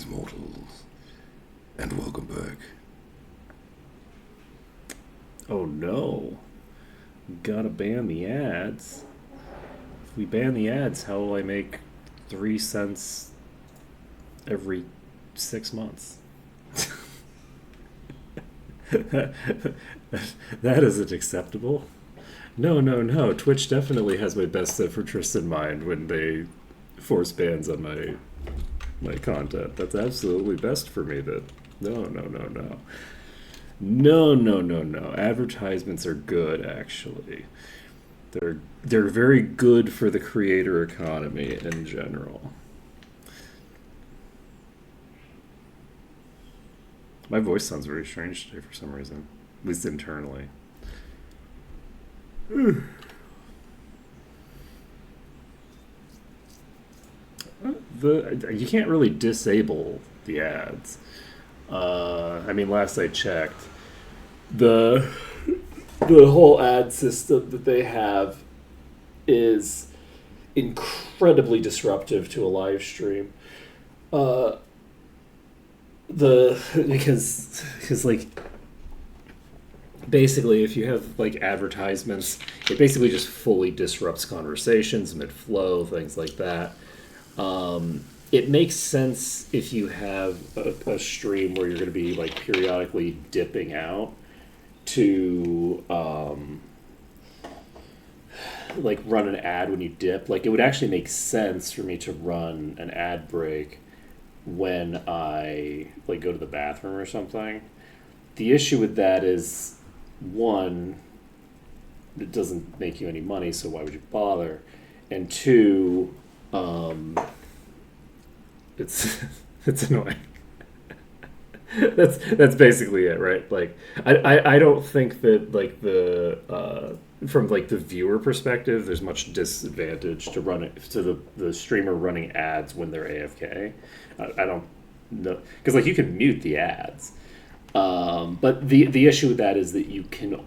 Greetings, mortals, and welcome back. Oh no. Gotta ban the ads. If we ban the ads, how will I make 3 cents every 6 months? That isn't acceptable. No, no, no. Twitch definitely has my best interests in mind when they force bans on my content. That's absolutely best for me. That no, no, no, no. No, no, no, no. Advertisements are good, actually. They're very good for the creator economy in general. My voice sounds very strange today for some reason, at least internally. You can't really disable the ads. I mean, last I checked, the the whole ad system that they have is incredibly disruptive to a live stream. Uh, the because like basically if you have like advertisements, it basically just fully disrupts conversations, mid flow, things like that. It makes sense if you have a stream where you're going to be like periodically dipping out to like run an ad when you dip. Like it would actually make sense for me to run an ad break when I like go to the bathroom or something. The issue with that is one, it doesn't make you any money, so why would you bother? And two, it's it's annoying. That's basically it, right? Like I don't think that like the from like the viewer perspective, there's much disadvantage to run it to the streamer running ads when they're AFK. I don't know because like you can mute the ads, but the issue with that is that you can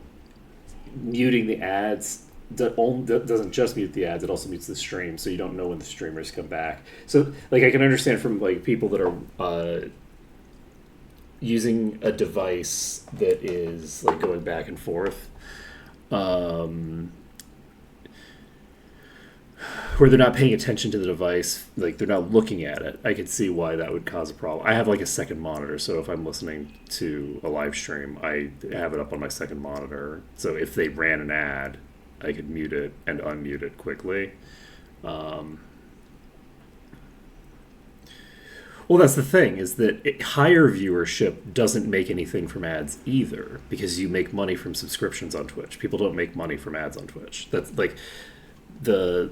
muting the ads doesn't just mute the ads, it also mutes the stream, so you don't know when the streamers come back. So like I can understand from like people that are using a device that is like going back and forth, where they're not paying attention to the device, like they're not looking at it. I could see why that would cause a problem. I have like a second monitor, so if I'm listening to a live stream, I have it up on my second monitor. So if they ran an ad, I could mute it and unmute it quickly. Well, that's the thing, is that higher viewership doesn't make anything from ads either, because you make money from subscriptions on Twitch. People don't make money from ads on Twitch. That's like the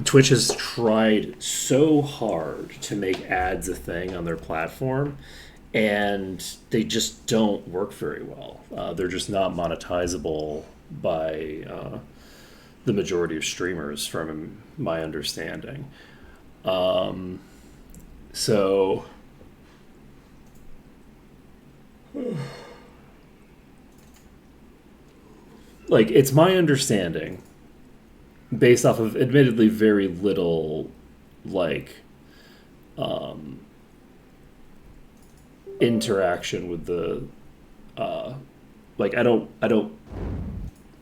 Twitch has tried so hard to make ads a thing on their platform, and they just don't work very well. They're just not monetizable by the majority of streamers, from my understanding. So, like, it's my understanding, based off of admittedly very little, like, interaction with the, like, I don't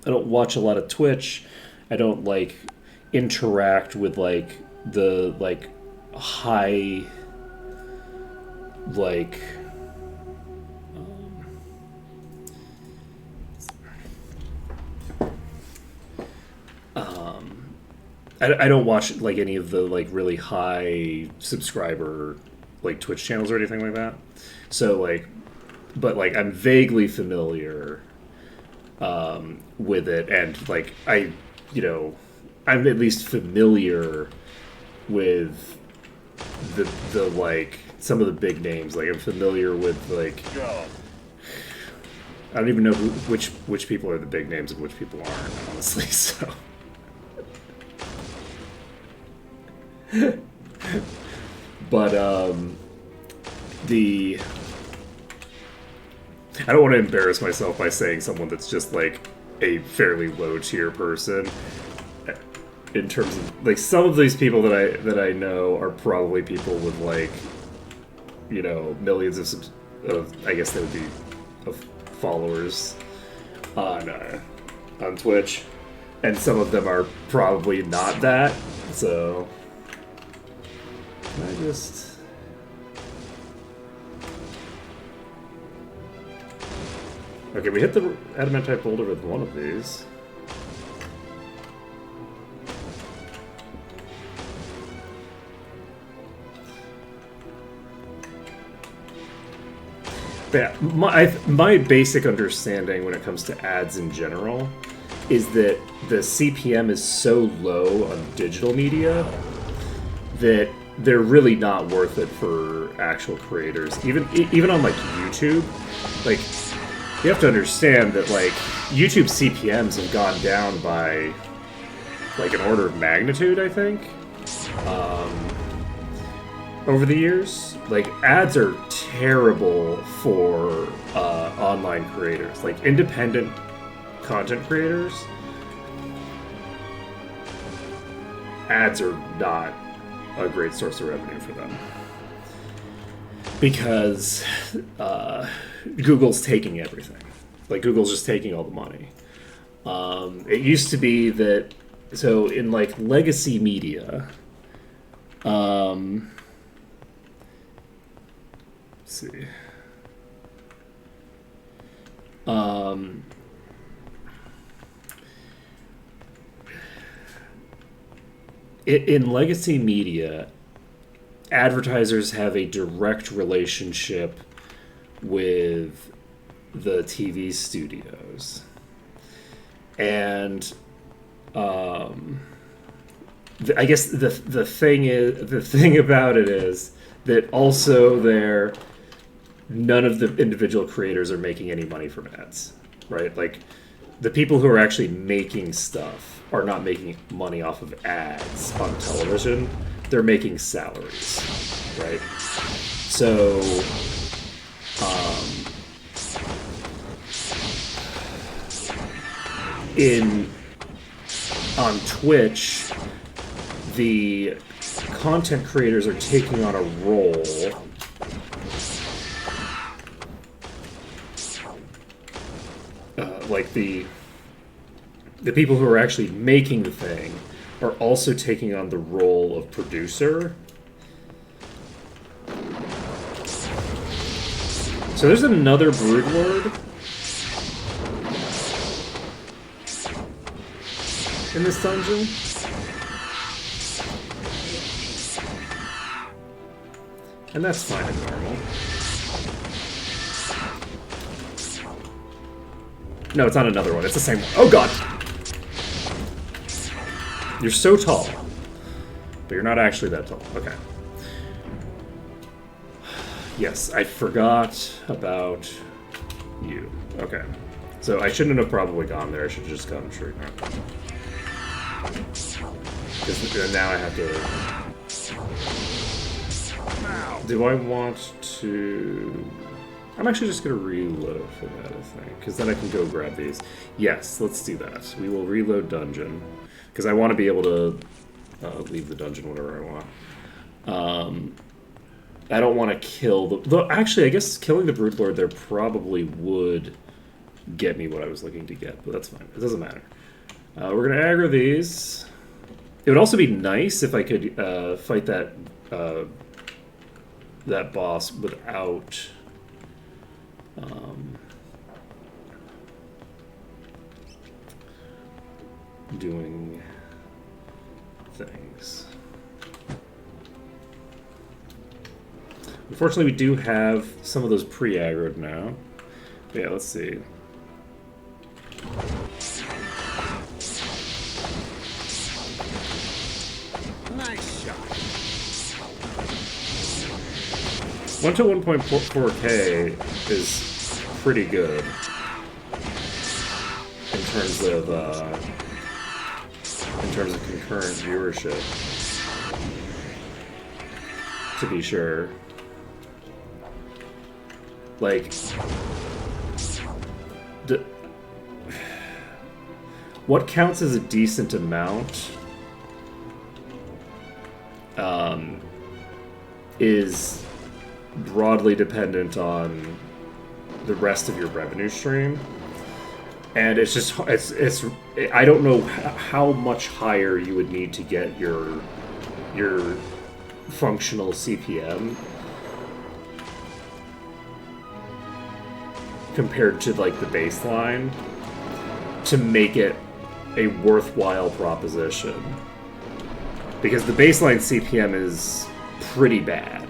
watch a lot of Twitch. I don't like interact with like the like high like I don't watch like any of the like really high subscriber like Twitch channels or anything like that. So like, but like I'm vaguely familiar with it, and like you know, I'm at least familiar with the like some of the big names. Like I'm familiar with like I don't even know which people are the big names and which people aren't, honestly. So, but the I don't want to embarrass myself by saying someone that's just like a fairly low tier person. In terms of like some of these people that I know are probably people with like you know, millions of I guess they would be of followers on Twitch, and some of them are probably not that. So can I just? Okay, we hit the adamantite boulder with one of these. Yeah, my basic understanding when it comes to ads in general is that the CPM is so low on digital media that they're really not worth it for actual creators. Even on like YouTube, like you have to understand that like YouTube CPMs have gone down by like an order of magnitude, I think, over the years. Like ads are terrible for online creators, like independent content creators. Ads are not a great source of revenue for them because Google's taking everything. Like Google's just taking all the money. It used to be that, so in like legacy media, let's see. In legacy media, advertisers have a direct relationship with the TV studios, and I guess the thing about it is that also none of the individual creators are making any money from ads, right? Like the people who are actually making stuff are not making money off of ads on television. They're making salaries, right? So, on Twitch, the content creators are taking on a role like the people who are actually making the thing are also taking on the role of producer. So there's another Broodlord in this dungeon. And that's fine and normal. No, it's not another one. It's the same one. Oh god! You're so tall. But you're not actually that tall. Okay. Yes, I forgot about you. Okay. So I shouldn't have probably gone there. I should have just gone straight now. Because now I have to... Do I want to... I'm actually just going to reload for that, I think. Because then I can go grab these. Yes, let's do that. We will reload dungeon. Because I want to be able to leave the dungeon whenever I want. I don't want to kill the... Though, actually, I guess killing the Broodlord there probably would get me what I was looking to get. But that's fine. It doesn't matter. We're going to aggro these. It would also be nice if I could fight that that boss without... doing things. Unfortunately, we do have some of those pre-aggroed now. But yeah, let's see. Nice shot. 1 to 1.4K is pretty good in terms of concurrent viewership, to be sure. Like, what counts as a decent amount is broadly dependent on the rest of your revenue stream. And it's just it's I don't know how much higher you would need to get your functional CPM compared to like the baseline to make it a worthwhile proposition, because the baseline CPM is pretty bad.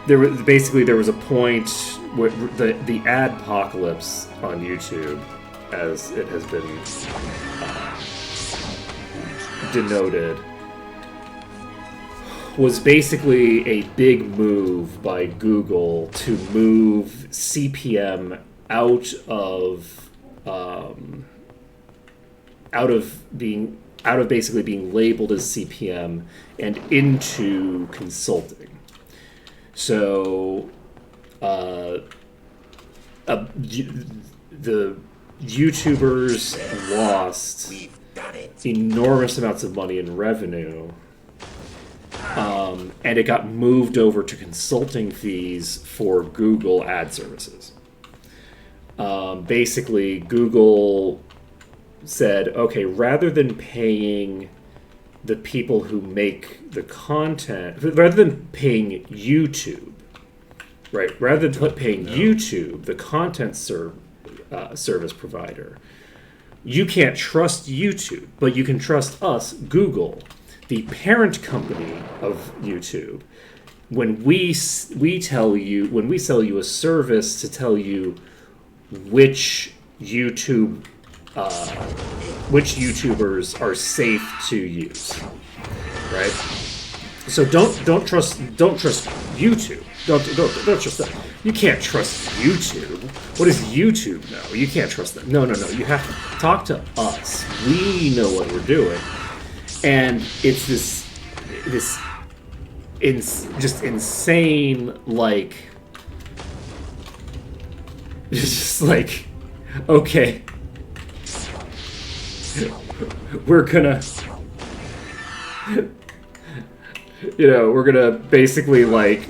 There was a point where the adpocalypse on YouTube, as it has been denoted, was basically a big move by Google to move CPM out of basically being labeled as CPM and into consulting. So the YouTubers lost enormous amounts of money in revenue, and it got moved over to consulting fees for Google ad services. Basically, Google said, okay, rather than paying the people who make the content, rather than paying YouTube, right? Rather than paying YouTube, the content service provider, you can't trust YouTube, but you can trust us, Google, the parent company of YouTube. When we sell you a service to tell you which YouTubers are safe to use, right? So don't trust YouTube. Don't trust that. You can't trust YouTube. What does YouTube know? You can't trust them. No. You have to talk to us. We know what we're doing, and it's just insane. Like, it's just like, okay, we're gonna basically like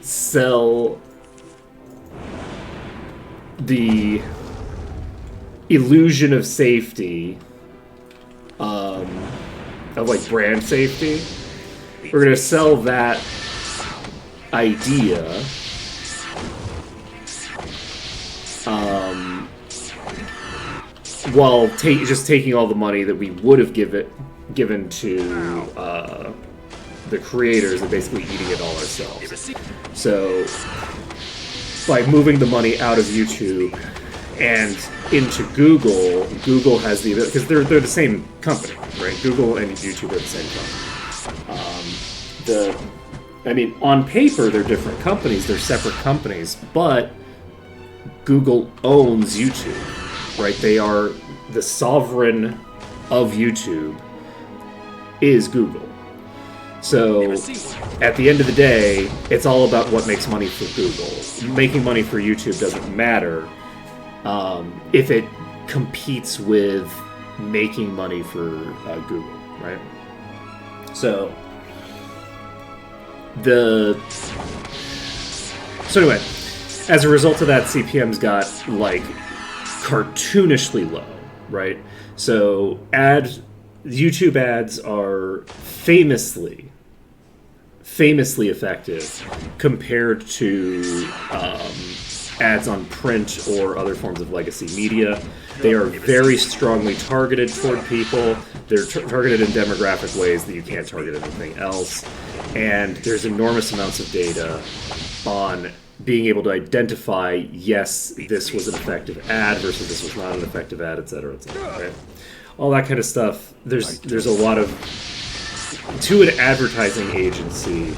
sell the illusion of safety, of like brand safety. We're gonna sell that idea, while just taking all the money that we would have given to the creators and basically eating it all ourselves. So by moving the money out of YouTube and into Google, Google has the ability, because they're the same company, right? Google and YouTube are the same company. On paper they're different companies, they're separate companies, but Google owns YouTube, right? They are the sovereign of YouTube is Google. So at the end of the day, it's all about what makes money for Google. Making money for YouTube doesn't matter if it competes with making money for Google, right? So anyway, as a result of that, CPMs got like cartoonishly low, right? So YouTube ads are famously effective compared to ads on print or other forms of legacy media. They are very strongly targeted toward people. They're targeted in demographic ways that you can't target anything else. And there's enormous amounts of data on being able to identify, yes, this was an effective ad versus this was not an effective ad, et cetera, right? All that kind of stuff. There's a lot of, to an advertising agency,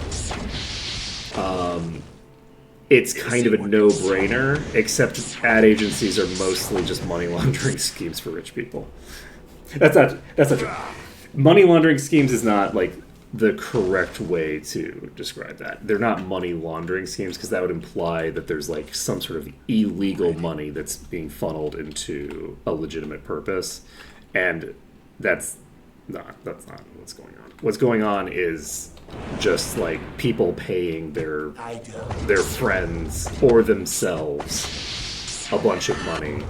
it's kind of a no-brainer, except ad agencies are mostly just money laundering schemes for rich people. That's not true. Money laundering schemes is not like the correct way to describe that. They're not money laundering schemes, because that would imply that there's like some sort of illegal money that's being funneled into a legitimate purpose, and that's not what's going on. What's going on is just like people paying their friends or themselves a bunch of money.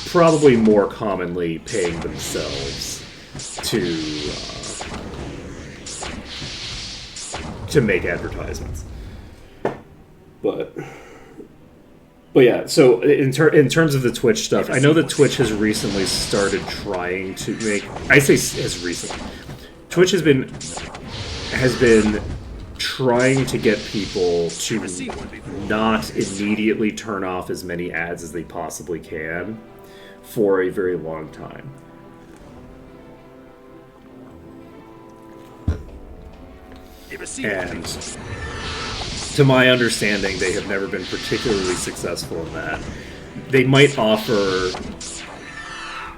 Probably more commonly paying themselves to make advertisements. But yeah, so in terms of the Twitch stuff, I know that Twitch has recently started trying to make. I say as recently, Twitch has been trying to get people to not immediately turn off as many ads as they possibly can for a very long time. And to my understanding, they have never been particularly successful in that. They might offer,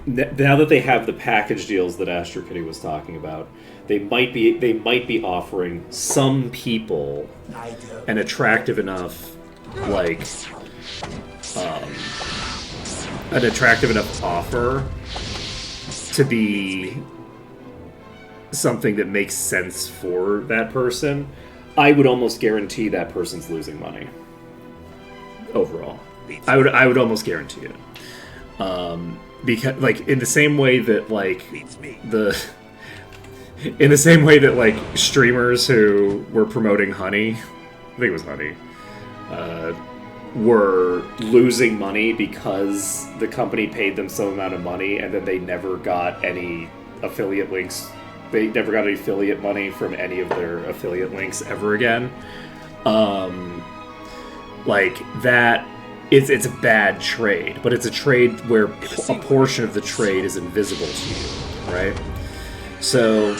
now that they have the package deals that Astro Kitty was talking about, they might be offering some people an attractive enough offer to be something that makes sense for that person. I would almost guarantee that person's losing money overall. I would almost guarantee it. Because like in the same way that streamers who were promoting Honey, I think it was Honey, were losing money because the company paid them some amount of money and then they never got any affiliate links. They never got any affiliate money from any of their affiliate links ever again. Like that, it's a bad trade, but it's a trade where a portion of the trade is invisible to you, right? So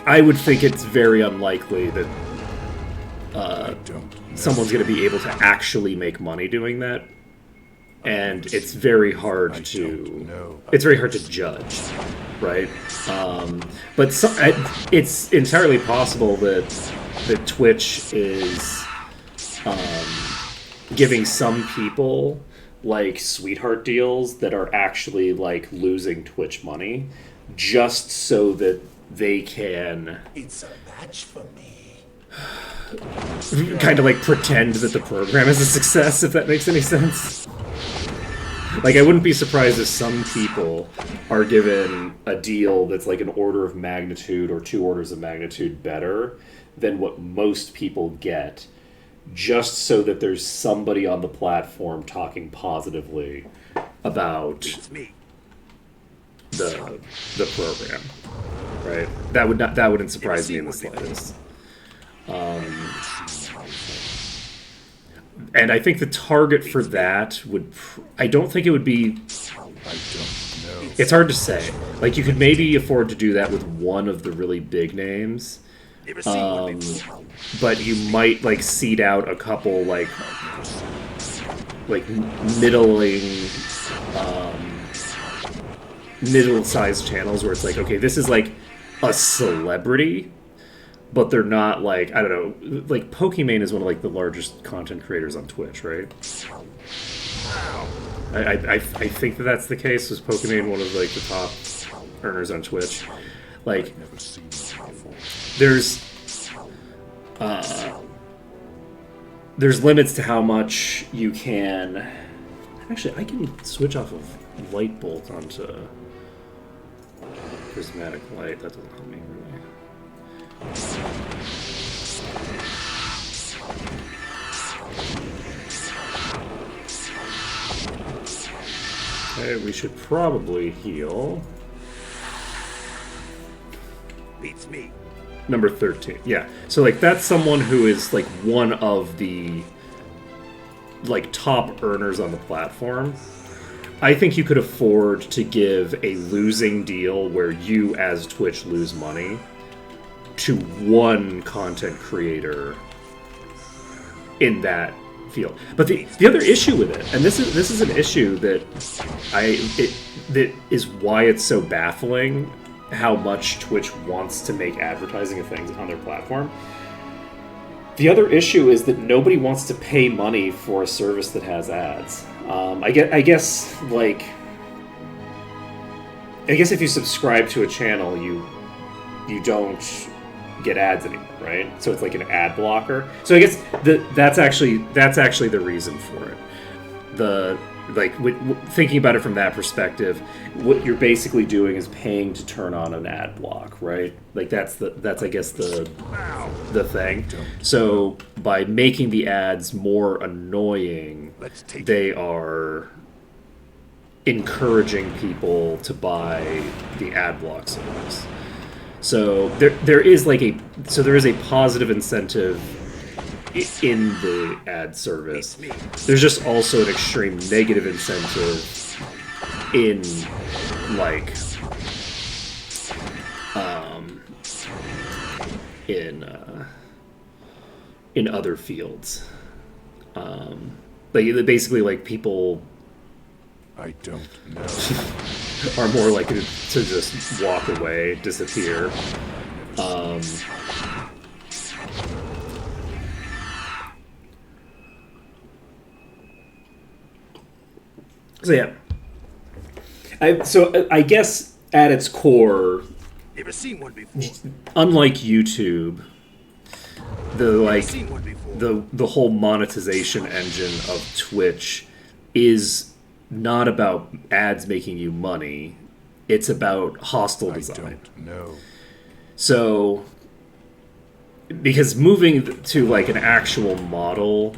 I would think it's very unlikely that someone's going to be able to actually make money doing that, and it's very hard to judge, right? But it's entirely possible that Twitch is giving some people like sweetheart deals that are actually like losing Twitch money just so that they can. It's a match for me. Kind of like pretend that the program is a success, if that makes any sense. Like, I wouldn't be surprised if some people are given a deal that's like an order of magnitude or 2 orders of magnitude better than what most people get, just so that there's somebody on the platform talking positively about the program, right? That wouldn't surprise me in the slightest. And I think the target for that would... I don't think it would be... It's hard to say. Like, you could maybe afford to do that with one of the really big names. But you might, like, seed out a couple, like middle-sized channels where it's like, okay, this is, like, a celebrity, but they're not like, I don't know, like Pokimane is one of like the largest content creators on Twitch, right? I think that's the case. Was Pokimane one of like the top earners on Twitch? Like, there's limits to how much you can. Actually, I can switch off of light bolt onto prismatic light. That doesn't help me really. Okay, we should probably heal. Beats me. Number 13. Yeah. So like that's someone who is like one of the like top earners on the platform. I think you could afford to give a losing deal where you as Twitch lose money to one content creator in that field. But the other issue with it, and this is an issue that that is why it's so baffling how much Twitch wants to make advertising of things on their platform. The other issue is that nobody wants to pay money for a service that has ads. I guess if you subscribe to a channel, you don't get ads anymore, right? So it's like an ad blocker. So I guess that's actually the reason for it. Thinking about it from that perspective, what you're basically doing is paying to turn on an ad block, right? Like that's I guess the thing. So by making the ads more annoying, they are encouraging people to buy the ad block service. So there is a positive incentive in the ad service. There's just also an extreme negative incentive in in other fields. Basically people I don't know. are more likely to just walk away, disappear. So yeah, I guess at its core, Never seen one before. unlike YouTube, Never seen one before. the whole monetization engine of Twitch is not about ads making you money. It's about hostile I design. don't know. So, because moving to like an actual model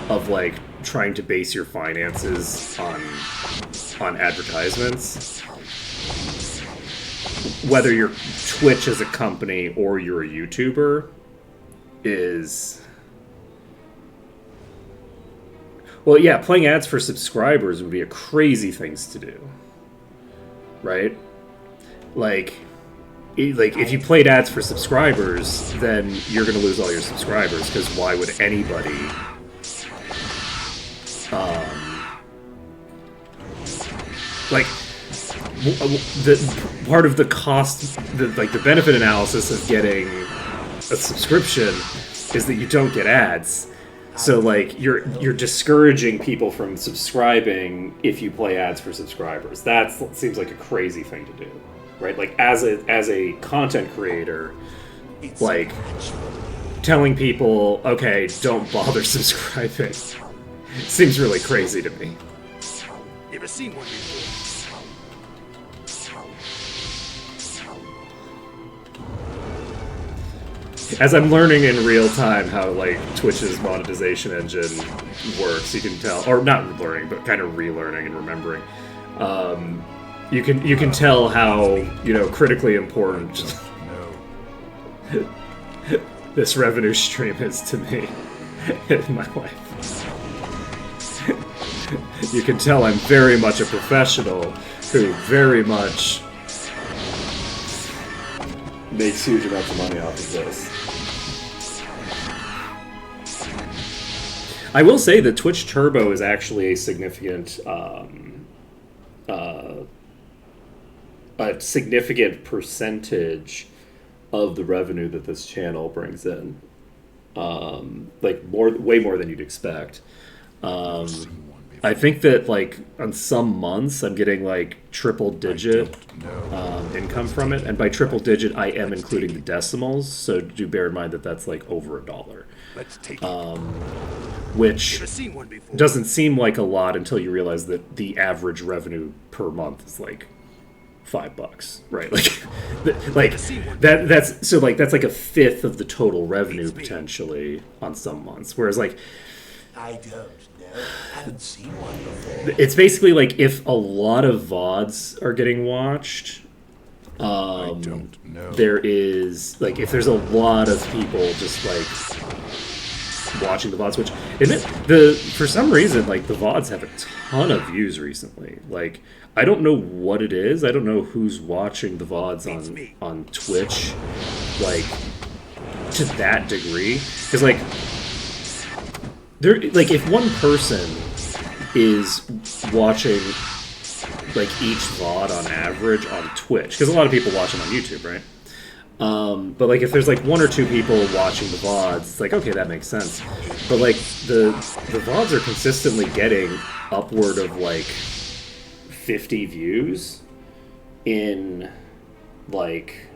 of like trying to base your finances on advertisements, whether you're Twitch as a company or you're a YouTuber, is, well, yeah, playing ads for subscribers would be a crazy things to do, right? Like if you played ads for subscribers, then you're going to lose all your subscribers, because why would anybody the part of the cost, the benefit analysis of getting a subscription is that you don't get ads. So like you're discouraging people from subscribing if you play ads for subscribers. That seems like a crazy thing to do, right? Like as a content creator, like telling people, okay, don't bother subscribing, seems really crazy to me. Never seen one before. As I'm learning in real time how like Twitch's monetization engine works, you can tell, or not learning, but kind of relearning and remembering. You can tell how critically important this revenue stream is to me in my life. You can tell I'm very much a professional who very much makes huge amounts of money off of this. I will say that Twitch Turbo is actually a significant percentage of the revenue that this channel brings in. Way more than you'd expect. I think that like on some months I'm getting like triple digit income from it, and by triple digit I am including the decimals. So do bear in mind that that's like over $1. Let's take it. Which Never seen one before. doesn't seem like a lot until you realize that the average revenue per month is like $5, right? That's like a fifth of the total revenue potentially on some months. Whereas like I don't know. Haven't seen one before. it's basically like if a lot of VODs are getting watched, I don't know. there is like if there's a lot of people just like watching the VODs, which for some reason like the VODs have a ton of views recently. Like I don't know what it is. I don't know who's watching the VODs on Twitch like to that degree, because like if one person is watching like each VOD on average on Twitch, because a lot of people watch them on YouTube, right? But like if there's like one or two people watching the VODs, it's like, okay, that makes sense. But like the VODs are consistently getting upward of like 50 views in like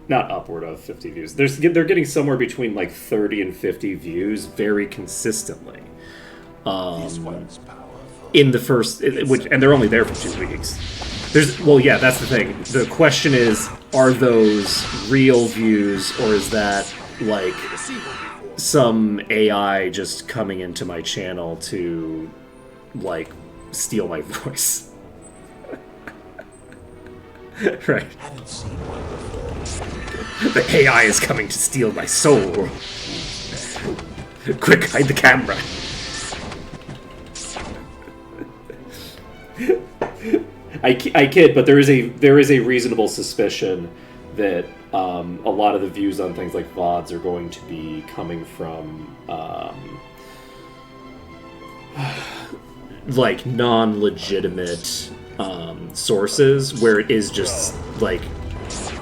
not upward of 50 views. They're getting somewhere between like 30 and 50 views very consistently. This one's powerful. In the first, and they're only there for 2 weeks. Yeah, that's the thing. The question is, are those real views, or is that like some AI just coming into my channel to like steal my voice? Right. Haven't seen one before. The AI is coming to steal my soul. Quick, hide the camera. I kid, but there is a reasonable suspicion that a lot of the views on things like VODs are going to be coming from like non-legitimate sources, where it is just like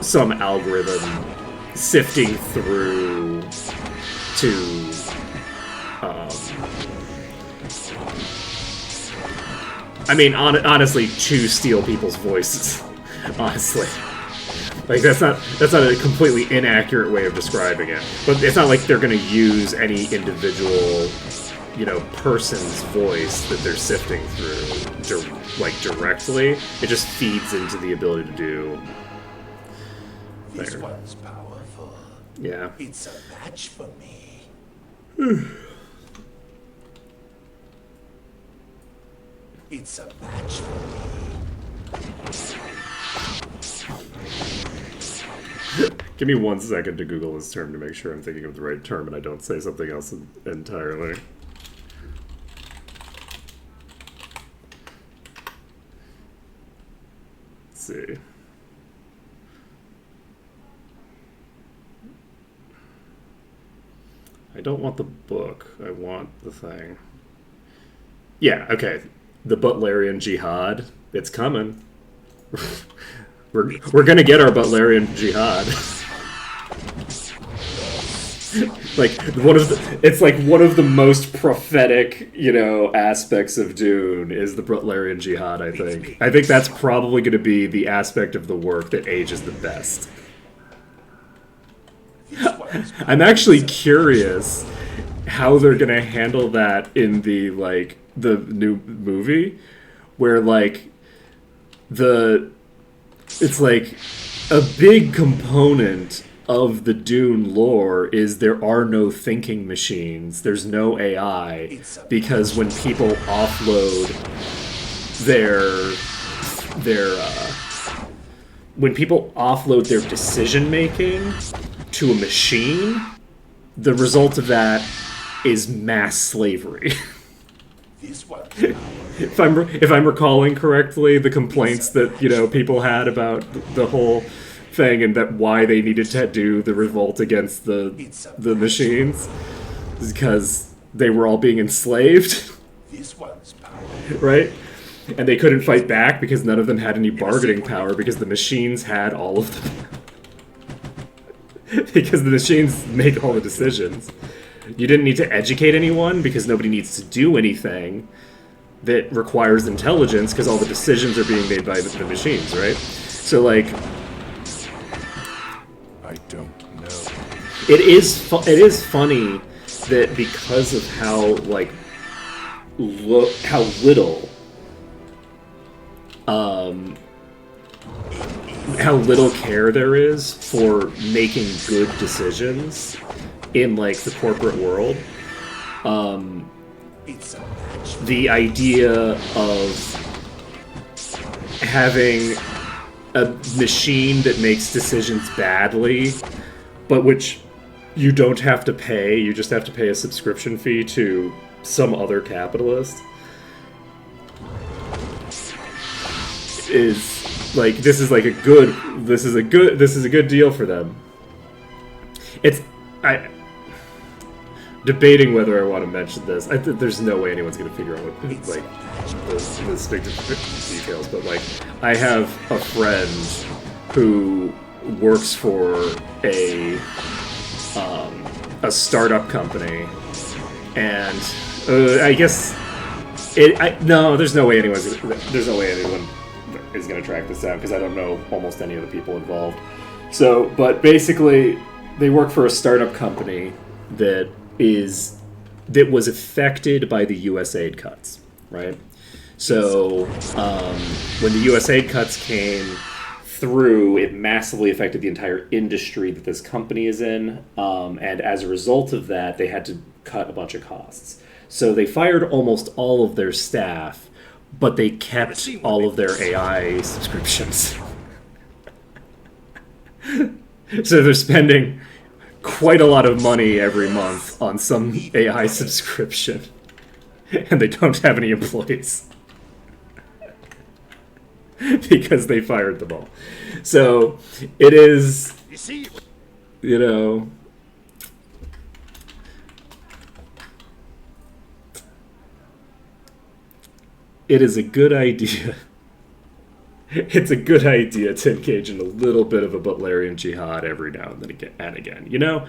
some algorithm sifting through to I mean, honestly, to steal people's voices. Honestly, like that's not a completely inaccurate way of describing it. But it's not like they're going to use any individual, person's voice that they're sifting through, directly. It just feeds into the ability to do. This one's powerful. Yeah. It's a match for me. It's a match for me. Give me 1 second to Google this term to make sure I'm thinking of the right term and I don't say something else entirely. Let's see. I don't want the book. I want the thing. Yeah, okay. The Butlerian Jihad. It's coming. We're gonna get our Butlerian Jihad. It's like one of the most prophetic, aspects of Dune is the Butlerian Jihad, I think. I think that's probably gonna be the aspect of the work that ages the best. I'm actually curious how they're gonna handle that in the new movie, where it's like a big component of the Dune lore is there are no thinking machines, there's no AI, because when people offload their decision making to a machine, the result of that is mass slavery. This one. If I'm recalling correctly, the complaints that people had about the whole thing and that why they needed to do the revolt against the machines is because they were all being enslaved. This one's powerful. Right? And they couldn't fight back because none of them had any bargaining power because the machines had all of them. Because the machines make all the decisions. You didn't need to educate anyone because nobody needs to do anything that requires intelligence because all the decisions are being made by the machines, right? So, I don't know. it is funny that because of how little care there is for making good decisions in the corporate world, the idea of having a machine that makes decisions badly, but which you don't have to pay, you just have to pay a subscription fee to some other capitalist, is this is a good deal for them. Debating whether I want to mention this. There's no way anyone's going to figure out what the specific details, but I have a friend who works for a startup company, and I guess there's no way anyone is going to track this down because I don't know almost any of the people involved. So, but basically, they work for a startup company that was affected by the U.S. aid cuts, right? So, when the U.S. aid cuts came through, it massively affected the entire industry that this company is in, and as a result of that, they had to cut a bunch of costs. So they fired almost all of their staff, but they kept all of their AI subscriptions. So they're spending quite a lot of money every month on some AI subscription, and they don't have any employees because they fired them all. So it is, you know, it is a good idea. It's a good idea to engage in a little bit of a Butlerian jihad every now and then and again. You know,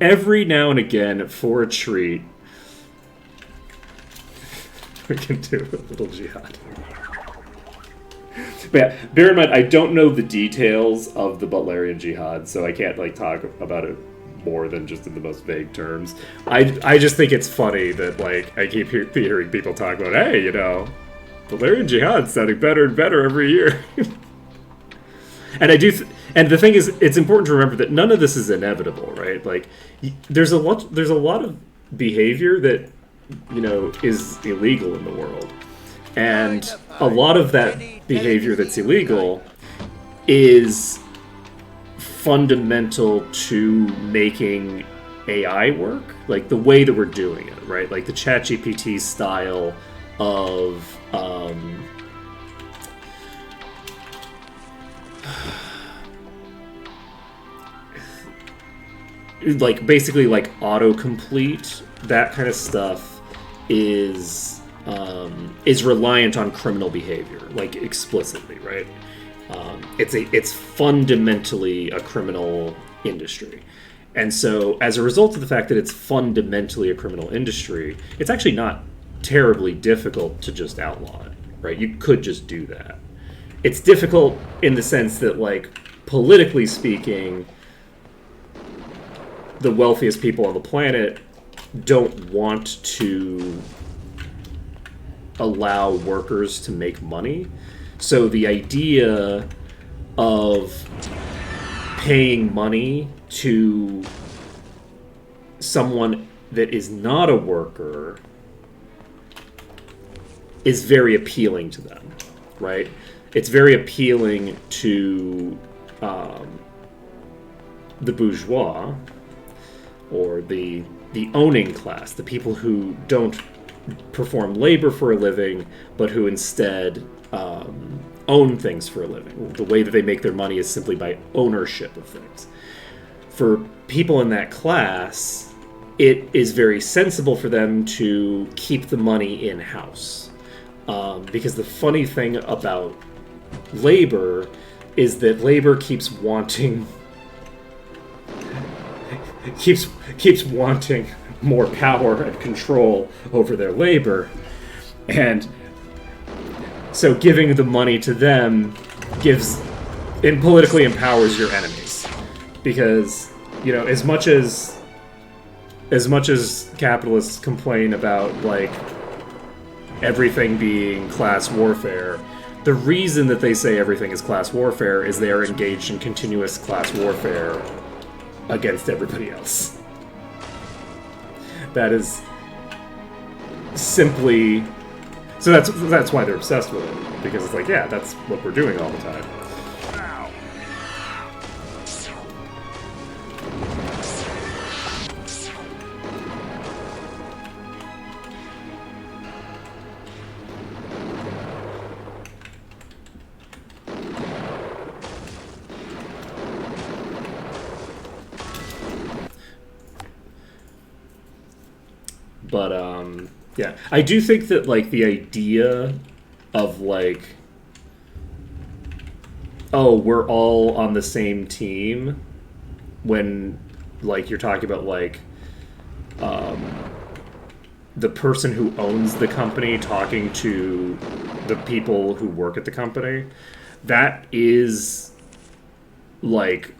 every now and again, for a treat, we can do a little jihad. But yeah, bear in mind, I don't know the details of the Butlerian jihad, so I can't like talk about it more than just in the most vague terms. I just think it's funny that like I keep hearing people talk about, hey, you know, Butlerian jihad's sounding better and better every year. And I do, and the thing is, it's important to remember that none of this is inevitable, right? Like, there's a lot of behavior that, you know, is illegal in the world, and a lot of that behavior that's illegal is fundamental to making AI work, like the way that we're doing it, right? Like the ChatGPT style of like basically like autocomplete, that kind of stuff is reliant on criminal behavior, like explicitly, right? It's fundamentally a criminal industry. And so as a result of the fact that it's fundamentally a criminal industry, it's actually not terribly difficult to just outlaw it, right? You could just do that. It's difficult in the sense that, like, politically speaking, the wealthiest people on the planet don't want to allow workers to make money. So the idea of paying money to someone that is not a worker is very appealing to them, right? It's very appealing to the bourgeois, or the owning class, the people who don't perform labor for a living, but who instead own things for a living. The way that they make their money is simply by ownership of things. For people in that class, it is very sensible for them to keep the money in-house. Because the funny thing about labor is that labor keeps wanting more power and control over their labor, and so giving the money to them politically empowers your enemies, because, you know, as much as capitalists complain about, like, everything being class warfare, the reason that they say everything is class warfare is they are engaged in continuous class warfare against everybody else. That is simply... So that's why they're obsessed with it, because it's like, yeah, that's what we're doing all the time. But, yeah. I do think that, like, the idea of, like, oh, we're all on the same team, when, like, you're talking about, like, the person who owns the company talking to the people who work at the company, that is, like,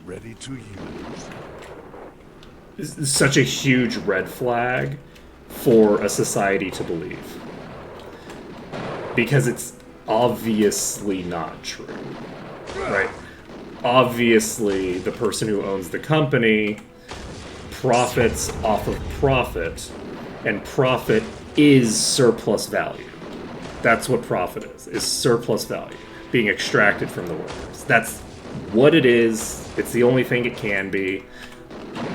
Ready to use. Is such a huge red flag for a society to believe. Because it's obviously not true. Right? Obviously, the person who owns the company profits off of profit, and profit is surplus value. That's what profit is surplus value being extracted from the workers. That's what it is. It's the only thing it can be,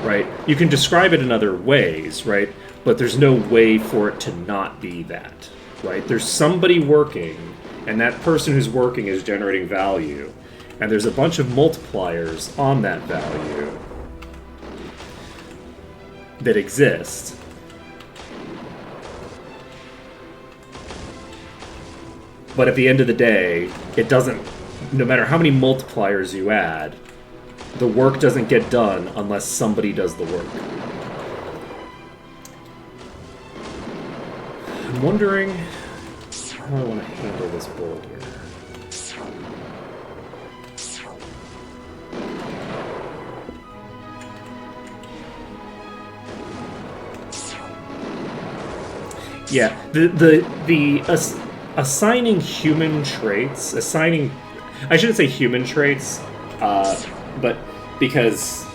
right? You can describe it in other ways, right? But there's no way for it to not be that, right? There's somebody working, and that person who's working is generating value, and there's a bunch of multipliers on that value that exist. But at the end of the day, it doesn't, no matter how many multipliers you add, the work doesn't get done unless somebody does the work. I'm wondering how I want to handle this build here. Yeah, assigning human traits, I shouldn't say human traits, but because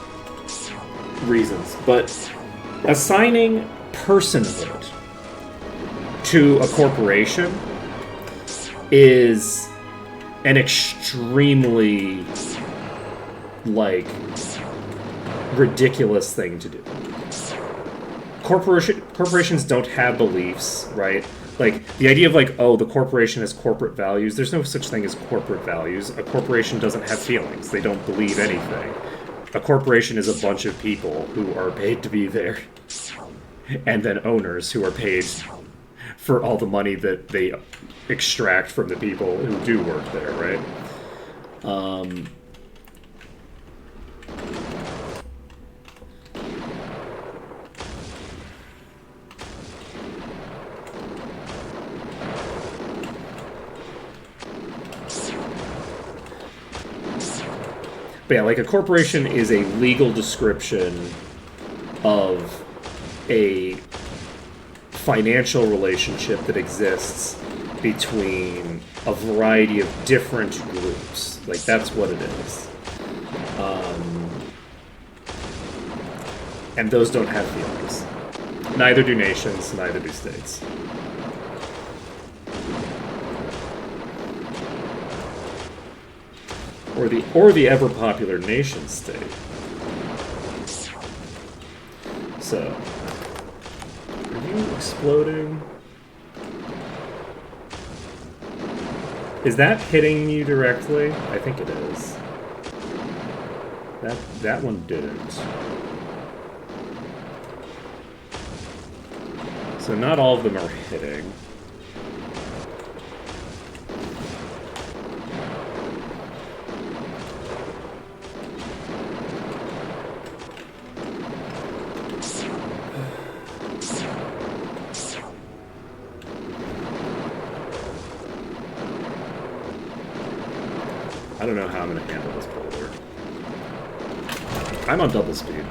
reasons, but assigning personhood to a corporation is an extremely, like, ridiculous thing to do. Corporations don't have beliefs, right? Like, the idea of, like, oh, the corporation has corporate values. There's no such thing as corporate values. A corporation doesn't have feelings. They don't believe anything. A corporation is a bunch of people who are paid to be there. And then owners who are paid for all the money that they extract from the people who do work there, right? But yeah, like, a corporation is a legal description of a financial relationship that exists between a variety of different groups. Like, that's what it is. And those don't have feelings. Neither do nations, neither do states. Or the ever-popular nation state. So, are you exploding? Is that hitting you directly? I think it is. That one didn't. So not all of them are hitting. I don't know how I'm going to handle this boulder. I'm on double speed.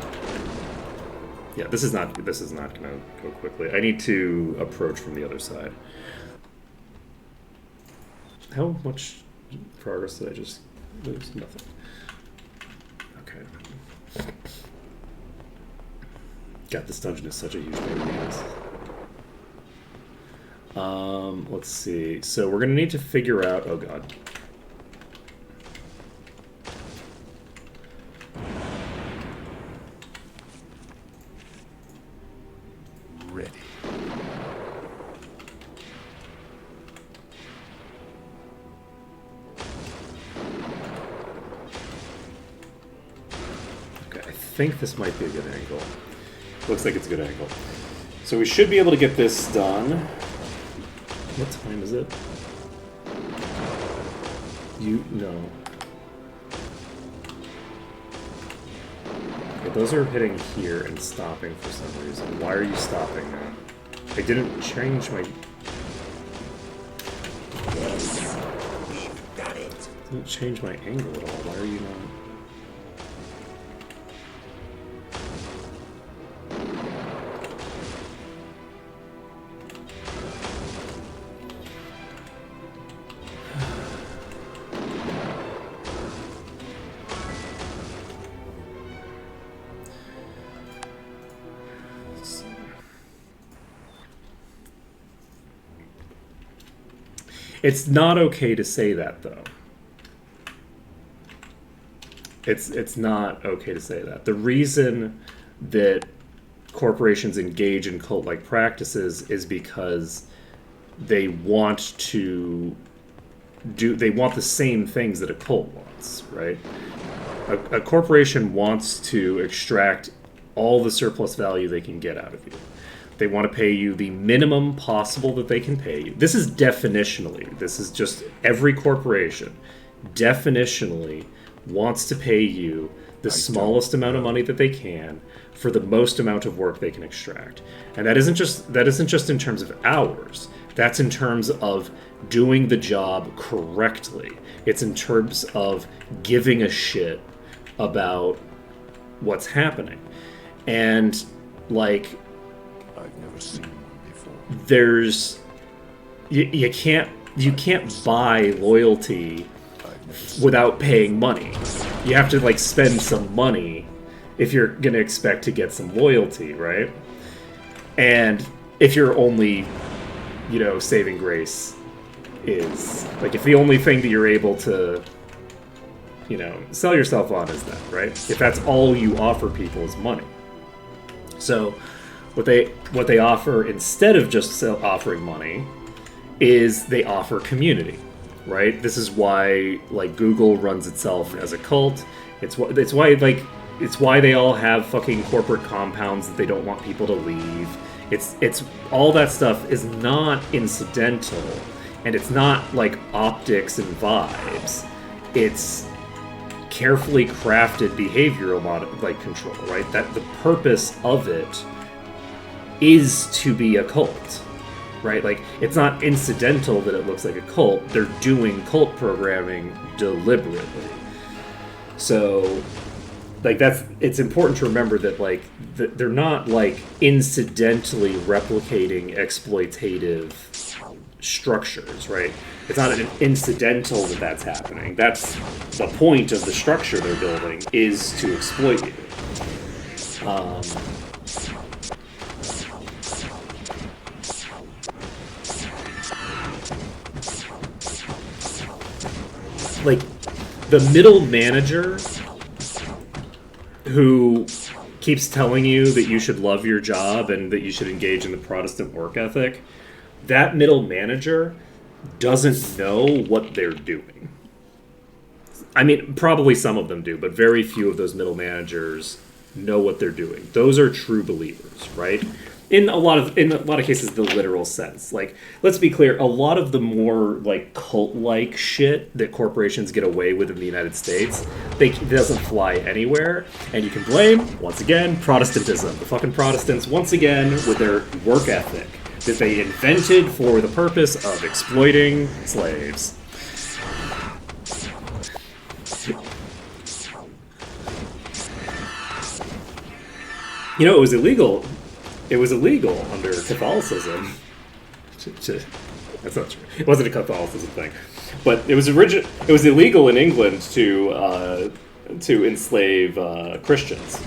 Yeah, this is not going to go quickly. I need to approach from the other side. How much progress did I just lose? Nothing. Okay. God, this dungeon is such a huge pain in the ass. Let's see. So we're going to need to figure out... Oh, God. I think this might be a good angle. Looks like it's a good angle. So we should be able to get this done. What time is it? No. Okay, those are hitting here and stopping for some reason. Why are you stopping now? I didn't change my... Didn't change my angle at all. Why are you not... It's not okay to say that, though. It's not okay to say that. The reason that corporations engage in cult-like practices is because they want the same things that a cult wants, right? A corporation wants to extract all the surplus value they can get out of you. They want to pay you the minimum possible that they can pay you. This is definitionally, this is just every corporation definitionally wants to pay you the smallest amount of money that they can for the most amount of work they can extract. And that isn't just in terms of hours. That's in terms of doing the job correctly. It's in terms of giving a shit about what's happening. And like, I've never seen one before. there's you can't buy loyalty without paying money. You have to like spend some money if you're gonna expect to get some loyalty, right? And if you're only, saving grace is like, if the only thing that you're able to, sell yourself on is that, right? If that's all you offer people is money. So what they offer instead of just offering money is they offer community, right? This is why like Google runs itself as a cult. It's why they all have fucking corporate compounds that they don't want people to leave. It's all that stuff is not incidental, and it's not like optics and vibes. It's carefully crafted behavioral control, right? That the purpose of it is to be a cult, right? Like, it's not incidental that it looks like a cult. They're doing cult programming deliberately. So, like, it's important to remember that, like, they're not, like, incidentally replicating exploitative structures, right? It's not an incidental that that's happening. That's the point of the structure they're building, is to exploit you. Like, the middle manager who keeps telling you that you should love your job and that you should engage in the Protestant work ethic, that middle manager doesn't know what they're doing. I mean, probably some of them do, but very few of those middle managers know what they're doing. Those are true believers, right? In a lot of cases, the literal sense. Like, let's be clear, a lot of the more like cult-like shit that corporations get away with in the United States, it doesn't fly anywhere, and you can blame, once again, Protestantism. The fucking Protestants, once again, with their work ethic that they invented for the purpose of exploiting slaves. You know, it was illegal. It was illegal under Catholicism. That's not true. It wasn't a Catholicism thing, but it was illegal in England to enslave Christians.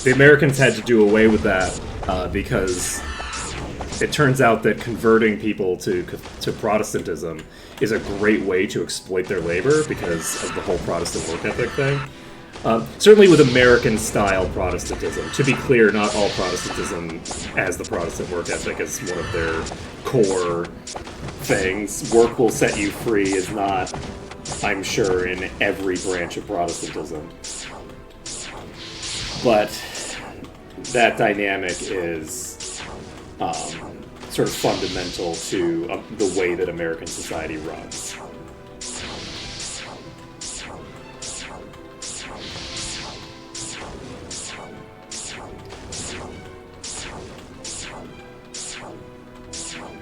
The Americans had to do away with that because it turns out that converting people to Protestantism is a great way to exploit their labor because of the whole Protestant work ethic thing. Certainly with American-style Protestantism. To be clear, not all Protestantism as the Protestant work ethic is one of their core things. Work will set you free is not, I'm sure, in every branch of Protestantism. But that dynamic is sort of fundamental to the way that American society runs.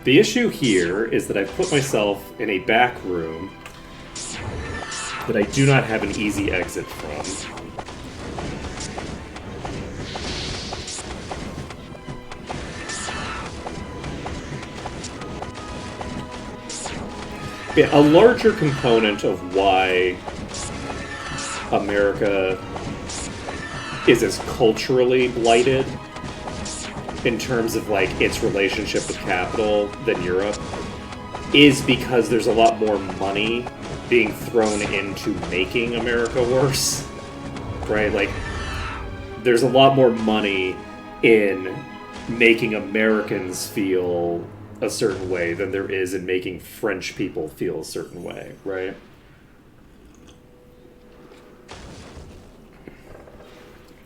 The issue here is that I've put myself in a back room that I do not have an easy exit from. Yeah, a larger component of why America is as culturally blighted in terms of like its relationship with capital than Europe is because there's a lot more money being thrown into making America worse, right? Like, there's a lot more money in making Americans feel a certain way than there is in making French people feel a certain way, right?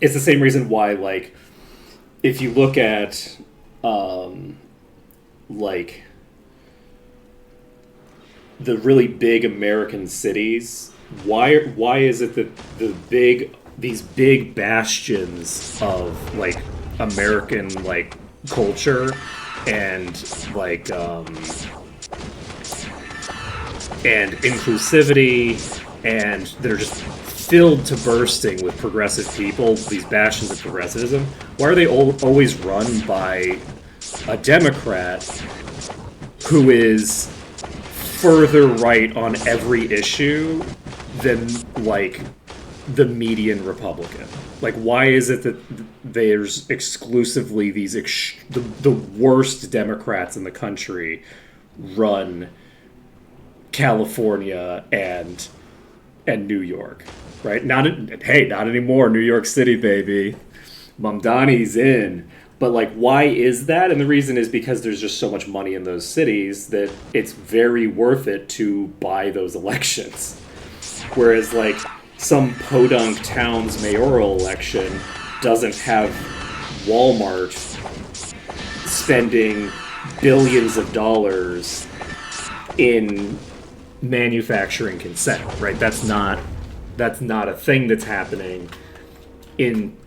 It's the same reason why, like, if you look at, like, the really big American cities, why is it that these big bastions of, like, American, like, culture and, like, and inclusivity, and they're just filled to bursting with progressive people, these bastions of progressivism, why are they always run by a Democrat who is further right on every issue than, like, the median Republican? Like, why is it that there's exclusively these the worst Democrats in the country run California and New York, right? Not anymore. New York City, baby. Mamdani's in. But, like, why is that? And the reason is because there's just so much money in those cities that it's very worth it to buy those elections. Whereas, like, some podunk town's mayoral election doesn't have Walmart spending billions of dollars in manufacturing consent, right? That's not a thing that's happening in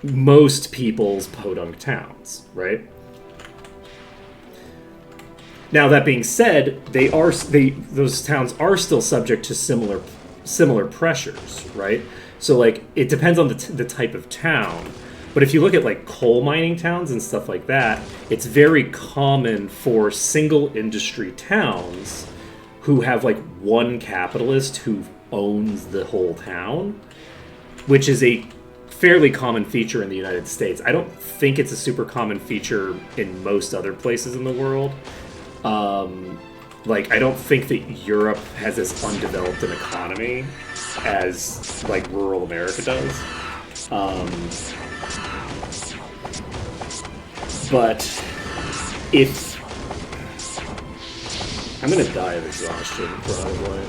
most people's podunk towns, right? Now, that being said, those towns are still subject to similar pressures, right? So, like, it depends on the type of town. But if you look at, like, coal mining towns and stuff like that, it's very common for single industry towns who have, like, one capitalist who owns the whole town, which is a fairly common feature in the United States. I don't think it's a super common feature in most other places in the world. Like, I don't think that Europe has as undeveloped an economy as, like, rural America does. But if... I'm gonna die of exhaustion, probably.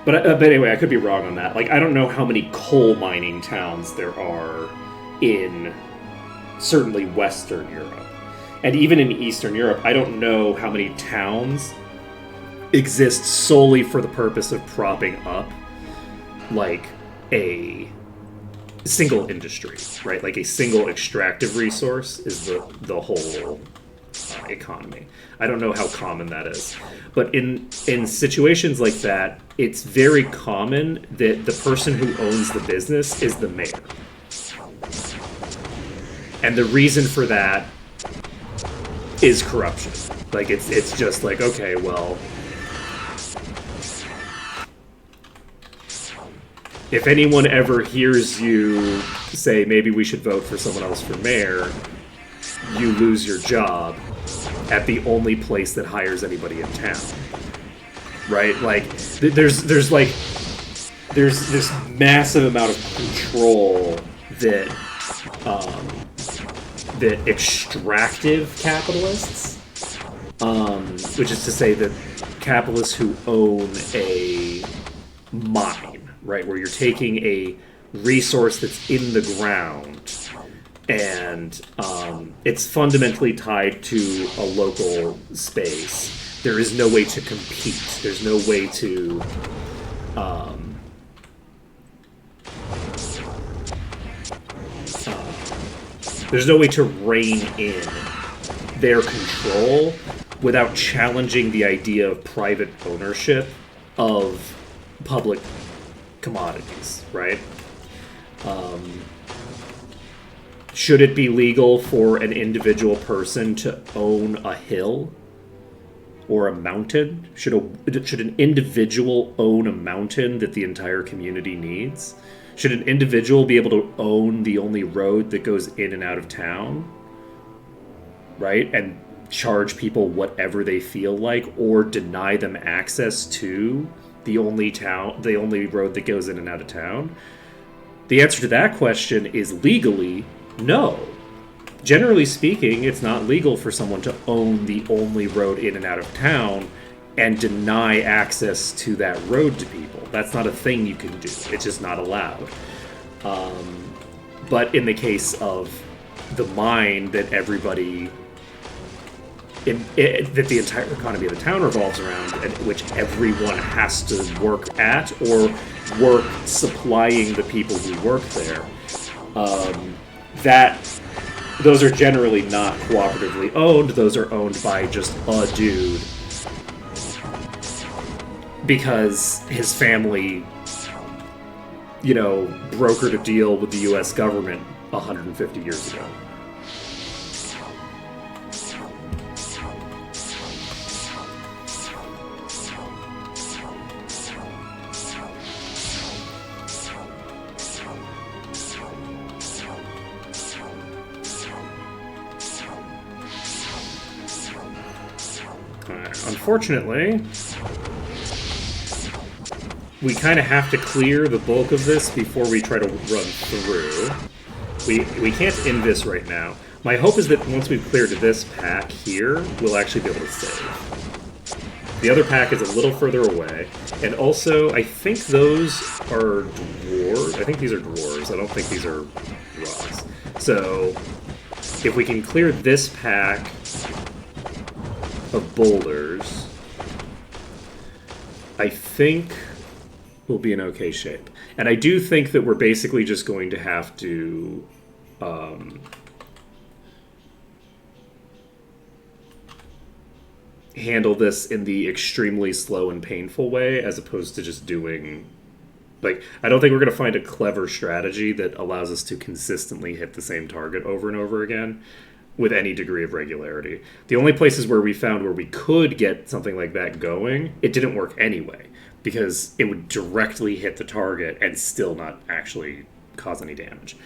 But anyway, I could be wrong on that. Like, I don't know how many coal mining towns there are in certainly Western Europe. And even in Eastern Europe, I don't know how many towns exist solely for the purpose of propping up, like, a single industry, right? Like, a single extractive resource is the whole economy. I don't know how common that is. But in situations like that, it's very common that the person who owns the business is the mayor. And the reason for that is corruption. Like, it's just like, okay, well, if anyone ever hears you say maybe we should vote for someone else for mayor, you lose your job at the only place that hires anybody in town, right? Like, there's this massive amount of control that that extractive capitalists, which is to say that capitalists who own a mine, right, where you're taking a resource that's in the ground and it's fundamentally tied to a local space. There is no way to compete. There's no way to there's no way to rein in their control without challenging the idea of private ownership of public commodities, right? Should it be legal for an individual person to own a hill or a mountain? Should an individual own a mountain that the entire community needs? Should an individual be able to own the only road that goes in and out of town? Right? And charge people whatever they feel like, or deny them access to the only road that goes in and out of town? The answer to that question is legally no. Generally speaking, it's not legal for someone to own the only road in and out of town and deny access to that road to people. That's not a thing you can do. It's just not allowed. But in the case of the mine that everybody, that the entire economy of the town revolves around, and which everyone has to work at or work supplying the people who work there, those are generally not cooperatively owned. Those are owned by just a dude because his family, brokered a deal with the U.S. government 150 years ago. Unfortunately, we kind of have to clear the bulk of this before we try to run through. We can't end this right now. My hope is that once we've cleared this pack here, we'll actually be able to save. The other pack is a little further away, and also, I think those are dwarves. I think these are dwarves. I don't think these are rocks. So, if we can clear this pack of boulders, I think we'll be in okay shape. And I do think that we're basically just going to have to handle this in the extremely slow and painful way, as opposed to just doing... I don't think we're going to find a clever strategy that allows us to consistently hit the same target over and over again with any degree of regularity. The only places where we found where we could get something like that going, it didn't work anyway, because it would directly hit the target and still not actually cause any damage.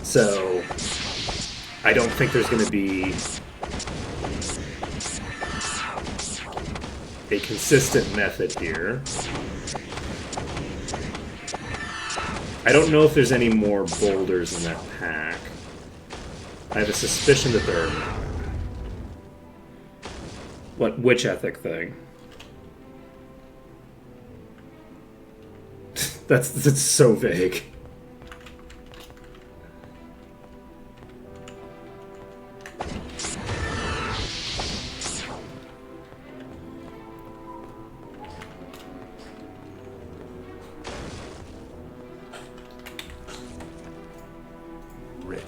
So I don't think there's going to be a consistent method here. I don't know if there's any more boulders in that pack. I have a suspicion that there are not. What witch ethic thing? That's so vague. Ready.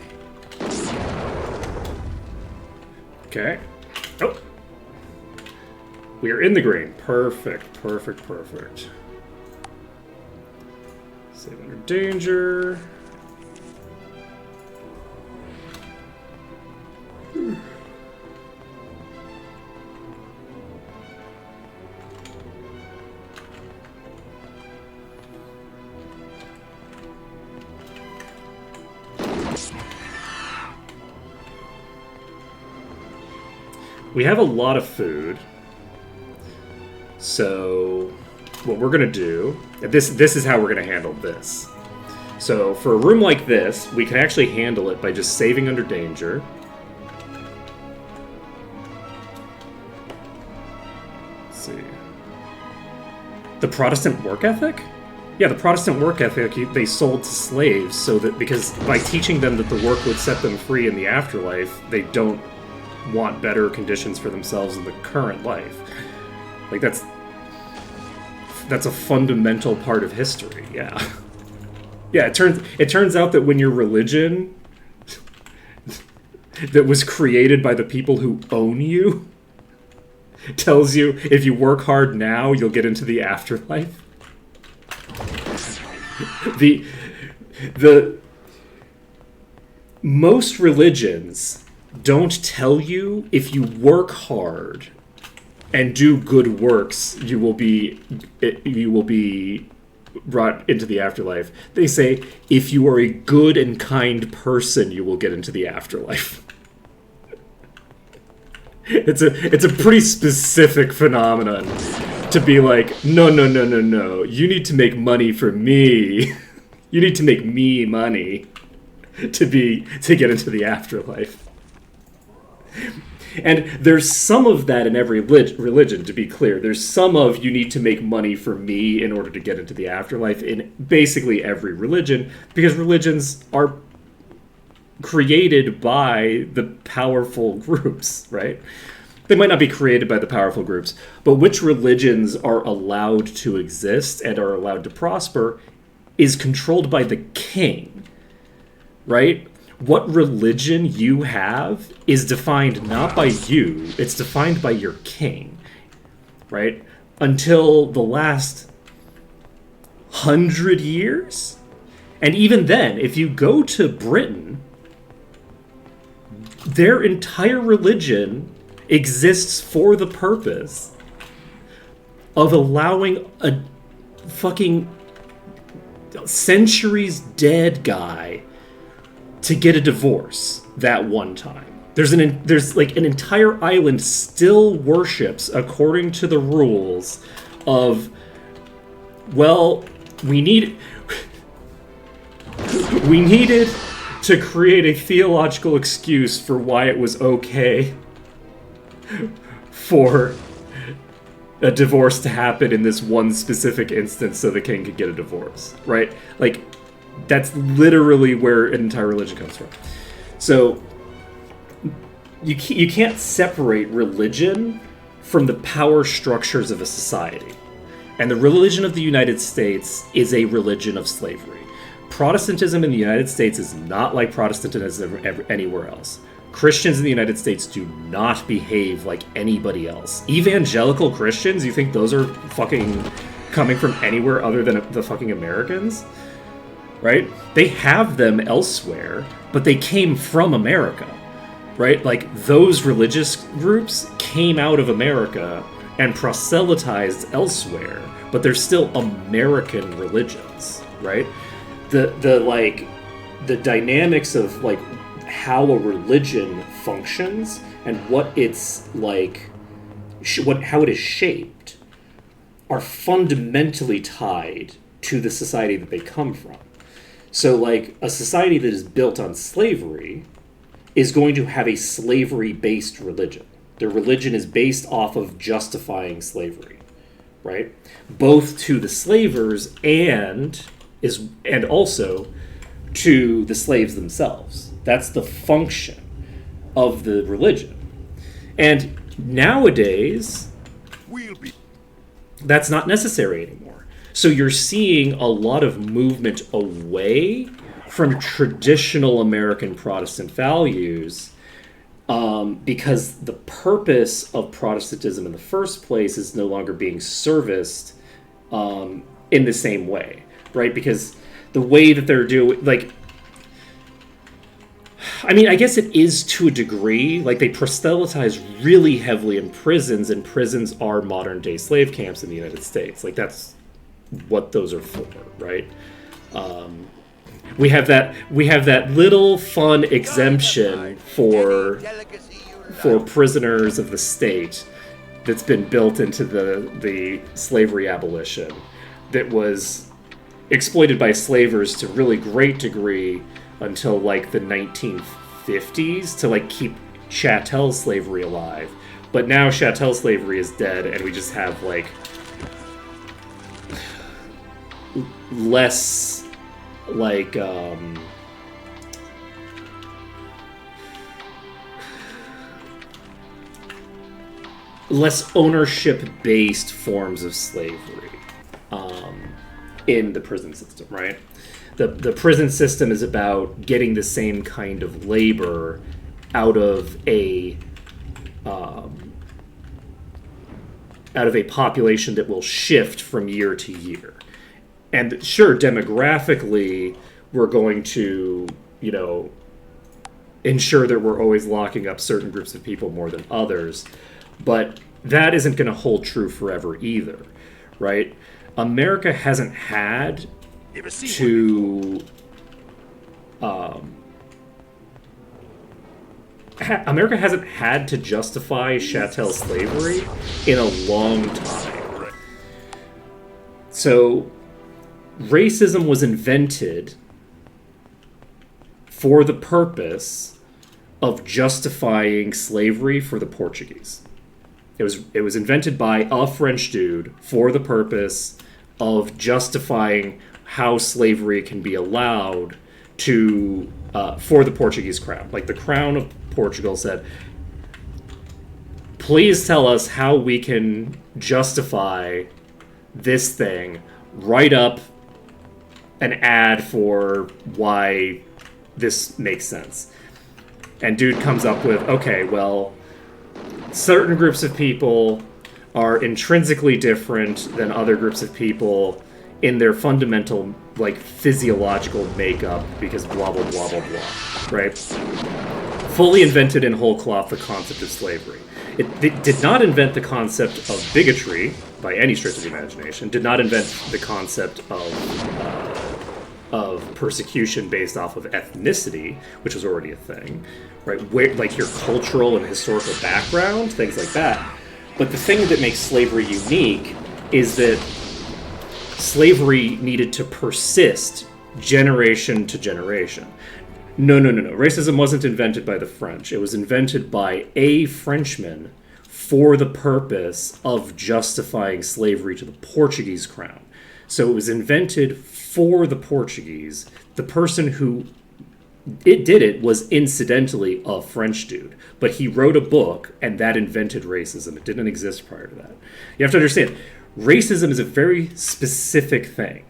Okay. Oh. We are in the green. Perfect, perfect, perfect. Save under danger. We have a lot of food. So what we're going to do, this is how we're going to handle this. So for a room like this, we can actually handle it by just saving under danger. Let's see. The Protestant work ethic? Yeah, the Protestant work ethic they sold to slaves so that, because by teaching them that the work would set them free in the afterlife, they don't want better conditions for themselves in the current life. Like, that's a fundamental part of history, yeah. Yeah, it turns out that when your religion that was created by the people who own you tells you if you work hard now, you'll get into the afterlife. The most religions don't tell you if you work hard and do good works, you will be brought into the afterlife. They say if you are a good and kind person, you will get into the afterlife. It's a pretty specific phenomenon to be like, no. You need to make money for me. You need to make me money to get into the afterlife. And there's some of that in every religion, to be clear. There's some of you need to make money for me in order to get into the afterlife in basically every religion, because religions are created by the powerful groups, right? They might not be created by the powerful groups, but which religions are allowed to exist and are allowed to prosper is controlled by the king, right? What religion you have is defined not by you, it's defined by your king, right? Until the last 100 years? And even then, if you go to Britain, their entire religion exists for the purpose of allowing a fucking centuries dead guy to get a divorce that one time. There's like an entire island still worships according to the rules of, well, we needed to create a theological excuse for why it was okay for a divorce to happen in this one specific instance so the king could get a divorce, right? Like, that's literally where an entire religion comes from. So you can't separate religion from the power structures of a society. And the religion of the United States is a religion of slavery. Protestantism in the United States is not like Protestantism anywhere else. Christians in the United States do not behave like anybody else. Evangelical Christians, you think those are fucking coming from anywhere other than the fucking Americans? Right? They have them elsewhere, but they came from America, right? Like, those religious groups came out of America and proselytized elsewhere, but they're still American religions, right? The dynamics of, like, how a religion functions and what it's like, how it is shaped, are fundamentally tied to the society that they come from. So, like, a society that is built on slavery is going to have a slavery-based religion. Their religion is based off of justifying slavery, right? Both to the slavers and also to the slaves themselves. That's the function of the religion. And nowadays, that's not necessary anymore. So you're seeing a lot of movement away from traditional American Protestant values, because the purpose of Protestantism in the first place is no longer being serviced in the same way, right? Because the way that they're doing, like, I mean, I guess it is to a degree. Like, they proselytize really heavily in prisons, and prisons are modern-day slave camps in the United States. Like, that's what those are for, right? We have that little fun exemption for prisoners of the state that's been built into the slavery abolition that was exploited by slavers to really great degree until, like, the 1950s to, like, keep chattel slavery alive. But now chattel slavery is dead, and we just have, like, less, like, less ownership-based forms of slavery in the prison system, right? The prison system is about getting the same kind of labor out of a population that will shift from year to year. And sure, demographically, we're going to, ensure that we're always locking up certain groups of people more than others. But that isn't going to hold true forever either, right? America hasn't had to America hasn't had to justify chattel slavery in a long time. So racism was invented for the purpose of justifying slavery for the Portuguese. It was invented by a French dude for the purpose of justifying how slavery can be allowed to for the Portuguese crown. Like the crown of Portugal said, please tell us how we can justify this thing. Write up an ad for why this makes sense. And dude comes up with, okay, well, certain groups of people are intrinsically different than other groups of people in their fundamental, like, physiological makeup because blah, blah, blah, blah, blah, right? Fully invented in whole cloth the concept of slavery. It did not invent the concept of bigotry by any stretch of the imagination, did not invent the concept of persecution based off of ethnicity, which was already a thing, right? Where, like your cultural and historical background, things like that. But the thing that makes slavery unique is that slavery needed to persist generation to generation. No. Racism wasn't invented by the French. It was invented by a Frenchman for the purpose of justifying slavery to the Portuguese crown. So it was invented for the Portuguese. The person who did it was incidentally a French dude, but he wrote a book and that invented racism. It didn't exist prior to that. You have to understand, racism is a very specific thing.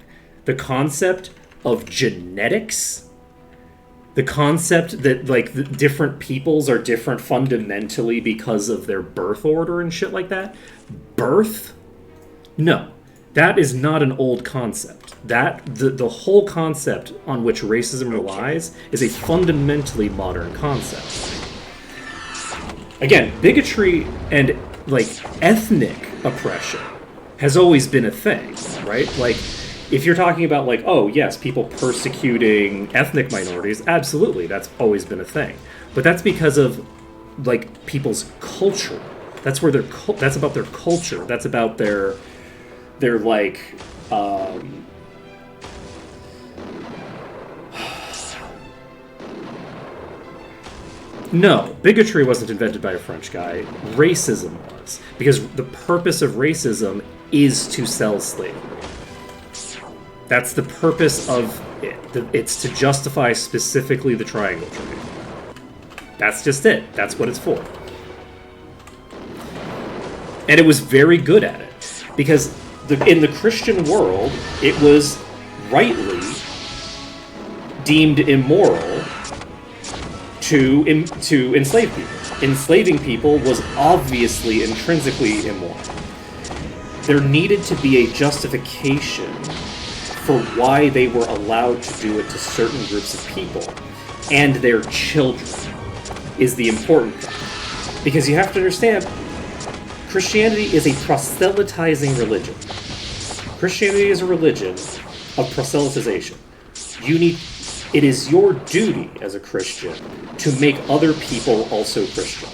The concept of genetics, the concept that like the different peoples are different fundamentally because of their birth order and shit like that. Birth? No. That is not an old concept. That the whole concept on which racism relies is a fundamentally modern concept. Again, bigotry and like ethnic oppression has always been a thing, right? Like if you're talking about like, oh yes, people persecuting ethnic minorities, absolutely, that's always been a thing. But that's because of like people's culture. That's where that's about their culture. That's about their like no, bigotry wasn't invented by a French guy. Racism was. Because the purpose of racism is to sell slavery. That's the purpose of it. It's to justify specifically the triangle trade. That's just it. That's what it's for. And it was very good at it. Because in the Christian world, it was rightly deemed immoral to enslave people. Enslaving people was obviously intrinsically immoral. There needed to be a justification for why they were allowed to do it to certain groups of people. And their children is the important thing. Because you have to understand, Christianity is a proselytizing religion. Christianity is a religion of proselytization. It is your duty as a Christian to make other people also Christian.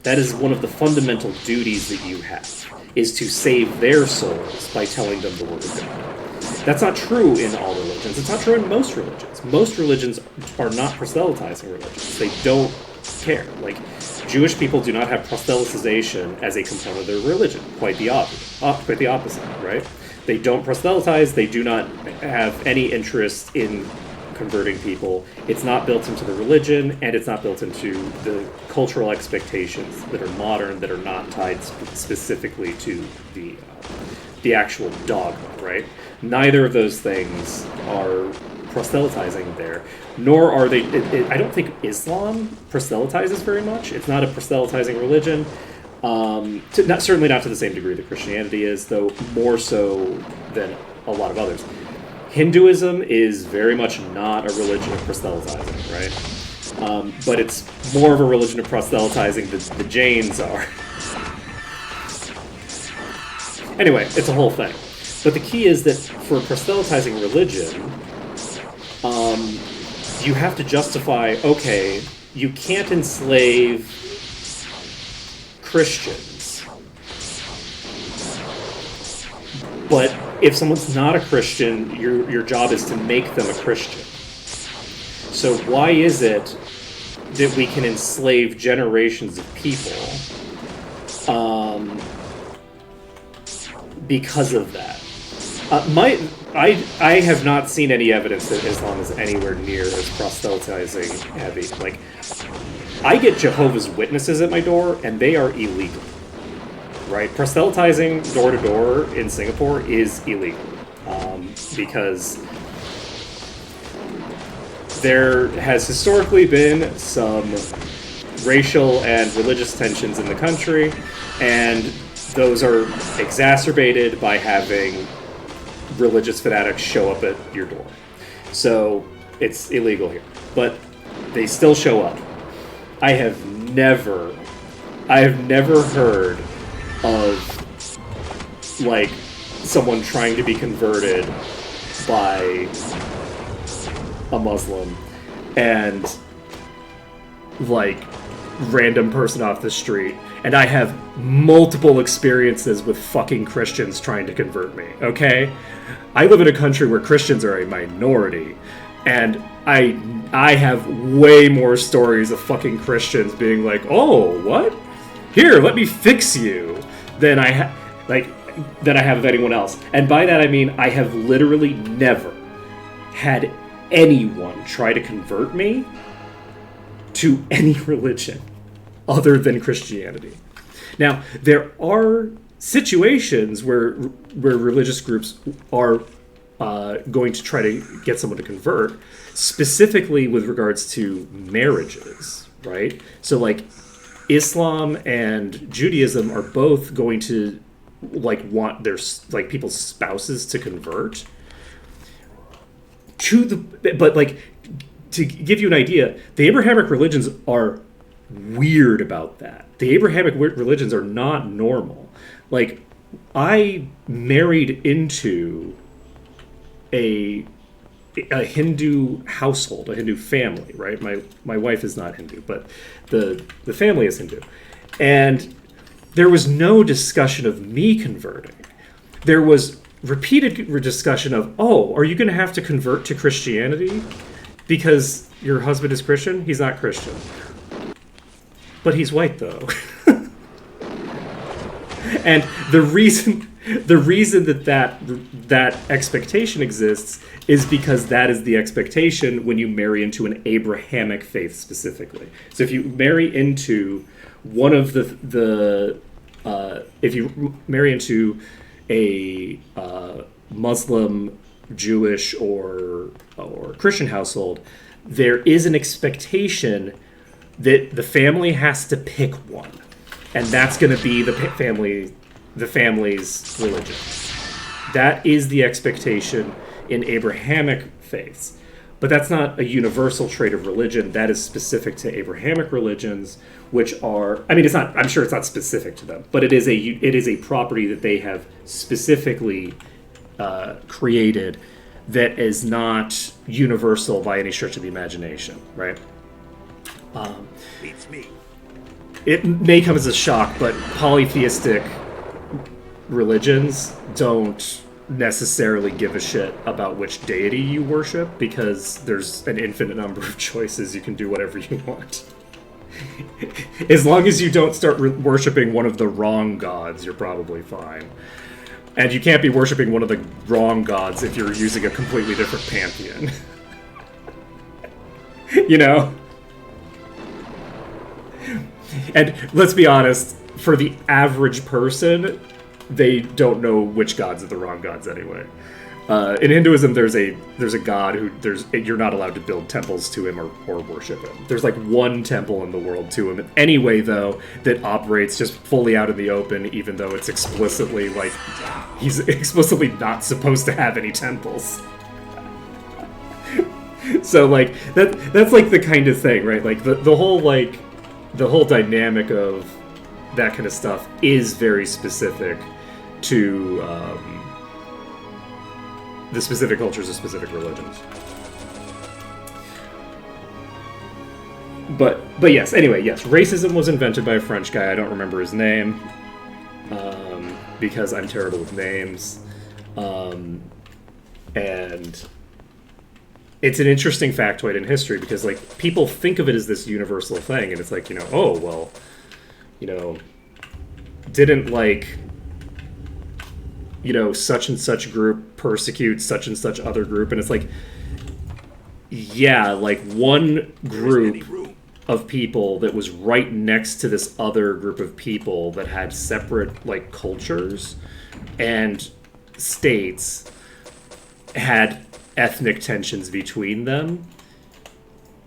That is one of the fundamental duties that you have, is to save their souls by telling them the Word of God. That's not true in all religions. It's not true in most religions. Most religions are not proselytizing religions. They don't care. Like, Jewish people do not have proselytization as a component of their religion. Quite the opposite, right? They don't proselytize. They do not have any interest in converting people. It's not built into the religion, and it's not built into the cultural expectations that are modern, that are not tied specifically to the actual dogma, right? Neither of those things are proselytizing there, nor are they. I don't think Islam proselytizes very much. It's not a proselytizing religion. Certainly not to the same degree that Christianity is, though more so than a lot of others. Hinduism is very much not a religion of proselytizing, right? But it's more of a religion of proselytizing than the Jains are. Anyway, it's a whole thing. But the key is that for proselytizing religion, you have to justify, okay, you can't enslave Christians. But if someone's not a Christian, your job is to make them a Christian. So why is it that we can enslave generations of people because of that? I have not seen any evidence that Islam is anywhere near as proselytizing heavy. Like, I get Jehovah's Witnesses at my door, and they are illegal. Right? Proselytizing door to door in Singapore is illegal because there has historically been some racial and religious tensions in the country, and those are exacerbated by having religious fanatics show up at your door. So it's illegal here. But they still show up. I have never heard of, like, someone trying to be converted by a Muslim and, like, random person off the street. And I have multiple experiences with fucking Christians trying to convert me, okay? I live in a country where Christians are a minority, and I have way more stories of fucking Christians being like, oh, what? Here, let me fix you, than I have of anyone else. And by that I mean I have literally never had anyone try to convert me to any religion other than Christianity. Now, there are situations where religious groups are going to try to get someone to convert, specifically with regards to marriages, right? So, like, Islam and Judaism are both going to, like, want their, like, people's spouses to convert to the, but, like, to give you an idea, the Abrahamic religions are weird about that. The Abrahamic religions are not normal. Like, I married into a Hindu household, a Hindu family, right? My wife is not Hindu, but the family is Hindu. And there was no discussion of me converting. There was repeated discussion of, oh, are you going to have to convert to Christianity because your husband is Christian? He's not Christian. But he's white, though. And the reason that expectation exists is because that is the expectation when you marry into an Abrahamic faith specifically. So if you marry into one of if you marry into a Muslim, Jewish, or Christian household, there is an expectation that the family has to pick one, and that's going to be the family's religion. That is the expectation in Abrahamic faiths. But that's not a universal trait of religion. That is specific to Abrahamic religions, which are, I mean, it's not, I'm sure it's not specific to them, but it is a property that they have specifically created that is not universal by any stretch of the imagination, right? Beats me. It may come as a shock, but polytheistic religions don't necessarily give a shit about which deity you worship, because there's an infinite number of choices. You can do whatever you want. As long as you don't start worshipping one of the wrong gods, you're probably fine. And you can't be worshipping one of the wrong gods if you're using a completely different pantheon. You know? And let's be honest, for the average person, they don't know which gods are the wrong gods anyway. In Hinduism, there's a god who you're not allowed to build temples to him or worship him. There's like one temple in the world to him anyway, though, that operates just fully out in the open, even though it's explicitly like he's explicitly not supposed to have any temples. So like that's like the kind of thing, right? Like the whole dynamic of that kind of stuff is very specific to the specific cultures of specific religions. But yes, anyway, yes, racism was invented by a French guy. I don't remember his name because I'm terrible with names. And it's an interesting factoid in history because, like, people think of it as this universal thing, and it's like, oh, well, didn't, like, such and such group persecute such and such other group, and it's like, yeah, like, one group of people that was right next to this other group of people that had separate, like, cultures and states had ethnic tensions between them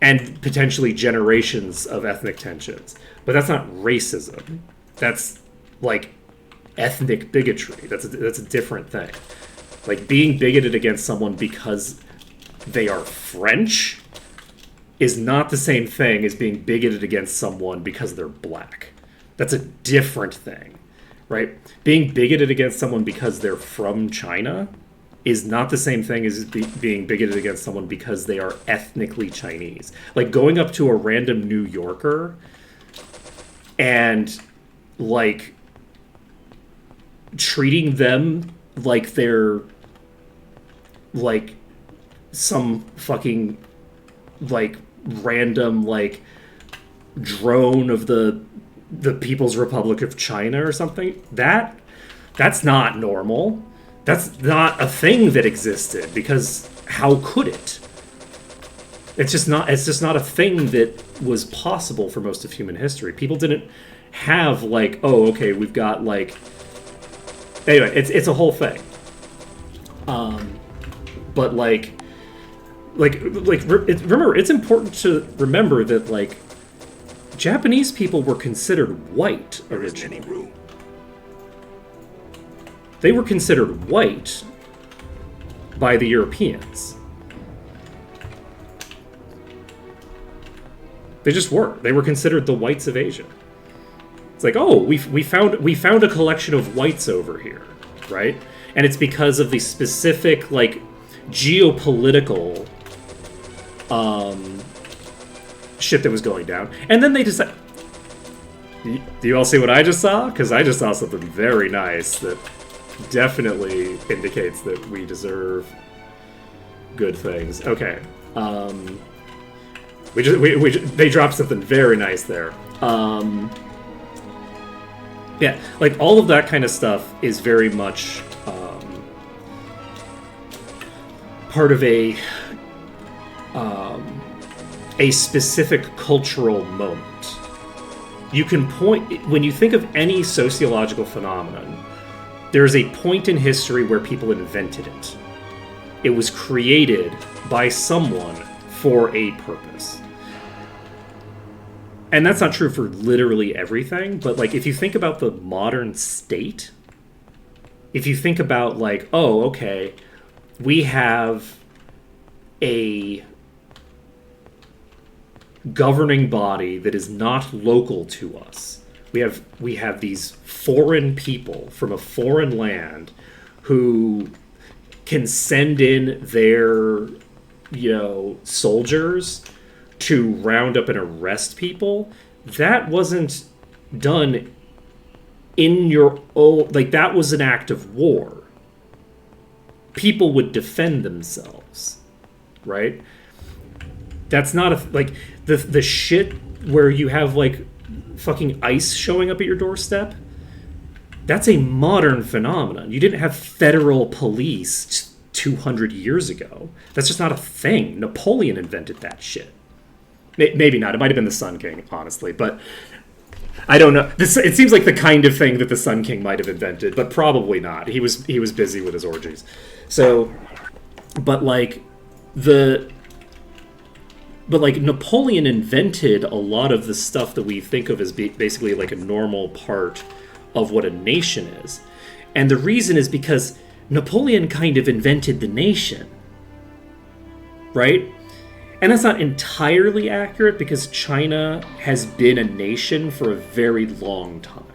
and potentially generations of ethnic tensions. But that's not racism. That's like ethnic bigotry. That's a different thing. Like being bigoted against someone because they are French is not the same thing as being bigoted against someone because they're black. That's a different thing, right? Being bigoted against someone because they're from China is not the same thing as being bigoted against someone because they are ethnically Chinese. Like going up to a random New Yorker and like treating them like they're like some fucking like random like drone of the People's Republic of China or something, that's not normal. That's not a thing that existed because how could it? It's just not a thing that was possible for most of human history. People didn't have like, oh, okay, we've got like anyway, it's a whole thing. But remember, it's important to remember that like Japanese people were considered white originally. They were considered white by the Europeans. They just were. They were considered the whites of Asia. It's like, oh, we found a collection of whites over here, right? And it's because of the specific like geopolitical shit that was going down. And then they decided. Do you all see what I just saw? Because I just saw something very nice that definitely indicates that we deserve good things. Okay. They dropped something very nice there. Yeah, like all of that kind of stuff is very much part of a specific cultural moment. You can point when you think of any sociological phenomenon. There's a point in history where people invented it. It was created by someone for a purpose. And that's not true for literally everything, but like if you think about the modern state, if you think about like, oh, okay, we have a governing body that is not local to us. We have these foreign people from a foreign land who can send in their, soldiers to round up and arrest people. That wasn't done in your own, like that was an act of war. People would defend themselves, right? That's not like the shit where you have like fucking ICE showing up at your doorstep. That's a modern phenomenon. You didn't have federal police 200 years ago. That's just not a thing. Napoleon invented that shit. Maybe not. It might have been the Sun King, honestly, but I don't know. It seems like the kind of thing that the Sun King might have invented, but probably not. He was busy with his orgies. So, but Napoleon invented a lot of the stuff that we think of as basically like a normal part of what a nation is. And the reason is because Napoleon kind of invented the nation, right? And that's not entirely accurate because China has been a nation for a very long time,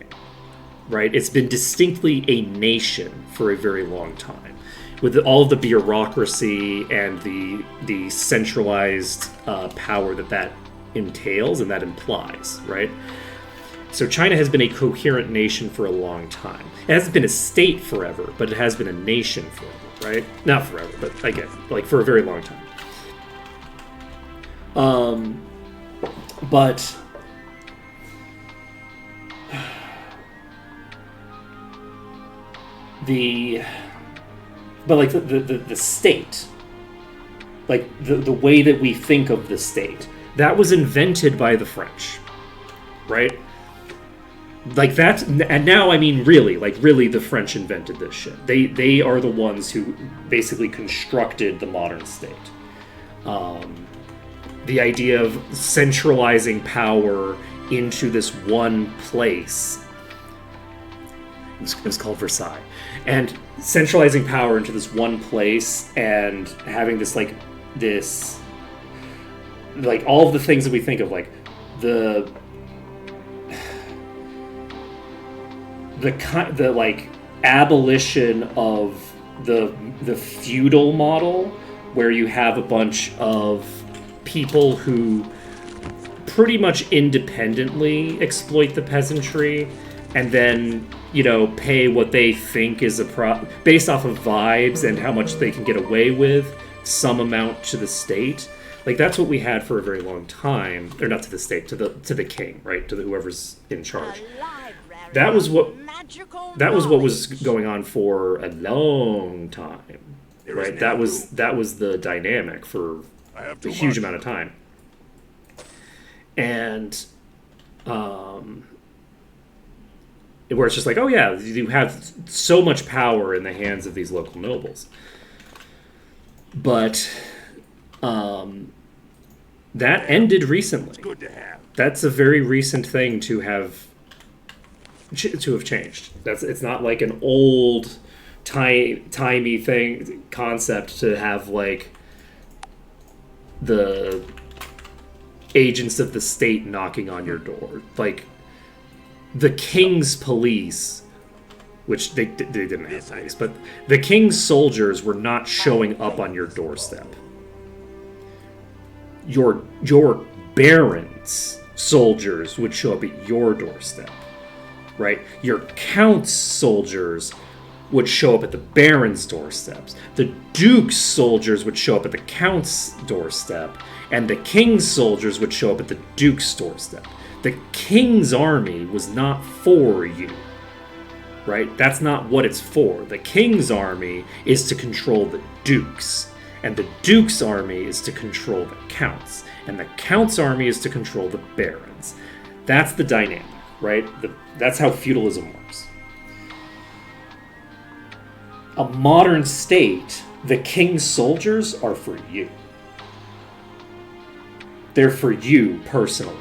right? It's been distinctly a nation for a very long time, with all of the bureaucracy and the centralized power that entails and that implies, right? So China has been a coherent nation for a long time. It hasn't been a state forever, but it has been a nation forever, right? Not forever, but again, like for a very long time. But like the state, like the way that we think of the state, that was invented by the French, right? Like that, and now I mean really the French invented this shit. They are the ones who basically constructed the modern state. The idea of centralizing power into this one place. It was called Versailles. And centralizing power into this one place and having this all of the things that we think of, like the like abolition of the feudal model, where you have a bunch of people who pretty much independently exploit the peasantry and then, pay what they think is based off of vibes and how much they can get away with, some amount to the state. Like that's what we had for a very long time, or not to the state, to the king, right? To whoever's in charge. That was what was going on for a long time, right? That was the dynamic for a huge amount of time. And where it's just like, oh yeah, you have so much power in the hands of these local nobles. But that ended recently. It's good to have. That's a very recent thing to have changed. It's not like an old timey concept to have like the agents of the state knocking on your door. Like the king's police, which they didn't have police, but the king's soldiers were not showing up on your doorstep. Your baron's soldiers would show up at your doorstep, right? Your count's soldiers would show up at the baron's doorsteps. The duke's soldiers would show up at the count's doorstep, and the king's soldiers would show up at the duke's doorstep. The king's army was not for you, right? That's not what it's for. The king's army is to control the dukes, and the duke's army is to control the counts, and the count's army is to control the barons. That's the dynamic, right? That's how feudalism works. A modern state, the king's soldiers are for you. They're for you personally.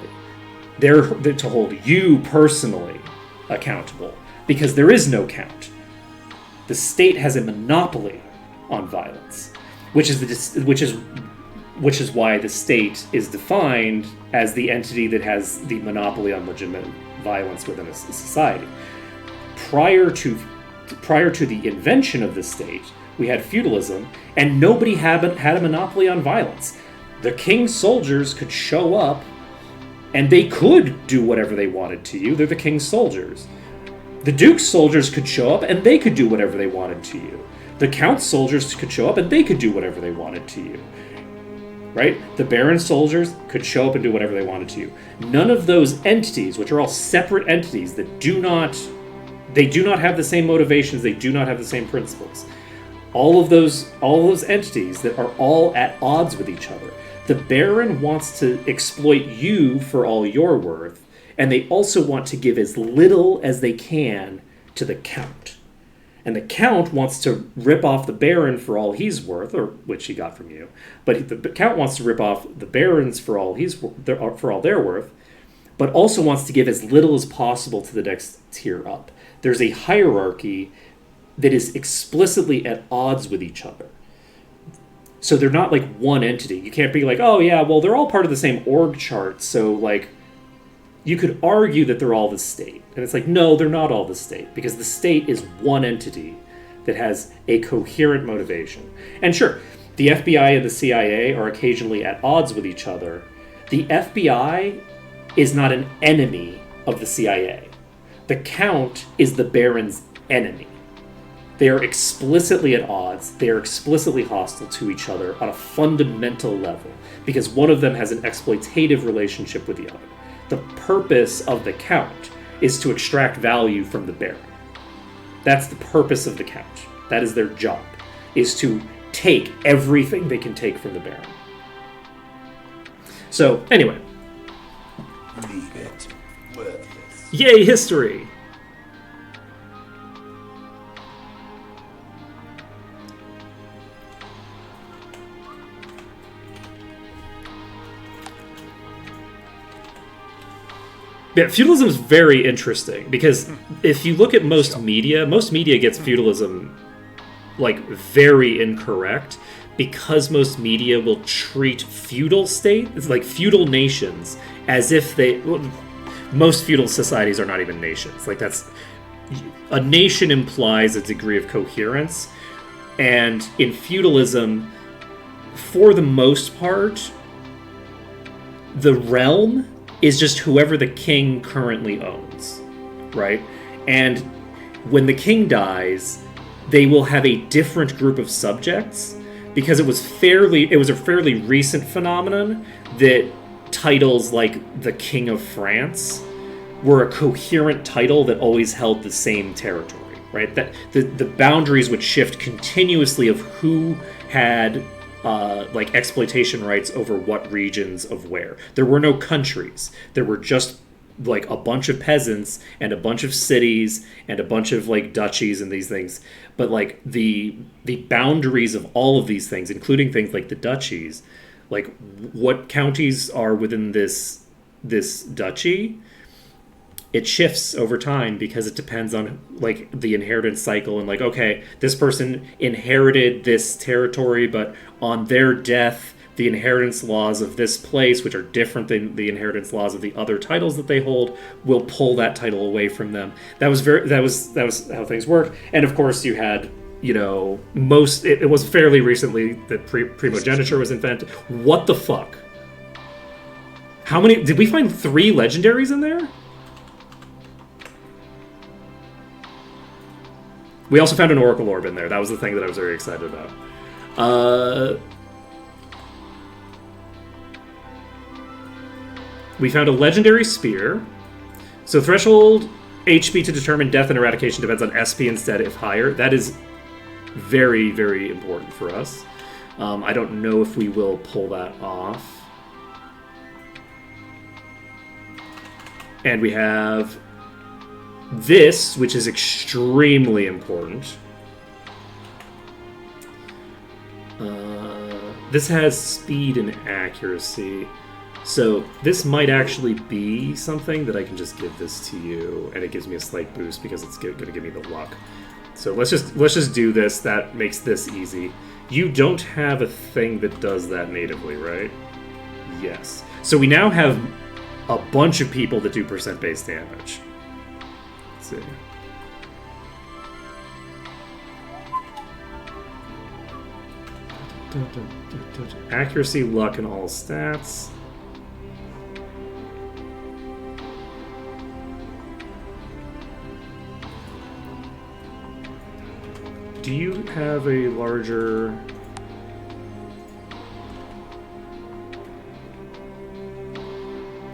They're to hold you personally accountable, because there is no count. The state has a monopoly on violence, which is why the state is defined as the entity that has the monopoly on legitimate violence within a society. Prior to the invention of the state, we had feudalism, and nobody had a monopoly on violence. The king's soldiers could show up, and they could do whatever they wanted to you. They're the king's soldiers. The duke's soldiers could show up, and they could do whatever they wanted to you. The count's soldiers could show up, and they could do whatever they wanted to you. Right? The baron's soldiers could show up and do whatever they wanted to you. None of those entities, which are all separate entities that do not have the same motivations, they do not have the same principles. All of those entities that are all at odds with each other. The baron wants to exploit you for all you're worth, and they also want to give as little as they can to the count. And the count wants to rip off the baron for all he's worth, or which he got from you. But the count wants to rip off the barons for all they're worth, but also wants to give as little as possible to the next tier up. There's a hierarchy that is explicitly at odds with each other. So they're not like one entity. You can't be like, oh yeah, well they're all part of the same org chart, so like you could argue that they're all the state. And it's like, no, they're not all the state, because the state is one entity that has a coherent motivation. And sure, the FBI and the CIA are occasionally at odds with each other. The FBI is not an enemy of the CIA. The Count is the Baron's enemy. They are explicitly at odds. They are explicitly hostile to each other on a fundamental level, because one of them has an exploitative relationship with the other. The purpose of the Count is to extract value from the Baron. That's the purpose of the Count. That is their job, is to take everything they can take from the Baron. So, anyway. Leave it. Worthless. Yay, history! Yeah, feudalism is very interesting, because if you look at most media gets feudalism like very incorrect, because most media will treat feudal states, like feudal nations, as if most feudal societies are not even nations. Like a nation implies a degree of coherence, and in feudalism, for the most part, the realm is just whoever the king currently owns, right? And when the king dies, they will have a different group of subjects, because it was a fairly recent phenomenon that titles like the King of France were a coherent title that always held the same territory, right? That the boundaries would shift continuously of who had like exploitation rights over what regions of where. There were no countries. There were just like a bunch of peasants and a bunch of cities and a bunch of like duchies and these things. But like the boundaries of all of these things, including things like the duchies, like what counties are within this duchy, it shifts over time, because it depends on like the inheritance cycle, and like, okay, this person inherited this territory, but on their death, the inheritance laws of this place, which are different than the inheritance laws of the other titles that they hold, will pull that title away from them. That was how things work. And of course, you had, you know, it was fairly recently that primogeniture was invented. What the fuck? How many did we find? 3 legendaries in there? We also found an Oracle Orb in there. That was the thing that I was very excited about. We found a Legendary Spear. So threshold HP to determine death and eradication depends on SP instead, if higher. That is very, very important for us. I don't know if we will pull that off. And we have this, which is extremely important. This has speed and accuracy. So this might actually be something that I can just give this to you, and it gives me a slight boost because it's going to give me the luck. So let's just do this. That makes this easy. You don't have a thing that does that natively, right? Yes. So we now have a bunch of people that do percent base damage. Let's see. Accuracy, luck, and all stats. Do you have a larger...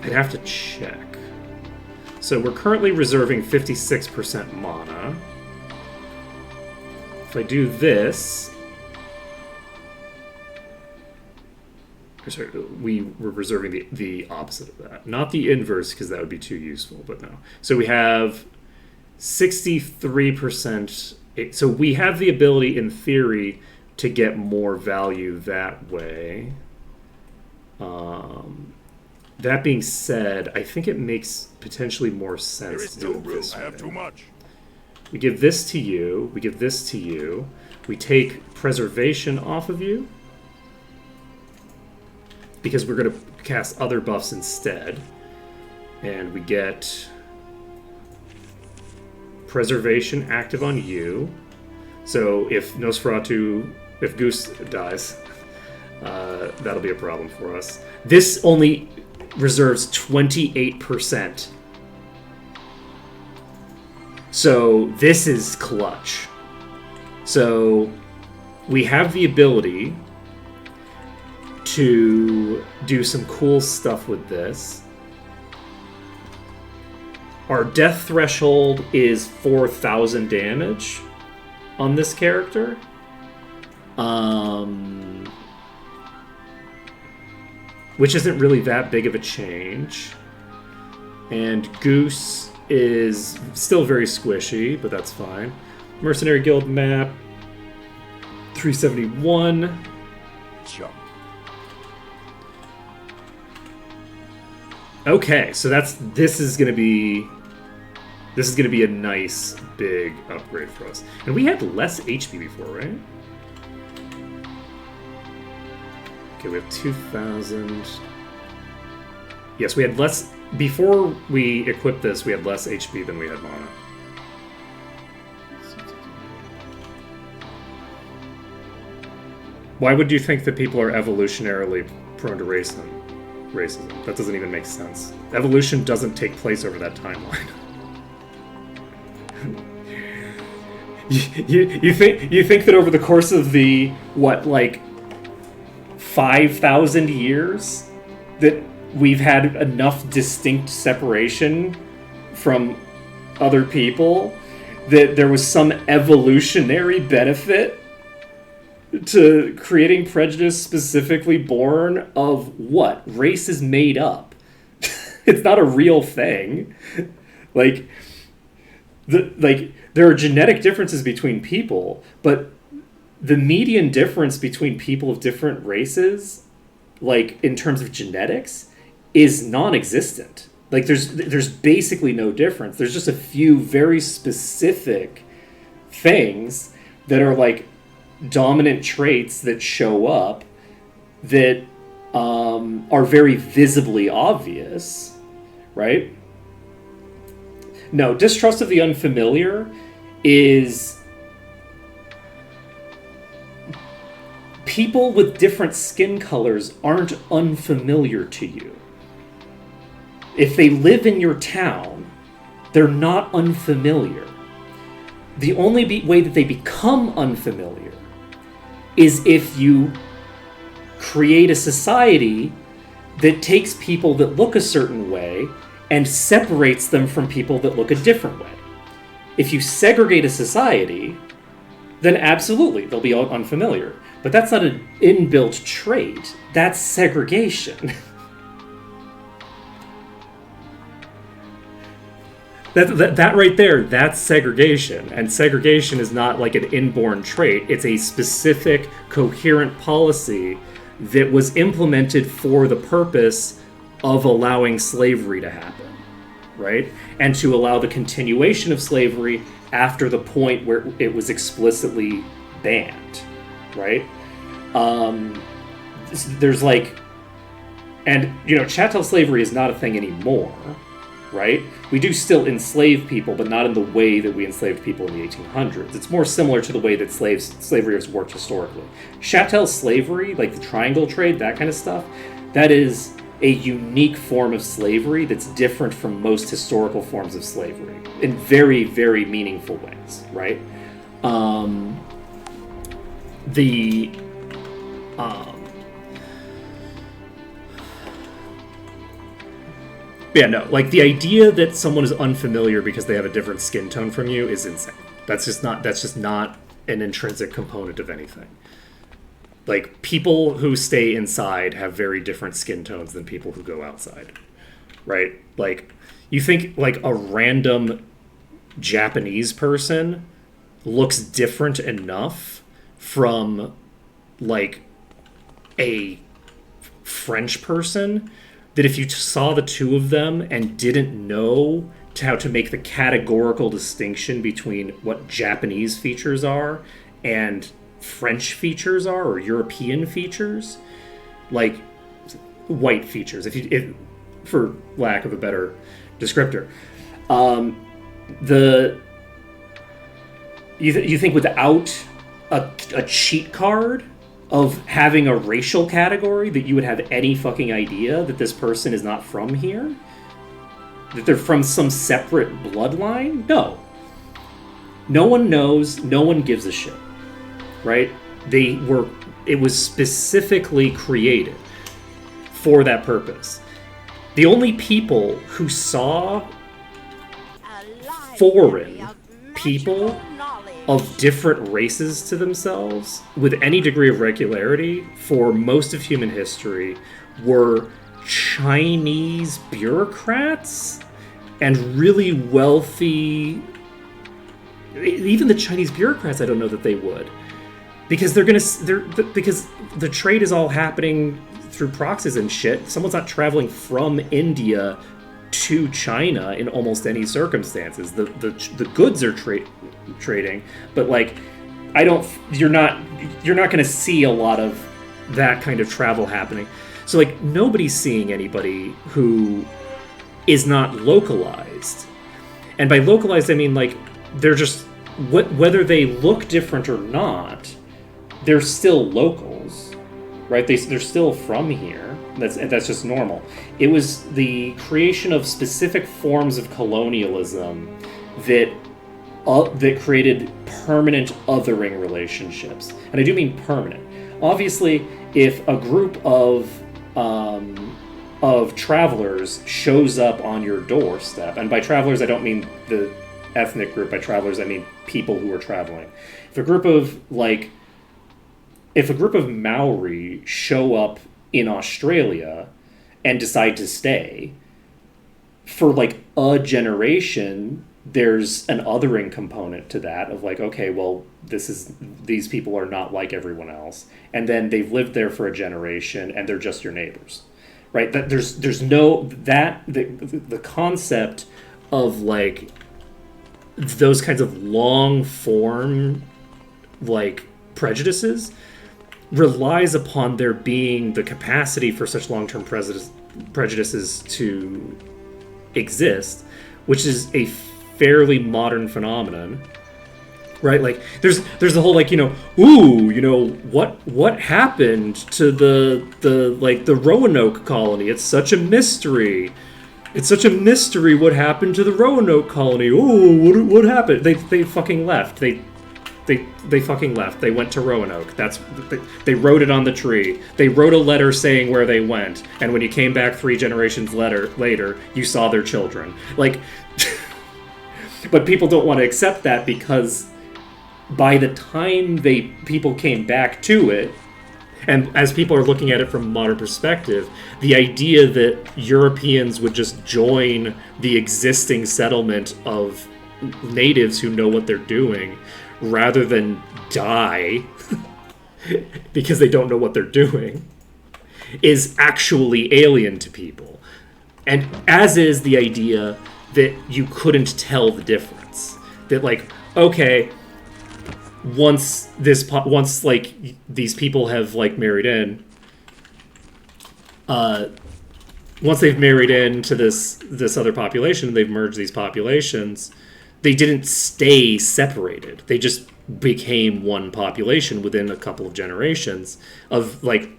I'd have to check. So we're currently reserving 56% mana. If I do this... Sorry, we were reserving the opposite of that. Not the inverse, because that would be too useful, but no. So we have 63%... So we have the ability, in theory, to get more value that way. That being said, I think it makes potentially more sense to do it this way. I have too much. We give this to you. We give this to you. We take preservation off of you. because we're going to cast other buffs instead. And we get Preservation active on you. So if Goose dies, that'll be a problem for us. This only reserves 28%. So this is clutch. So we have the ability to do some cool stuff with this. Our death threshold is 4,000 damage on this character. Which isn't really that big of a change. And Goose is still very squishy, but that's fine. Mercenary Guild map, 371. Jump. Okay, so this is gonna be a nice big upgrade for us. And we had less HP before, right? Okay, we have 2,000. Yes, we had less before we equipped this. We had less HP than we had mana. Why would you think that people are evolutionarily prone to racism? That doesn't even make sense. Evolution doesn't take place over that timeline. you think that over the course of the 5,000 years that we've had enough distinct separation from other people that there was some evolutionary benefit to creating prejudice specifically born of what? Race is made up. It's not a real thing. There are genetic differences between people, but the median difference between people of different races, in terms of genetics, is non-existent. There's basically no difference. There's just a few very specific things that are dominant traits that show up that are very visibly obvious, right? No, distrust of the unfamiliar is people with different skin colors aren't unfamiliar to you. If they live in your town, they're not unfamiliar. The only way that they become unfamiliar is if you create a society that takes people that look a certain way and separates them from people that look a different way. If you segregate a society, then absolutely, they'll be unfamiliar. But that's not an inbuilt trait. That's segregation. That right there, that's segregation. And segregation is not an inborn trait. It's a specific, coherent policy that was implemented for the purpose of allowing slavery to happen, right? And to allow the continuation of slavery after the point where it was explicitly banned, right? There's chattel slavery is not a thing anymore, right? We do still enslave people, but not in the way that we enslaved people in the 1800s. It's more similar to the way that slavery has worked historically. Chattel slavery, the triangle trade, that kind of stuff, that is a unique form of slavery that's different from most historical forms of slavery in very, very meaningful ways, right? The idea that someone is unfamiliar because they have a different skin tone from you is insane. That's just not an intrinsic component of anything. People who stay inside have very different skin tones than people who go outside, right? You think a random Japanese person looks different enough from a French person that if you saw the two of them and didn't know how to make the categorical distinction between what Japanese features are and French features are, or European features, white features, for lack of a better descriptor. You think without a cheat card of having a racial category that you would have any fucking idea that this person is not from here? That they're from some separate bloodline? No. No one knows, no one gives a shit. Right? It was specifically created for that purpose. The only people who saw foreign people of different races to themselves with any degree of regularity for most of human history were Chinese bureaucrats and really wealthy. Even the Chinese bureaucrats, I don't know that they would, because because the trade is all happening through proxies and shit. Someone's not traveling from India to China in almost any circumstances. The goods are trading, but like, you're not going to see a lot of that kind of travel happening. So like, nobody's seeing anybody who is not localized. And by localized, I mean like, they're just, whether they look different or not, they're still locals, right? They're still from here. That's just normal. It was the creation of specific forms of colonialism that created permanent othering relationships. And I do mean permanent. Obviously, if a group of travelers shows up on your doorstep, and by travelers I don't mean the ethnic group, by travelers I mean people who are traveling. If a group of Maori show up in Australia and decide to stay, for like a generation, there's an othering component to that of like, okay, well, these people are not like everyone else, and then they've lived there for a generation and they're just your neighbors, right? That there's no the concept of like those kinds of long form like prejudices relies upon there being the capacity for such long-term prejudices to exist, which is a fairly modern phenomenon, right? Like there's the whole like, what happened to the Roanoke colony? It's such a mystery. It's such a mystery what happened to the Roanoke colony. Oh, what happened? They fucking left. They fucking left. They went to Roanoke. They wrote it on the tree. They wrote a letter saying where they went. And when you came back 3 generations later, you saw their children. Like, but people don't want to accept that because by the time people came back to it, and as people are looking at it from a modern perspective, the idea that Europeans would just join the existing settlement of natives who know what they're doing rather than die because they don't know what they're doing is actually alien to people. And as is the idea that you couldn't tell the difference. That like, okay, once like these people have like married in, once they've married into this other population, they've merged these populations, they didn't stay separated. They just became one population within a couple of generations of like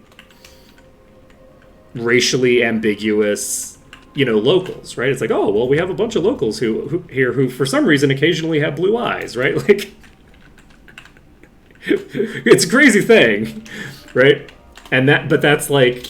racially ambiguous, locals, right? It's like, oh, well, we have a bunch of locals who for some reason occasionally have blue eyes, right? Like, it's a crazy thing, right? But that's like,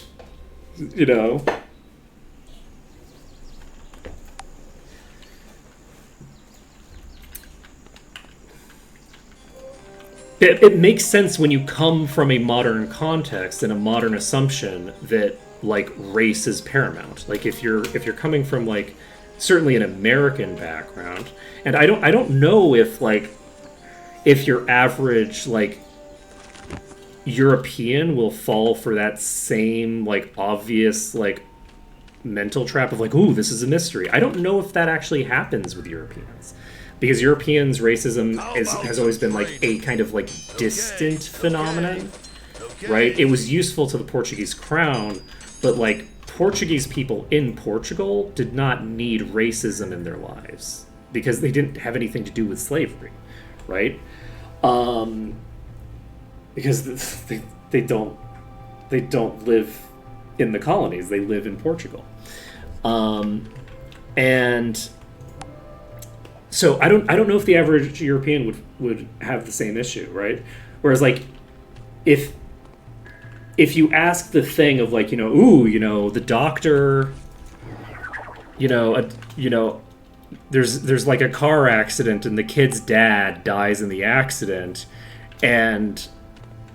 It makes sense when you come from a modern context and a modern assumption that like race is paramount. Like if you're coming from like certainly an American background, and I don't know if your average like European will fall for that same like obvious like mental trap of like, ooh, this is a mystery. I don't know if that actually happens with Europeans. Because Europeans' racism has always been like a kind of like distant phenomenon, right? It was useful to the Portuguese crown, but like Portuguese people in Portugal did not need racism in their lives because they didn't have anything to do with slavery, right? Because they don't live in the colonies; they live in Portugal, and so I don't know if the average European would have the same issue, right? Whereas like if you ask the thing of like, the doctor, there's like a car accident and the kid's dad dies in the accident, and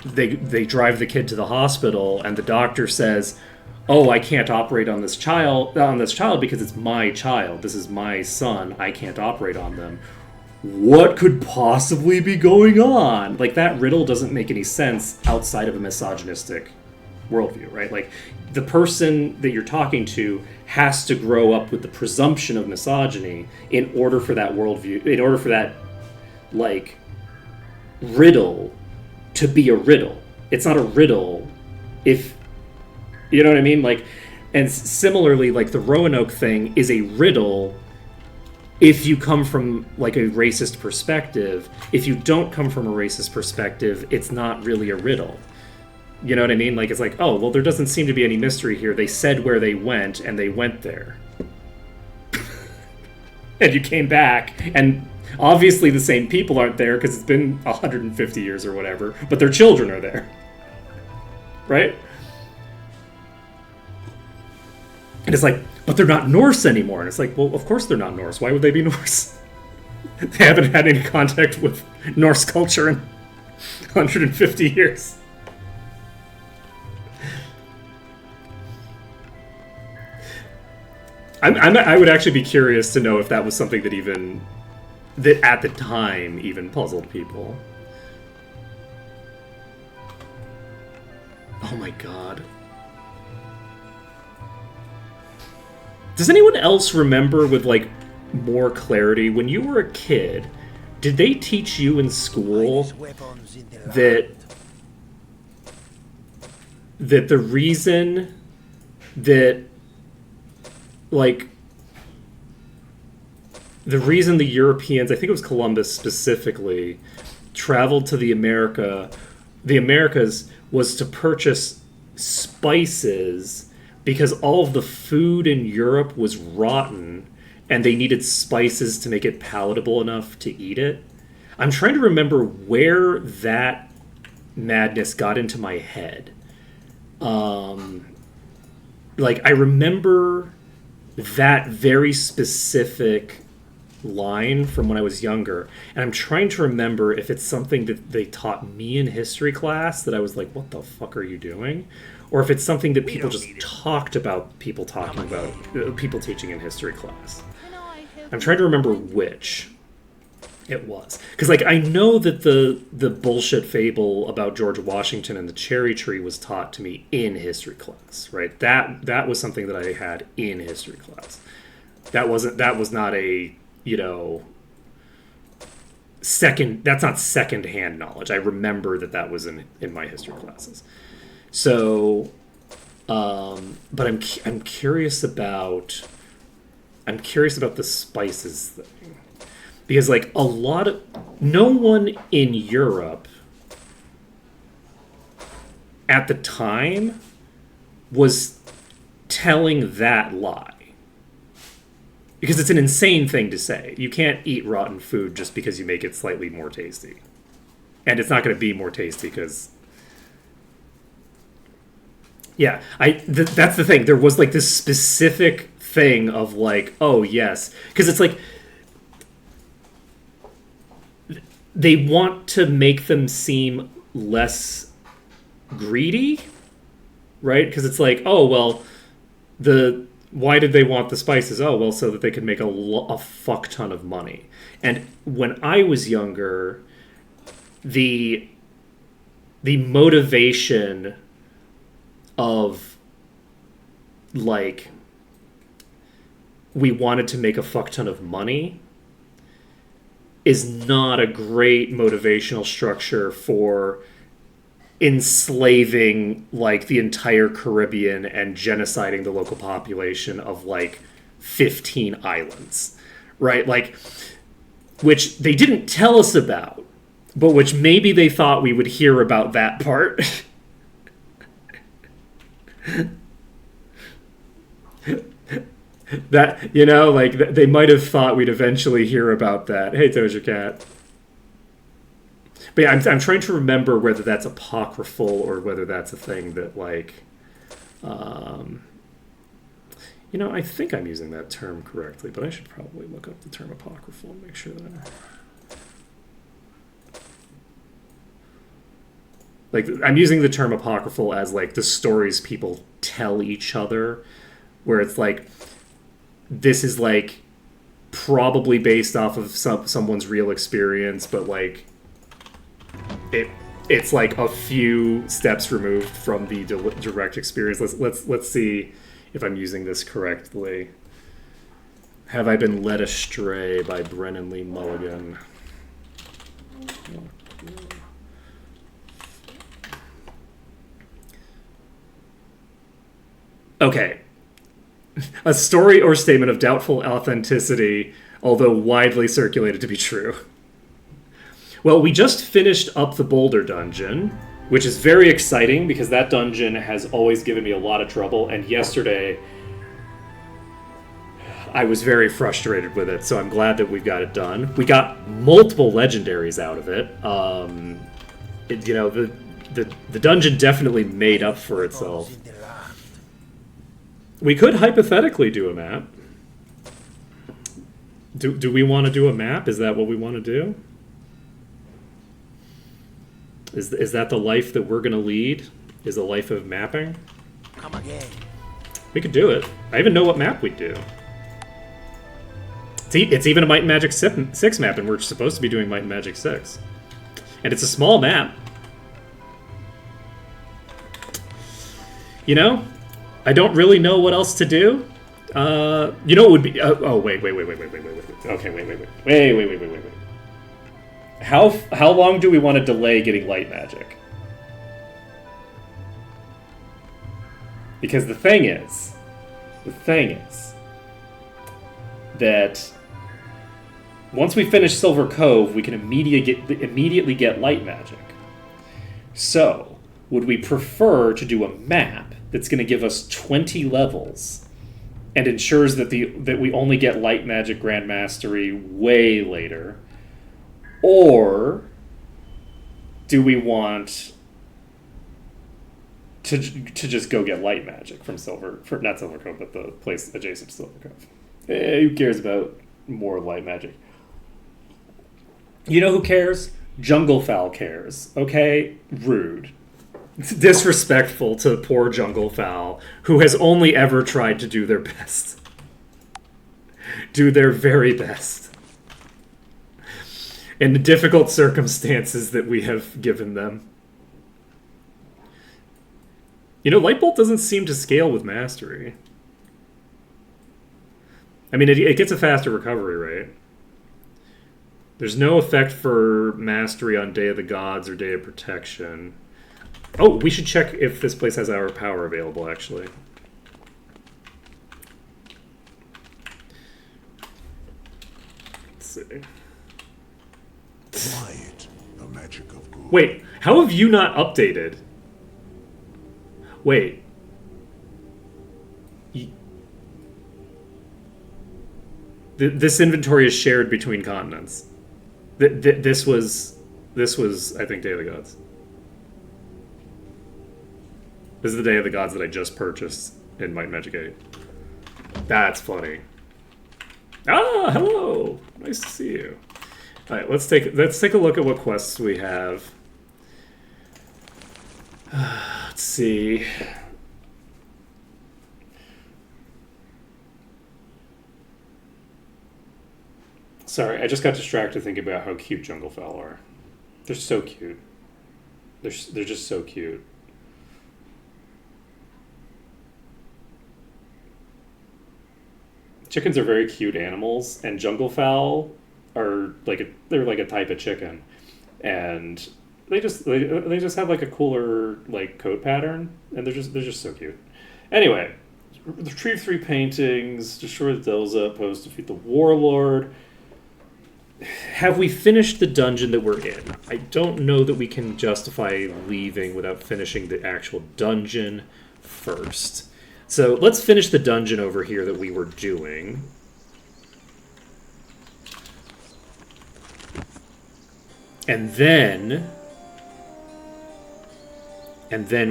they drive the kid to the hospital, and the doctor says, "Oh, I can't operate on this child because it's my child. This is my son. I can't operate on them." What could possibly be going on? Like, that riddle doesn't make any sense outside of a misogynistic worldview, right? Like, the person that you're talking to has to grow up with the presumption of misogyny in order for that worldview, in order for that, like, riddle to be a riddle. It's not a riddle if, you know what I mean? Like, and similarly, like, the Roanoke thing is a riddle if you come from like a racist perspective. If you don't come from a racist perspective, it's not really a riddle. You know what I mean? Like, it's like, oh, well, there doesn't seem to be any mystery here. They said where they went, and they went there. And you came back, and obviously the same people aren't there because it's been 150 years or whatever, but their children are there. Right? And it's like, but they're not Norse anymore. And it's like, well, of course they're not Norse. Why would they be Norse? They haven't had any contact with Norse culture in 150 years. I would actually be curious to know if that was something that at the time even puzzled people. Oh my god. Does anyone else remember with, like, more clarity, when you were a kid, did they teach you in school that the reason that, like, the reason the Europeans, I think it was Columbus specifically, traveled to the Americas was to purchase spices because all of the food in Europe was rotten and they needed spices to make it palatable enough to eat it? I'm trying to remember where that madness got into my head. Like, I remember that very specific line from when I was younger, and I'm trying to remember if it's something that they taught me in history class that I was like, what the fuck are you doing? Or if it's something that people just talked about, people talking about, people teaching in history class. I'm trying to remember which it was. Because, like, I know that the bullshit fable about George Washington and the cherry tree was taught to me in history class, right? That was something that I had in history class. That was not a, that's not secondhand knowledge. I remember that was in my history classes. So, but I'm curious about the spices thing, because, like, no one in Europe at the time was telling that lie, because it's an insane thing to say. You can't eat rotten food just because you make it slightly more tasty, and it's not going to be more tasty because. Yeah, that's the thing. There was, like, this specific thing of, like, oh, yes. Because it's like, they want to make them seem less greedy, right? Because it's like, oh, well, why did they want the spices? Oh, well, so that they could make a fuck ton of money. And when I was younger, the motivation of, like, we wanted to make a fuck ton of money is not a great motivational structure for enslaving like the entire Caribbean and genociding the local population of like 15 islands, right? Like, which they didn't tell us about, but which maybe they thought we would hear about that part. That, you know, like they might have thought we'd eventually hear about that. Hey, Doja Cat. But yeah, I'm trying to remember whether that's apocryphal or whether that's a thing that, like, you know, I think I'm using that term correctly, but I should probably look up the term apocryphal and make sure that like, I'm using the term apocryphal as, like, the stories people tell each other, where it's like, this is, like, probably based off of someone's real experience, but, like, it's like a few steps removed from the direct experience. Let's see if I'm using this correctly. Have I Been Led Astray by Brennan Lee Mulligan. Okay. A story or statement of doubtful authenticity, although widely circulated to be true. Well, we just finished up the Boulder dungeon, which is very exciting because that dungeon has always given me a lot of trouble, and yesterday I was very frustrated with it, so I'm glad that we've got it done. We got multiple legendaries out of it. You know, the dungeon definitely made up for itself. We could hypothetically do a map. Do we want to do a map? Is that what we want to do? Is that the life that we're going to lead? Is a life of mapping? Come again. We could do it. I even know what map we'd do. It's even a Might and Magic 6 map, and we're supposed to be doing Might and Magic 6. And it's a small map. You know, I don't really know what else to do. You know, it would be. Oh, wait. Okay, wait. How long do we want to delay getting light magic? Because the thing is that once we finish Silver Cove, we can immediately get light magic. So, would we prefer to do a map that's going to give us 20 levels and ensures that we only get light magic Grand Mastery way later? Or do we want to just go get light magic from not Silver Cove, but the place adjacent to Silver Cove? Who cares about more light magic? You know who cares? Junglefowl cares. Okay? Rude. It's disrespectful to poor Junglefowl, who has only ever tried to do their best. Do their very best. In the difficult circumstances that we have given them. You know, Light Bolt doesn't seem to scale with Mastery. I mean, it gets a faster recovery rate. There's no effect for Mastery on Day of the Gods or Day of Protection. Oh, we should check if this place has our power available, actually. Let's see. Quiet, the magic of good. Wait, how have you not updated? Wait. This inventory is shared between continents. This was, I think, Day of the Gods. This is the Day of the Gods that I just purchased in Might and Magic 8. That's funny. Ah, hello! Nice to see you. Alright, let's take a look at what quests we have. Let's see. Sorry, I just got distracted thinking about how cute Junglefowl are. They're so cute. They're just so cute. Chickens are very cute animals, and Junglefowl are they're like a type of chicken, and they just have like a cooler like coat pattern, and they're just so cute. Anyway, retrieve 3 paintings, destroy the Devil's Outpost, defeat the Warlord. Have we finished the dungeon that we're in? I don't know that we can justify leaving without finishing the actual dungeon first. So let's finish the dungeon over here that we were doing. And then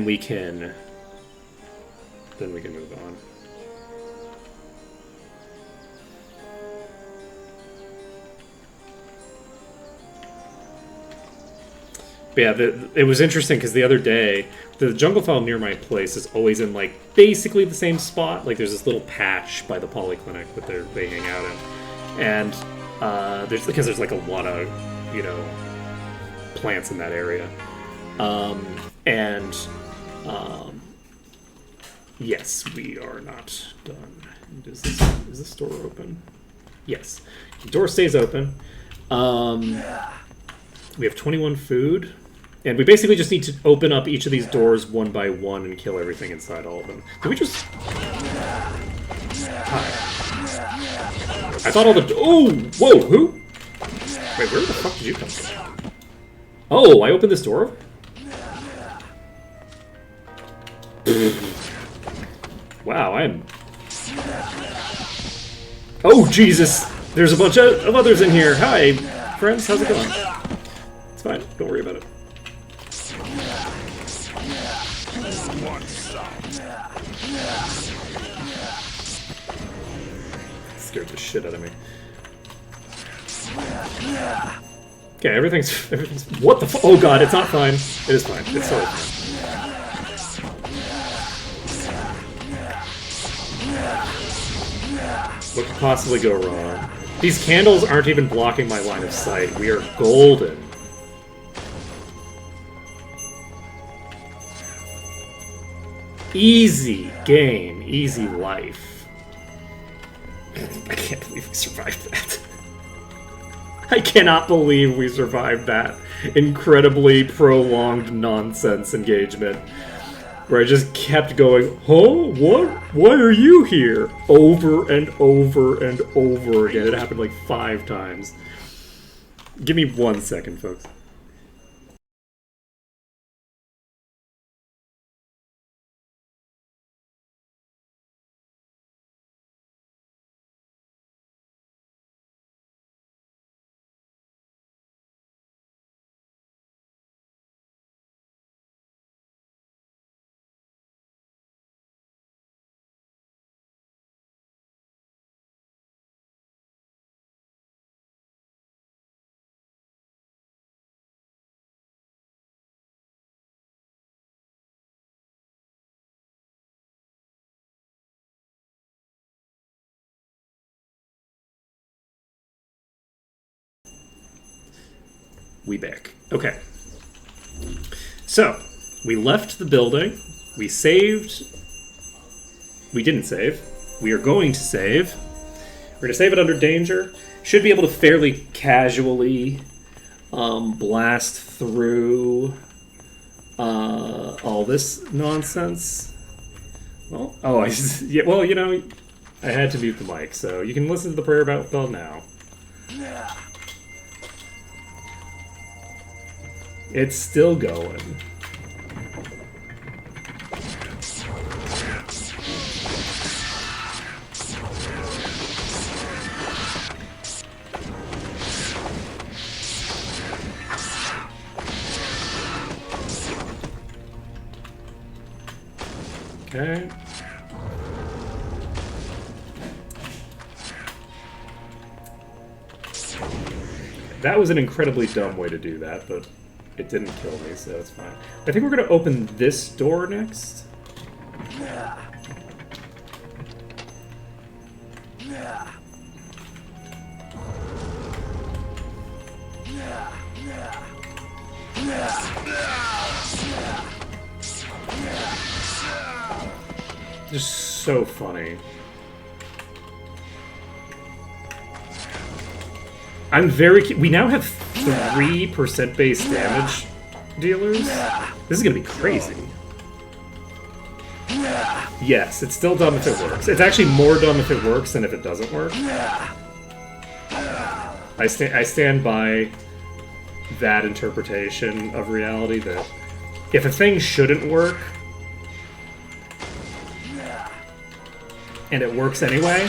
we can move on. But yeah, it was interesting because the other day, the jungle fowl near my place is always in like basically the same spot. Like there's this little patch by the polyclinic that they hang out in, and there's like a lot of plants in that area, yes, we are not done. Is this door open? Yes, the door stays open. We have 21 food, and we basically just need to open up each of these doors one by one and kill everything inside all of them. Did we just? Hi. I thought all the. Oh, whoa, who? Wait, where the fuck did you come from? Oh, I opened this door? Wow, I'm... Oh, Jesus! There's a bunch of others in here. Hi, friends. How's it going? It's fine. Don't worry about it. Scared the shit out of me. Okay, everything's... What the fu- Oh god, it's not fine. It is fine. It's totally fine. What could possibly go wrong? These candles aren't even blocking my line of sight. We are golden. Easy game. Easy life. I can't believe we survived that. I cannot believe we survived that incredibly prolonged nonsense engagement. Where I just kept going, huh? What? Why are you here? Over and over and over again. It happened like 5 times. Give me 1 second, folks. We back. Okay. So, we left the building. We saved. We didn't save. We are going to save. We're going to save it under danger. Should be able to fairly casually blast through all this nonsense. Well, oh, yeah, well, I had to mute the mic, so you can listen to the prayer bell now. It's still going. Okay. That was an incredibly dumb way to do that, but it didn't kill me, so it's fine. I think we're going to open this door next. Just so funny. I'm very... We now have 3% base damage dealers. This is gonna be crazy. Yes, it's still dumb if it works. It's actually more dumb if it works than if it doesn't work. I stand by that interpretation of reality, that if a thing shouldn't work and it works anyway,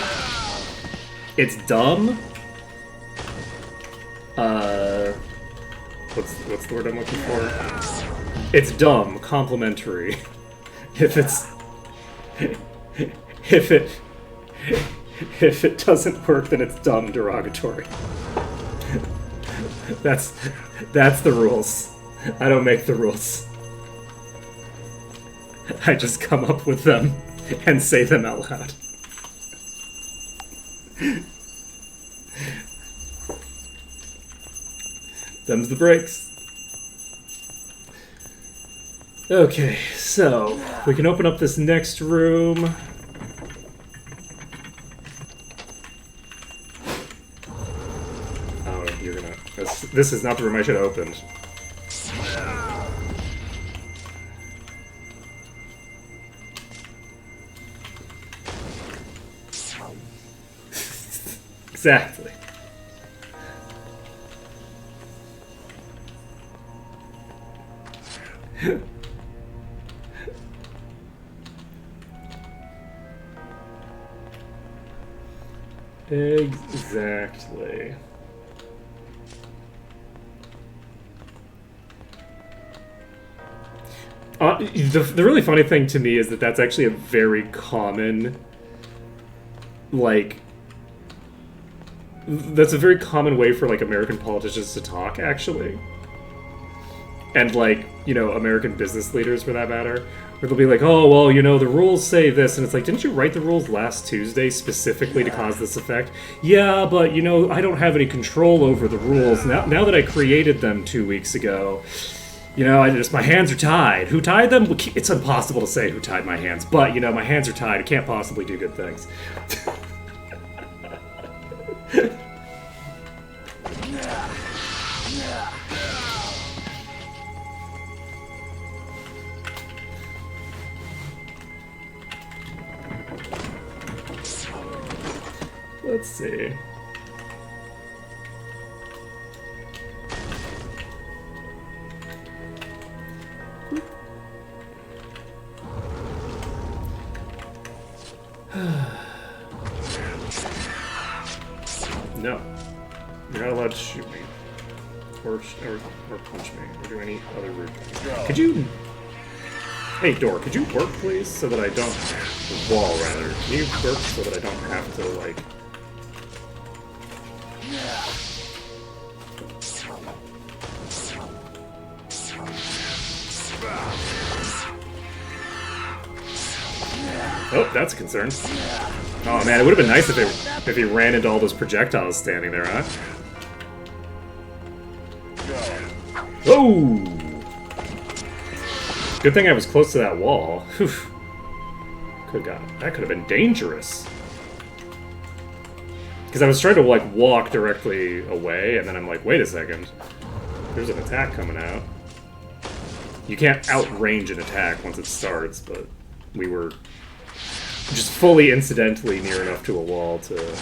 it's dumb. What's the word I'm looking for? It's dumb, complimentary. If it doesn't work, then it's dumb, derogatory. That's the rules. I don't make the rules. I just come up with them and say them out loud. Them's the breaks. Okay, so we can open up this next room. Oh, you're gonna... This is not the room I should have opened. Exactly. Exactly. The really funny thing to me is that that's actually a very common, like, that's a very common way for, like, American politicians to talk, actually. And, like, you know, American business leaders, for that matter, where they'll be like, oh, well, you know, the rules say this, and it's like, didn't you write the rules last Tuesday specifically to cause this effect? Yeah, but, you know, I don't have any control over the rules. Now that I created them 2 weeks ago, you know, my hands are tied. Who tied them? It's impossible to say who tied my hands, but, you know, my hands are tied. I can't possibly do good things. Let's see. No. You're not allowed to shoot me. Or punch me. Or do any other rude thing. Could you... Hey, door, could you work, please? So that I don't... Wall, rather. Can you work so that I don't have to, like... Oh, that's a concern. Oh man, it would have been nice if he ran into all those projectiles standing there, huh? Oh! Good thing I was close to that wall. Whew. That could have been dangerous. Because I was trying to, like, walk directly away, and then I'm like, wait a second. There's an attack coming out. You can't outrange an attack once it starts, but we were just fully incidentally near enough to a wall to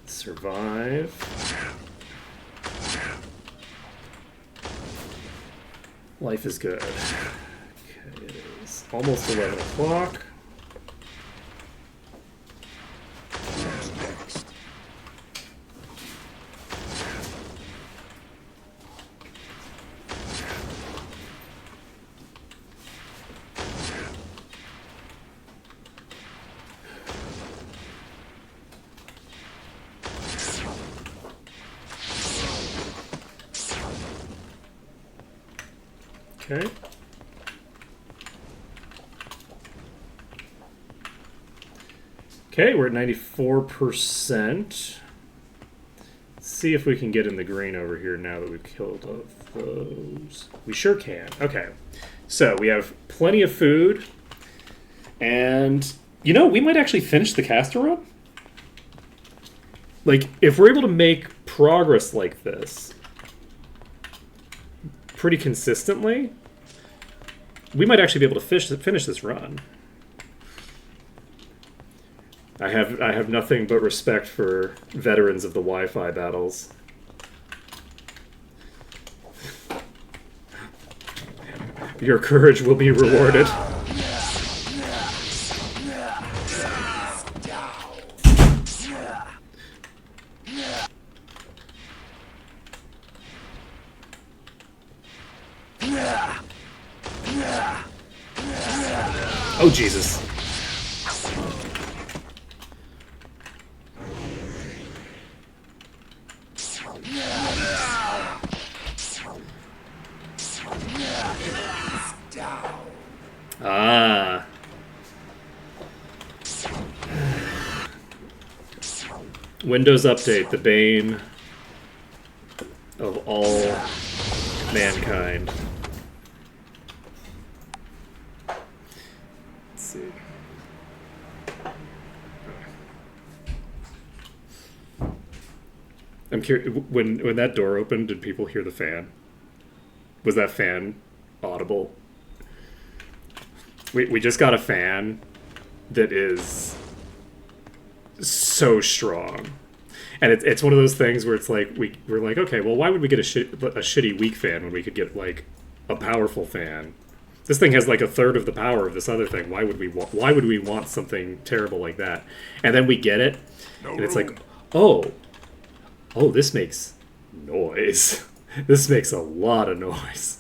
survive. Life is good. Okay, it is almost 11 o'clock. Okay. Okay, we're at 94%. Let's see if we can get in the green over here now that we've killed off those. We sure can. Okay. So we have plenty of food. And, you know, we might actually finish the caster run. Like, if we're able to make progress like this, pretty consistently, we might actually be able to finish this run. I have nothing but respect for veterans of the Wi-Fi battles. Your courage will be rewarded. Oh, Jesus. Ah. Windows Update, the bane of all mankind. Let's see. I'm curious, when that door opened, did people hear the fan? Was that fan audible? We just got a fan that is so strong. And it's one of those things where it's like, we're like, okay, well, why would we get a shitty weak fan when we could get, like, a powerful fan? This thing has, like, a third of the power of this other thing. Why would we want something terrible like that? And then we get it, and it's like, oh, this makes noise. This makes a lot of noise.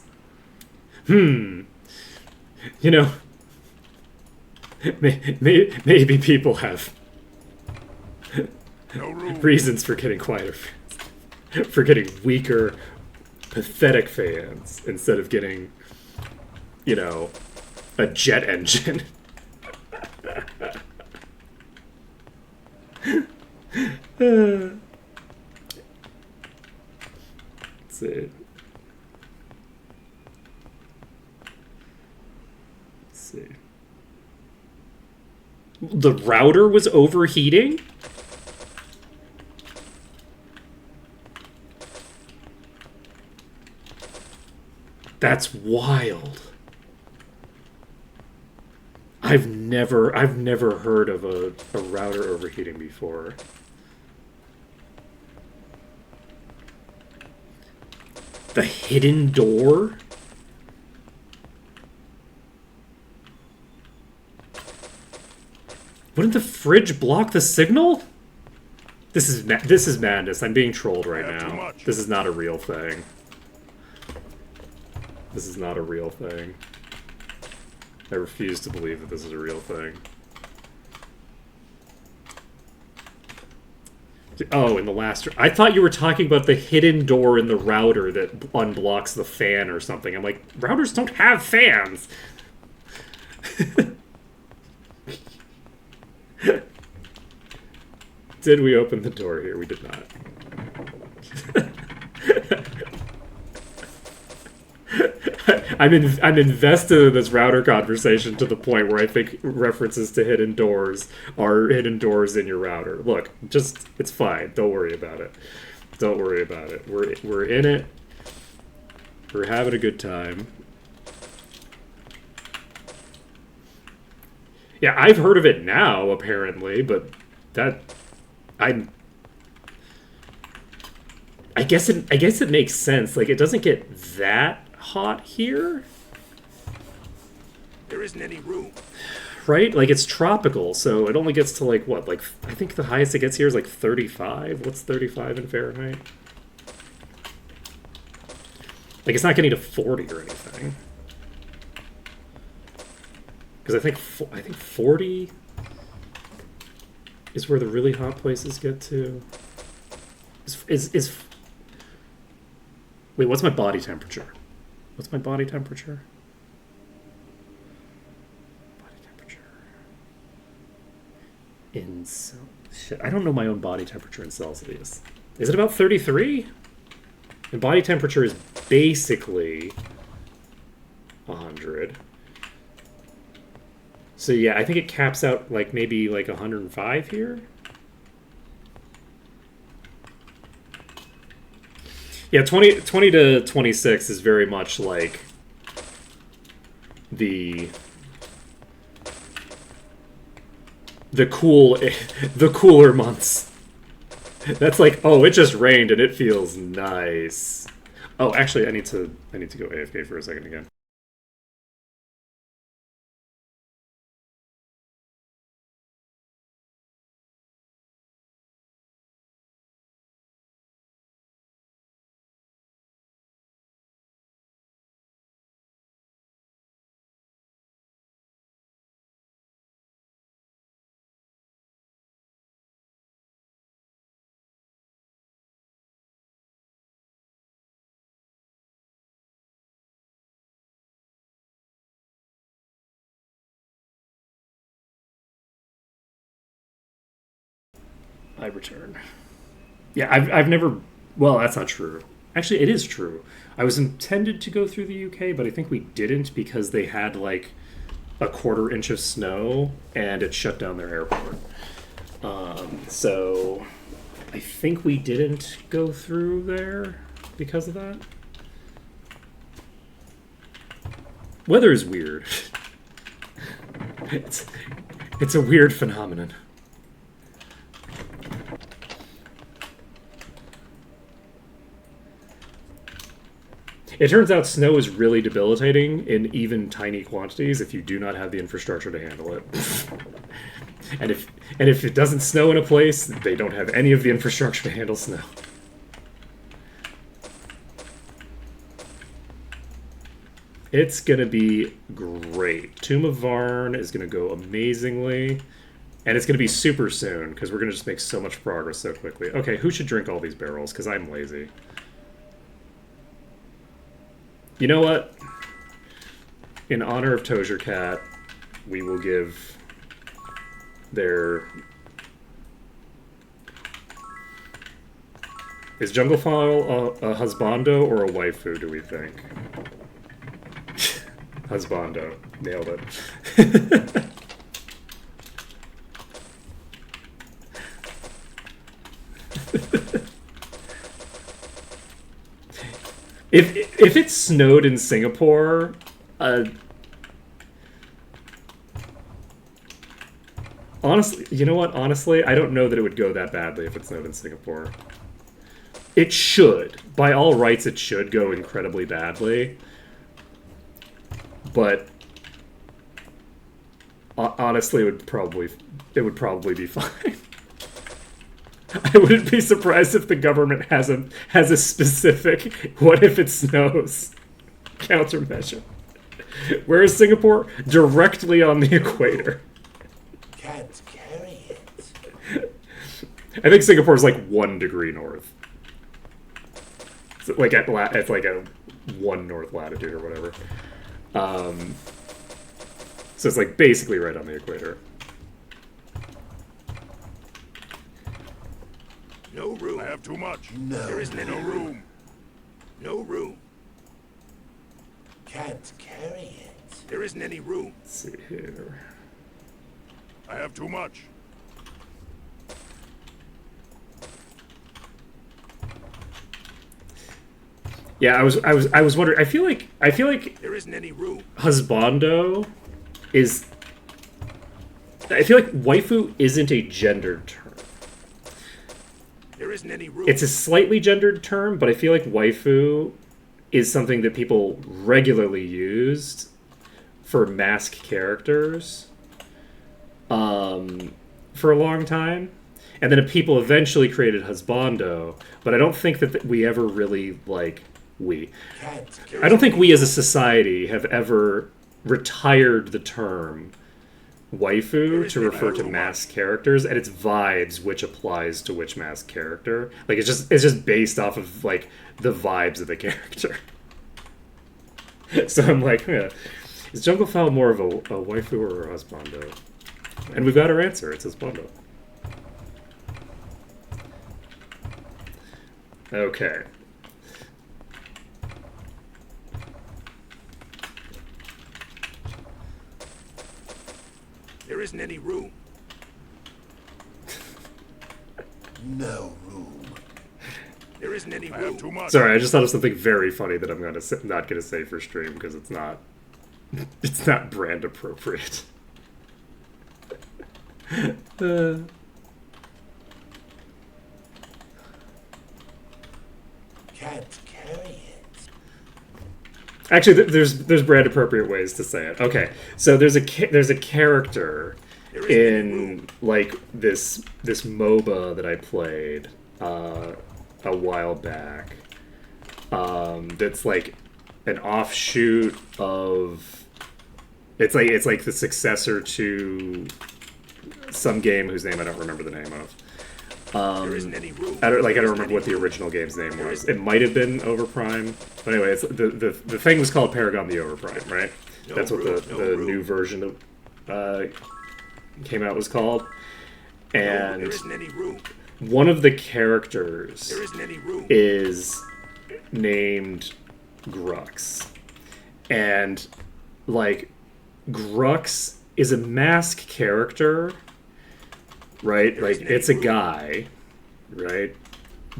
You know, maybe people have reasons for getting quieter fans, for getting weaker, pathetic fans, instead of getting, you know, a jet engine. Let's see. Let's see. The router was overheating? That's wild. I've never heard of a router overheating before. The hidden door? Wouldn't the fridge block the signal? This is madness. I'm being trolled right now. This is not a real thing. This is not a real thing. I refuse to believe that this is a real thing. Oh, in the last... I thought you were talking about the hidden door in the router that unblocks the fan or something. I'm like, routers don't have fans! Did we open the door here? We did not. I'm invested in this router conversation to the point where I think references to hidden doors are hidden doors in your router. Look, just, it's fine. Don't worry about it. Don't worry about it. We're in it. We're having a good time. Yeah, I've heard of it now, apparently, but that... I guess it makes sense. Like, it doesn't get that hot here. There isn't any room. Right? Like, it's tropical, so it only gets to, like, what? Like, I think the highest it gets here is, like, 35. What's 35 in Fahrenheit? Like, it's not getting to 40 or anything. Because I think 40 is where the really hot places get to. Wait, what's my body temperature? What's my body temperature? Body temperature. Shit, I don't know my own body temperature in Celsius. Is it about 33? And body temperature is basically 100. So yeah, I think it caps out like maybe like 105 here. Yeah, 20 to 26 is very much like the cool the cooler months. That's like, oh, it just rained and it feels nice. Oh, actually, I need to go AFK for a second again. I return. Yeah, I've never. Well, that's not true. Actually, it is true. I was intended to go through the UK, but I think we didn't because they had like a quarter inch of snow and it shut down their airport. So I think we didn't go through there because of that. Weather is weird. It's a weird phenomenon. It turns out snow is really debilitating in even tiny quantities if you do not have the infrastructure to handle it. and if it doesn't snow in a place, they don't have any of the infrastructure to handle snow. It's gonna be great. Tomb of Varn is gonna go amazingly. And it's gonna be super soon, because we're gonna just make so much progress so quickly. Okay, who should drink all these barrels? Because I'm lazy. You know what? In honor of Tozier Cat, we will give their... Is Junglefowl a husbando or a waifu, do we think? Husbando. Nailed it. If it snowed in Singapore, honestly, you know what? Honestly, I don't know that it would go that badly if it snowed in Singapore. It should. By all rights, it should go incredibly badly. But honestly, it would probably be fine. I wouldn't be surprised if the government has a specific "what if it snows" countermeasure. Where is Singapore? Directly on the equator. Can't carry it. I think Singapore is like 1 degree north. It's like it's like a 1 north latitude or whatever. So it's like basically right on the equator. No room. I have too much. No. There isn't any room. No room. Can't carry it. There isn't any room. Let's see here. I have too much. Yeah, I was wondering. I feel like There isn't any room. husbando is. I feel like waifu isn't a gendered term. There isn't any room. It's a slightly gendered term, but I feel like waifu is something that people regularly used for mask characters for a long time. And then people eventually created husbando, but I don't think that we ever really, like, I don't think we as a society have ever retired the term waifu to refer to masked characters, and it's vibes which applies to which masked character. Like it's just based off of like the vibes of the character. So I'm like, is Junglefowl more of a waifu or a husbando? And we've got our answer. It's husbando. Okay. There isn't any room. No room. There isn't any room. I have too much. Sorry, I just thought of something very funny that I'm not gonna say for stream because it's not brand appropriate. Can't carry it. Actually, there's brand appropriate ways to say it. Okay, so there's a character in like this MOBA that I played a while back. That's like an offshoot of. It's like the successor to some game whose name I don't remember the name of. There isn't any room. I don't remember what the original game's name was. It might have been Overprime. But anyway, it's, the thing was called Paragon the Overprime, right? That's what the new version of came out was called. And there isn't any room. one of the characters There isn't any room. is named Grux. And like Grux is a mask character, right? Like it's a guy, right?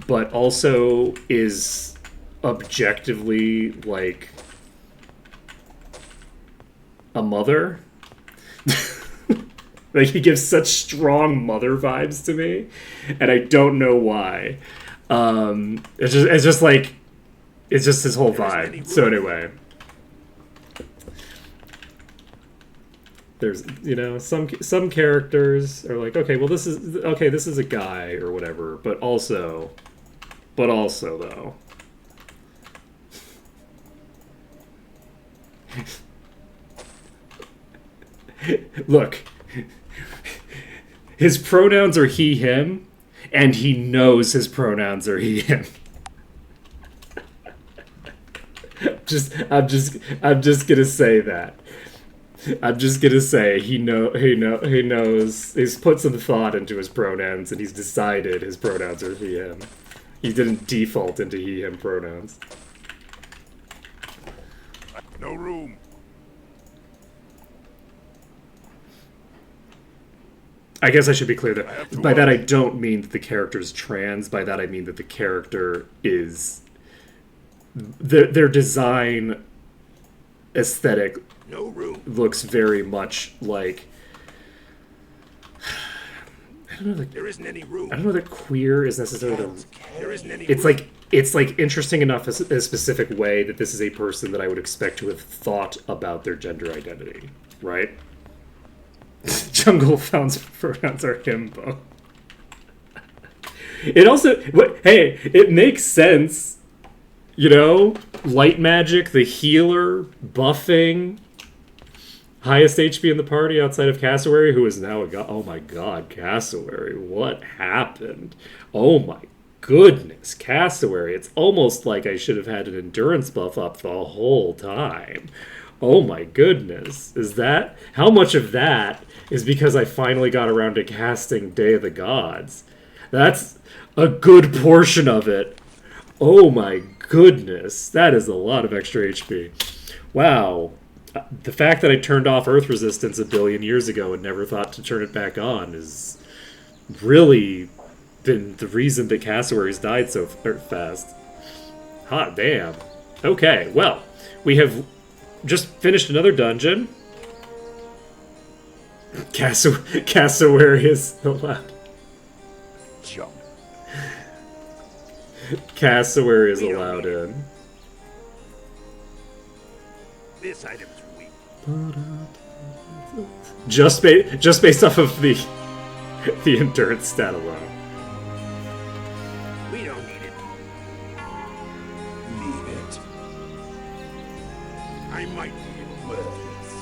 But also is objectively like a mother. Like he gives such strong mother vibes to me, and I don't know why. It's just his whole vibe. So anyway, there's some characters are like, okay, well this is a guy or whatever, but also though. Look, his pronouns are he, him, and he knows his pronouns are he, him. I'm just gonna say that. I'm just gonna say he knows. He's put some thought into his pronouns, and he's decided his pronouns are he, him. He didn't default into he, him pronouns. No room. I guess I should be clear that by that I don't mean that the character is trans. By that I mean that the character is their design aesthetic No room. looks very much like I don't know. Like, There isn't any room. I don't know that queer is necessarily the. There isn't any It's room. like interesting enough as a specific way that this is a person that I would expect to have thought about their gender identity, right? Jungle Found's pronouns are himbo. It also, hey, it makes sense, you know. Light magic, the healer, buffing, highest HP in the party outside of Cassowary, who is now a god. Oh my god, Cassowary, what happened? Oh my goodness, Cassowary. It's almost like I should have had an endurance buff up the whole time. Oh my goodness. Is that... How much of that is because I finally got around to casting Day of the Gods? That's a good portion of it. Oh my goodness. That is a lot of extra HP. Wow. The fact that I turned off Earth Resistance a billion years ago and never thought to turn it back on is really been the reason that Cassowaries died so fast. Hot damn. Okay, well, we have just finished another dungeon. Cassowary is allowed. Jump. Cassowary is allowed in. This item's weak. Just based off of the endurance stat alone. We don't need it. Leave it. I might be able Worthless.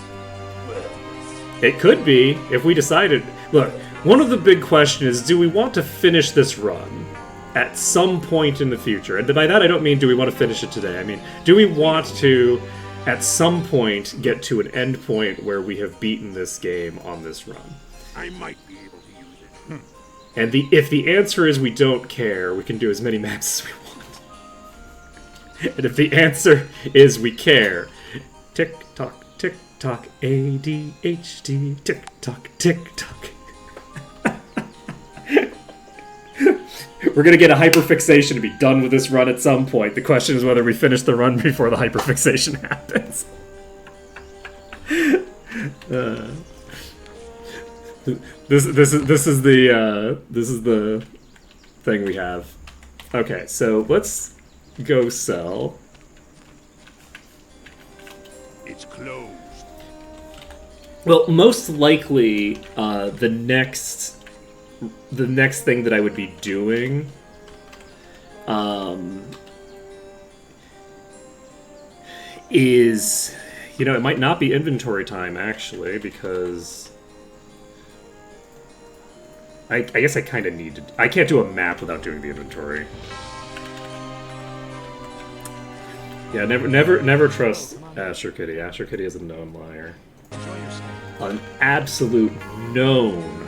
Worthless. It could be if we decided. Look, one of the big questions is: do we want to finish this run at some point in the future? And by that I don't mean do we want to finish it today. I mean, do we want to, at some point, get to an end point where we have beaten this game on this run? I might be able to use it. And if the answer is we don't care, we can do as many maps as we want. And if the answer is we care, tick tock, ADHD, tick tock, tick tock. We're gonna get a hyperfixation to be done with this run at some point. The question is whether we finish the run before the hyperfixation happens. This is the thing we have. Okay, so let's go sell. It's closed. Well, most likely, the next thing that I would be doing, is, you know, it might not be inventory time actually, because I guess I kind of need to. I can't do a map without doing the inventory. Yeah, never trust Asher Kitty. Asher Kitty is a known liar. An absolute known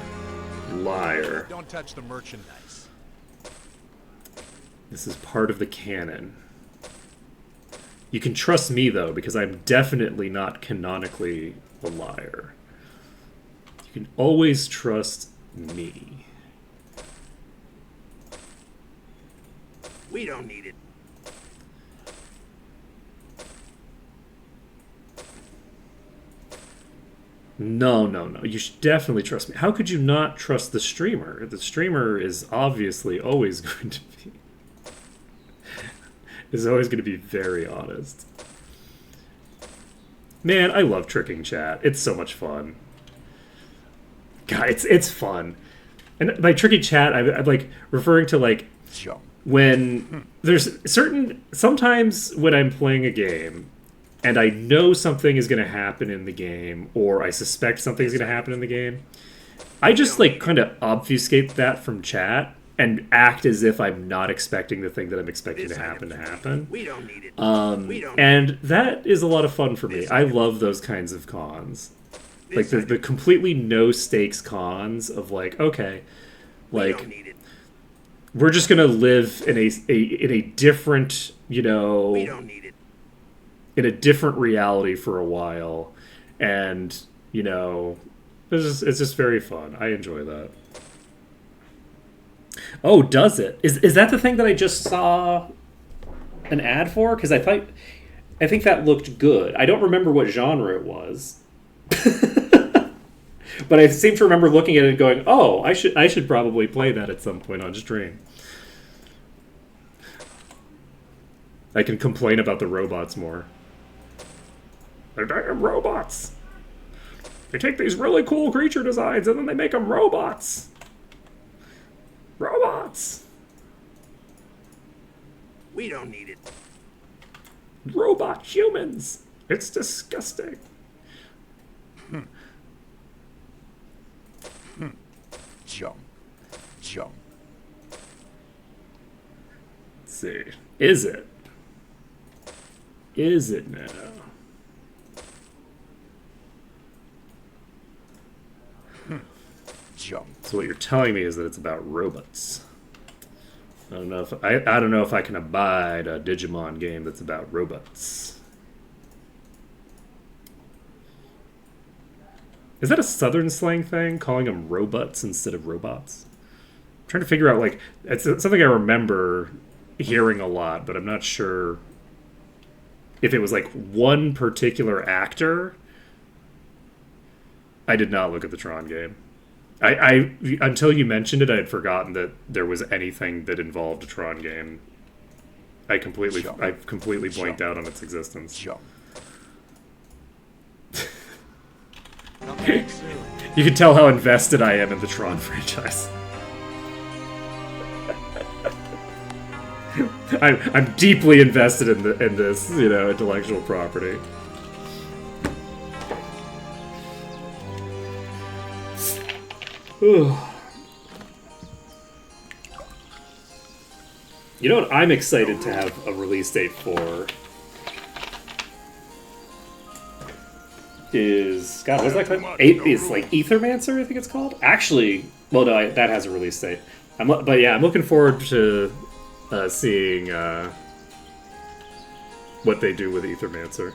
liar. Don't touch the merchandise. This is part of the canon. You can trust me, though, because I'm definitely not canonically a liar. You can always trust me. We don't need it. No. You should definitely trust me. How could you not trust the streamer? The streamer is obviously always going to be... is always going to be very honest. Man, I love tricking chat. It's so much fun. God, it's fun. And by tricking chat, I'm like referring to like when there's sometimes when I'm playing a game and I know something is going to happen in the game, or I suspect something is going to happen in the game, I just like kind of obfuscate that from chat and act as if I'm not expecting the thing that I'm expecting to happen. We don't need it. And that is a lot of fun for me. I love those kinds of cons. Like the completely no stakes cons of like, okay, like we're just gonna live in a different, you know, We don't need it. in a different reality for a while, and you know, it's just very fun. I enjoy that. Oh, does it? Is that the thing that I just saw an ad for? Because I think that looked good. I don't remember what genre it was. But I seem to remember looking at it and going, "Oh, I should probably play that at some point on stream." I can complain about the robots more. They're damn robots. They take these really cool creature designs and then they make them robots. Robots. We don't need it. Robot humans. It's disgusting. Jump. Let's see. Is it? Is it now? Jump. So what you're telling me is that it's about robots. I don't know if I can abide a Digimon game that's about robots. Is that a Southern slang thing, calling them robots instead of robots? I'm trying to figure out, like, it's something I remember hearing a lot, but I'm not sure if it was like one particular actor. I did not look at the Tron game. I until you mentioned it, I had forgotten that there was anything that involved a Tron game. I completely blanked out on its existence. Jump. You can tell how invested I am in the Tron franchise. I'm deeply invested in this, you know, intellectual property. You know what I'm excited to have a release date for is, God, what's that called? It's like Ethermancer, I think it's called. Actually, well, no, that has a release date. But yeah, I'm looking forward to seeing what they do with Ethermancer.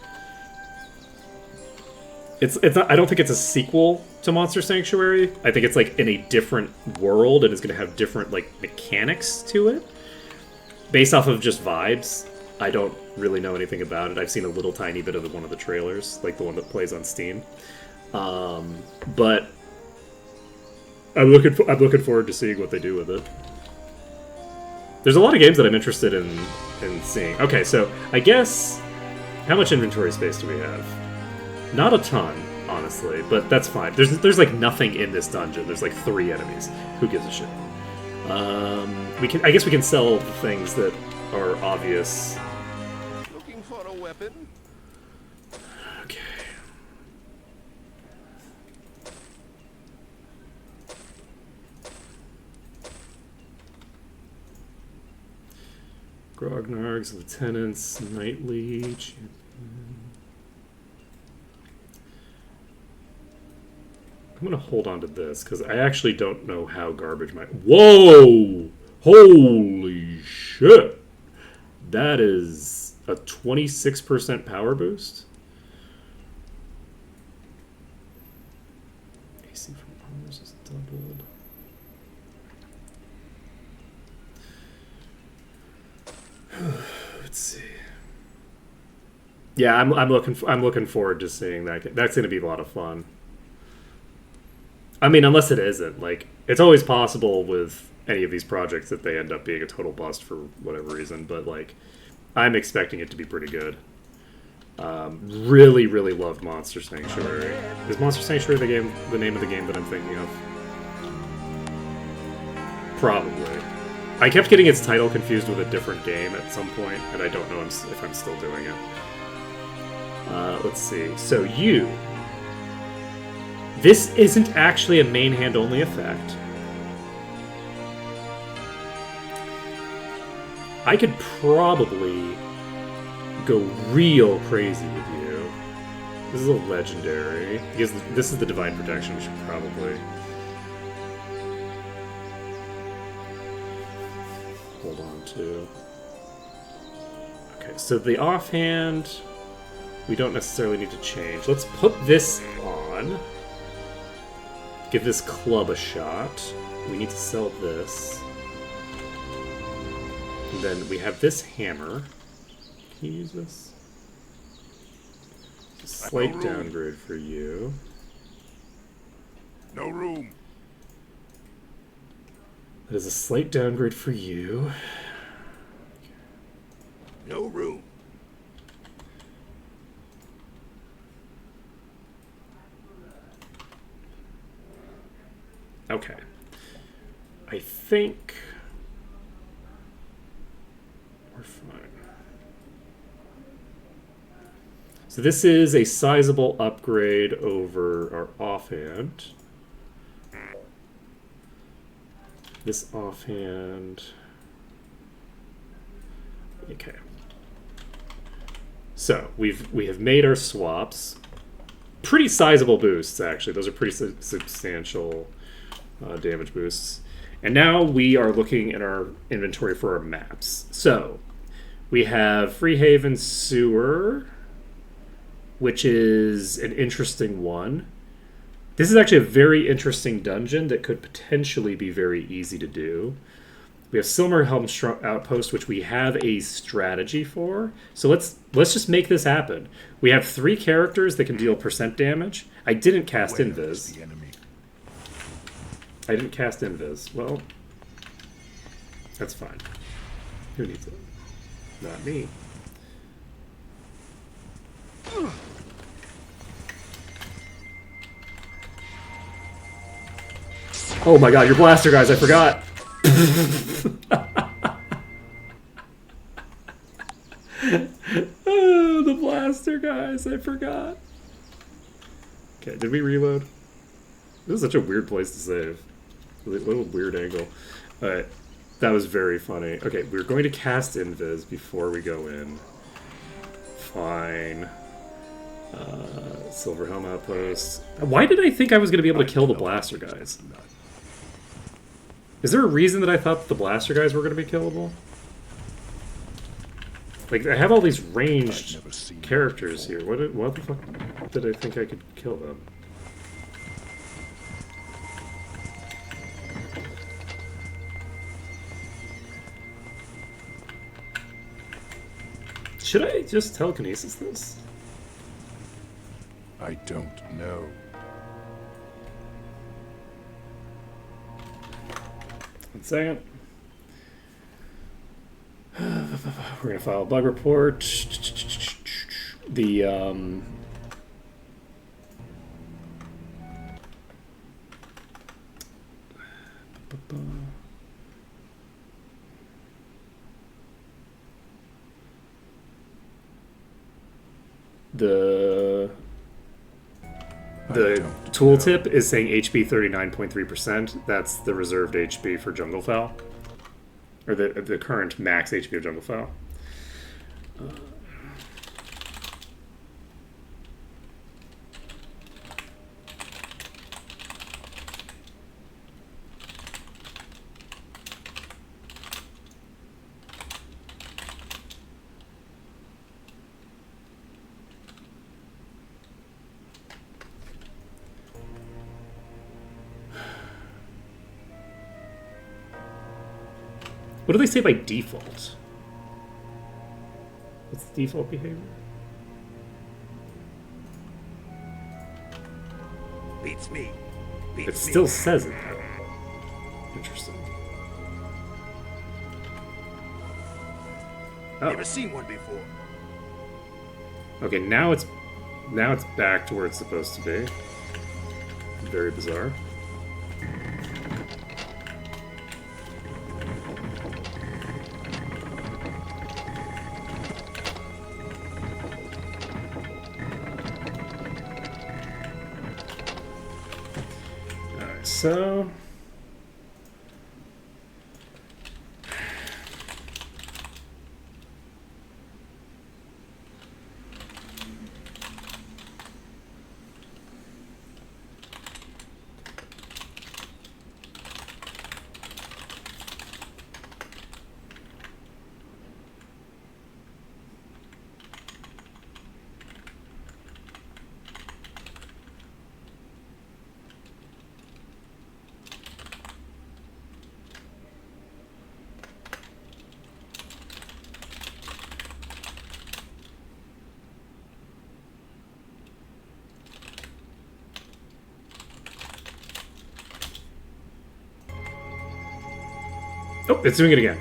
It's not, I don't think it's a sequel to Monster Sanctuary. I think it's like in a different world and it's going to have different like mechanics to it. Based off of just vibes, I don't really know anything about it. I've seen a little tiny bit of one of the trailers, like the one that plays on Steam. But I'm looking forward to seeing what they do with it. There's a lot of games that I'm interested in seeing. Okay, so I guess how much inventory space do we have? Not a ton, honestly, but that's fine. There's like nothing in this dungeon. There's like 3 enemies. Who gives a shit? I guess we can sell the things that are obvious. Looking for a weapon? Okay. Grognarg's lieutenants, knightly champion. I'm gonna hold on to this because I actually don't know how garbage my. Whoa! Holy shit! That is a 26% power boost. AC from armors is doubled. Let's see. Yeah, I'm looking forward to seeing that. That's gonna be a lot of fun. I mean, unless it isn't. Like, it's always possible with any of these projects that they end up being a total bust for whatever reason, but, like, I'm expecting it to be pretty good. Really, really loved Monster Sanctuary. Is Monster Sanctuary the name of the game that I'm thinking of? Probably. I kept getting its title confused with a different game at some point, and I don't know if I'm still doing it. Let's see. So you... This isn't actually a main hand only effect. I could probably go real crazy with you. This is a legendary. Because this is the Divine Protection, we should probably hold on to. Okay, so the offhand we don't necessarily need to change. Let's put this on. Give this club a shot. We need to sell this. And then we have this hammer. Can you use this? Slight downgrade for you. No room. That is a slight downgrade for you. No room. Okay. I think we're fine. So this is a sizable upgrade over our offhand. This offhand. Okay. So we have made our swaps. Pretty sizable boosts, actually. Those are pretty substantial damage boosts. And now we are looking at our inventory for our maps. So we have Freehaven Sewer, which is an interesting one. This is actually a very interesting dungeon that could potentially be very easy to do. We have Silmerhelm Outpost, which we have a strategy for. So let's just make this happen. We have 3 characters that can deal % damage. I didn't cast Invis. I didn't cast Invis. Well, that's fine. Who needs it? Not me. Oh my god, your blaster guys, I forgot! Oh, the blaster guys, I forgot. Okay, did we reload? This is such a weird place to save. A little weird angle. Alright, that was very funny. Okay, we're going to cast Invis before we go in. Fine. Silverhelm Outpost. Why did I think I was going to be able to kill the blaster guys? Is there a reason that I thought the blaster guys were going to be killable? Like, I have all these ranged I've never seen characters here. What the fuck did I think I could kill them? Should I just telekinesis this? I don't know. One second. We're gonna file a bug report. The the tooltip is saying HP 39.3%. That's the reserved HP for Junglefowl. Or the current max HP of Junglefowl. What do they say by default? What's the default behavior? Beats me. It Beats still me. says it though. Interesting. Oh, Never seen one before. okay. Now it's back to where it's supposed to be. Very bizarre. Alright, so oh, it's doing it again.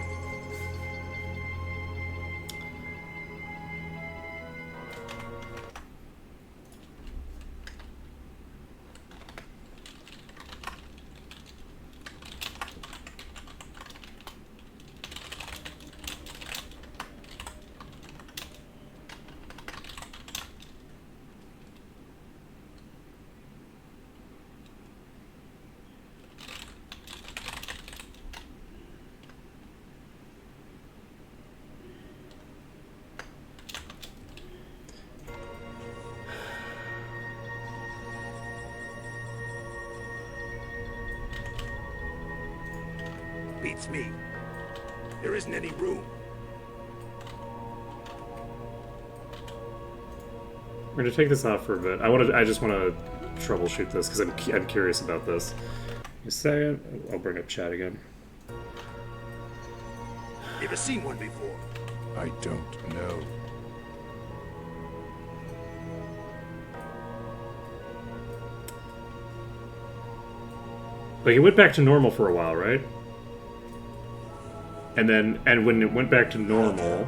Beats me. There isn't any room. We're gonna take this off for a bit. I just want to troubleshoot this because I'm curious about this. A second. I'll bring up chat again. Never seen one before. I don't know. Like, it went back to normal for a while, right? And when it went back to normal,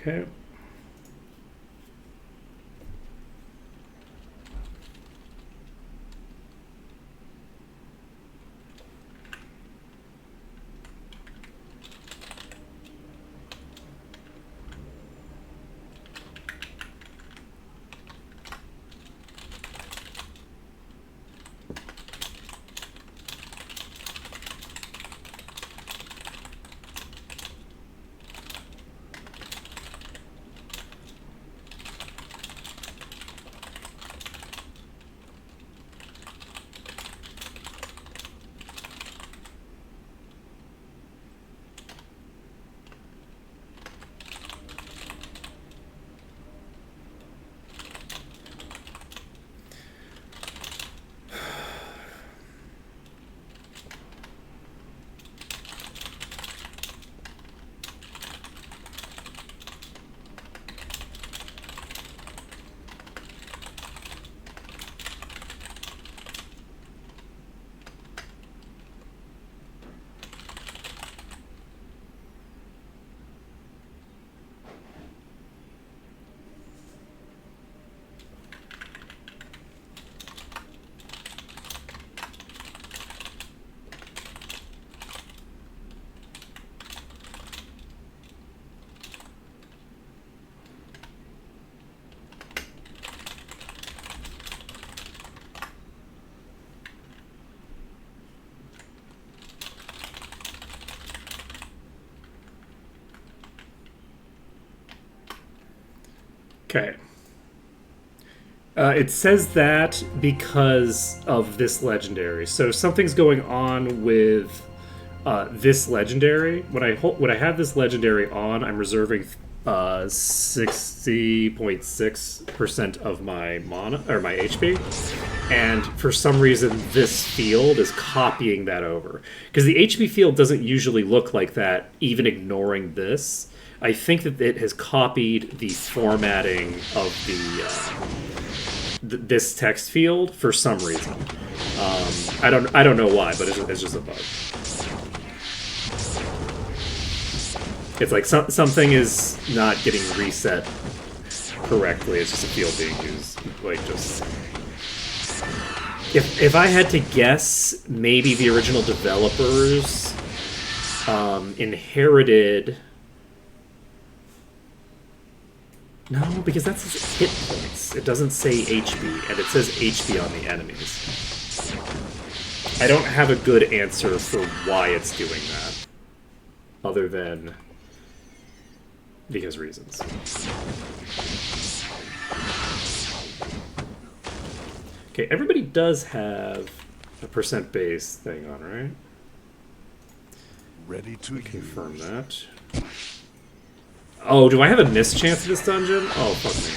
okay. Okay. It says that because of this legendary. So something's going on with this legendary. When I have this legendary on, I'm reserving 60.6% of my mana or my HP, and for some reason this field is copying that over. Because the HP field doesn't usually look like that, even ignoring this. I think that it has copied the formatting of this text field for some reason. I don't know why, but it's just a bug. It's like something is not getting reset correctly. It's just a field being used. Like, just... If I had to guess, maybe the original developers inherited... No, because that says hit points. It doesn't say HP, and it says HP on the enemies. I don't have a good answer for why it's doing that, other than... because reasons. Okay, everybody does have a percent base thing on, right? Ready to Confirm that. Oh, do I have a miss chance in this dungeon? Oh, fuck me.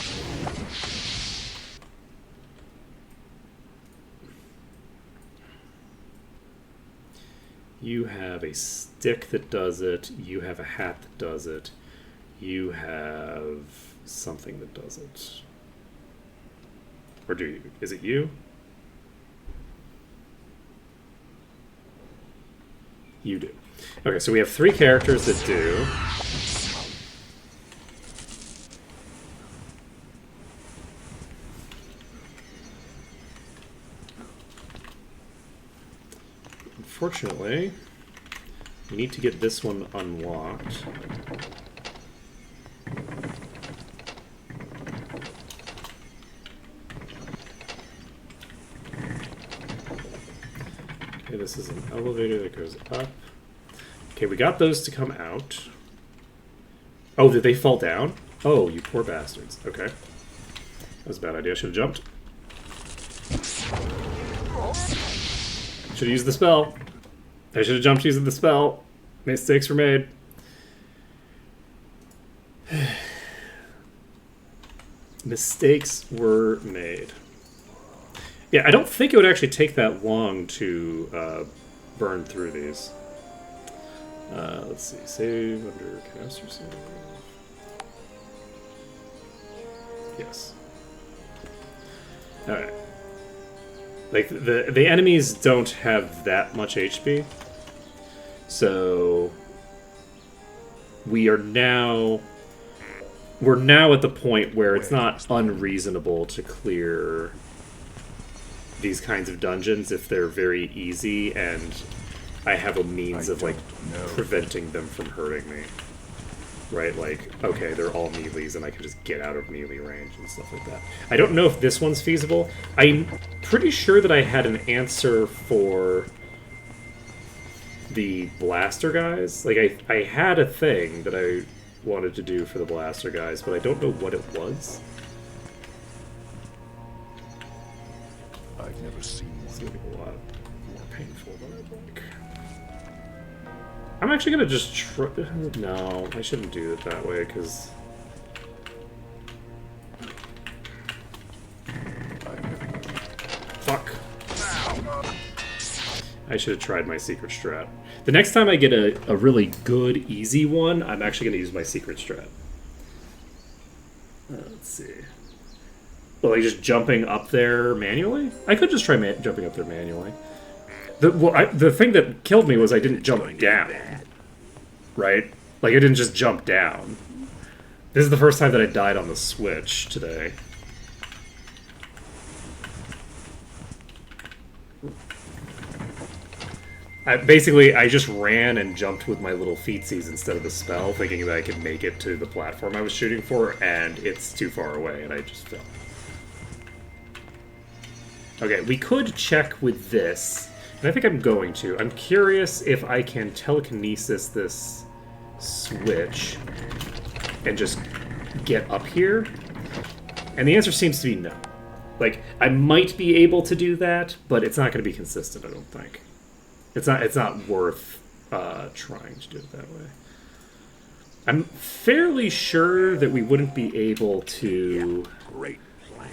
You have a stick that does it. You have a hat that does it. You have something that does it. Or do you? Is it you? You do. Okay, so we have 3 characters that do. Unfortunately, we need to get this one unlocked. Okay, this is an elevator that goes up. Okay, we got those to come out. Oh, did they fall down? Oh, you poor bastards. Okay. That was a bad idea. I should have jumped. Should have used the spell. I should have jumped using the spell. Mistakes were made. Mistakes were made. Yeah, I don't think it would actually take that long to burn through these. Let's see. Save under caster save. Yes. Alright. Like, the enemies don't have that much HP. So... We're now at the point where it's not unreasonable to clear these kinds of dungeons if they're very easy and I have a means of, like, preventing them from hurting me. Right? Like, okay, they're all melees and I can just get out of melee range and stuff like that. I don't know if this one's feasible. I'm pretty sure that I had an answer for the blaster guys. Like, I had a thing that I wanted to do for the blaster guys, but I don't know what it was. I've never seen It's one. gonna be a lot more painful than I'd like. I'm actually gonna just try... No, I shouldn't do it that way, because... Fuck. I should have tried my secret strat. The next time I get a really good, easy one, I'm actually going to use my secret strat. Let's see. Well, like just jumping up there manually? I could just try jumping up there manually. The thing that killed me was I didn't jump down. Right? Like, I didn't just jump down. This is the first time that I died on the Switch today. Basically, I just ran and jumped with my little feetsies instead of the spell, thinking that I could make it to the platform I was shooting for, and it's too far away, and I just fell. Okay, we could check with this, and I think I'm going to. I'm curious if I can telekinesis this switch and just get up here. And the answer seems to be no. Like, I might be able to do that, but it's not going to be consistent, I don't think. It's not worth trying to do it that way. I'm fairly sure that we wouldn't be able to Great plan.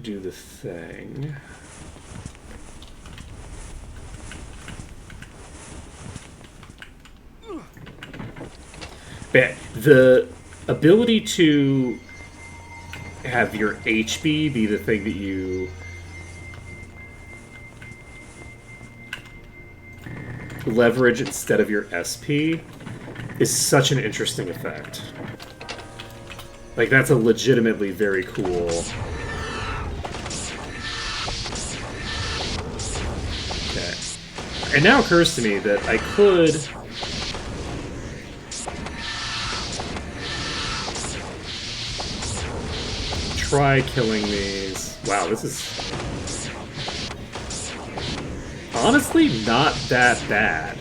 do the thing. But the ability to have your HP be the thing that you leverage instead of your SP is such an interesting effect. Like, that's a legitimately very cool... Okay. It now occurs to me that I could... try killing these. Wow, this is... honestly not that bad.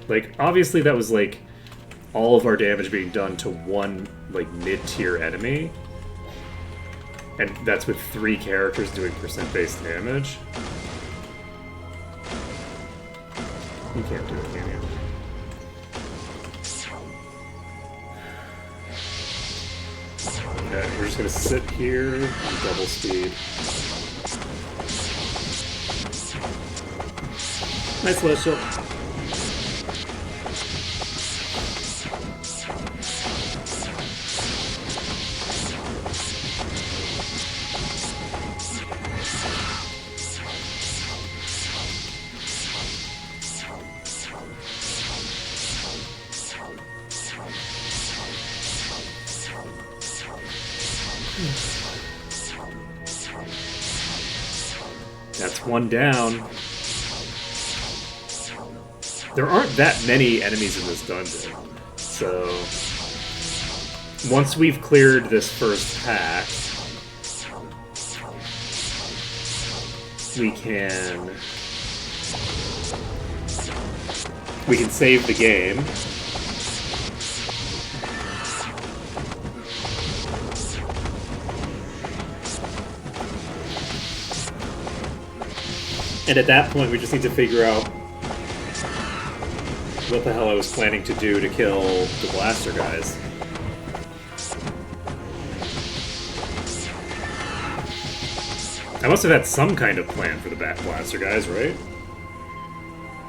Like, obviously that was, like, all of our damage being done to one, like, mid-tier enemy. And that's with 3 characters doing percent-based damage. You can't do it, can you? Okay, we're just gonna sit here and double speed. Nice little shot. That's one down. There aren't that many enemies in this dungeon, so once we've cleared this first pack, we can save the game. And at that point, we just need to figure out what the hell I was planning to do to kill the blaster guys. I must have had some kind of plan for the blaster guys, right?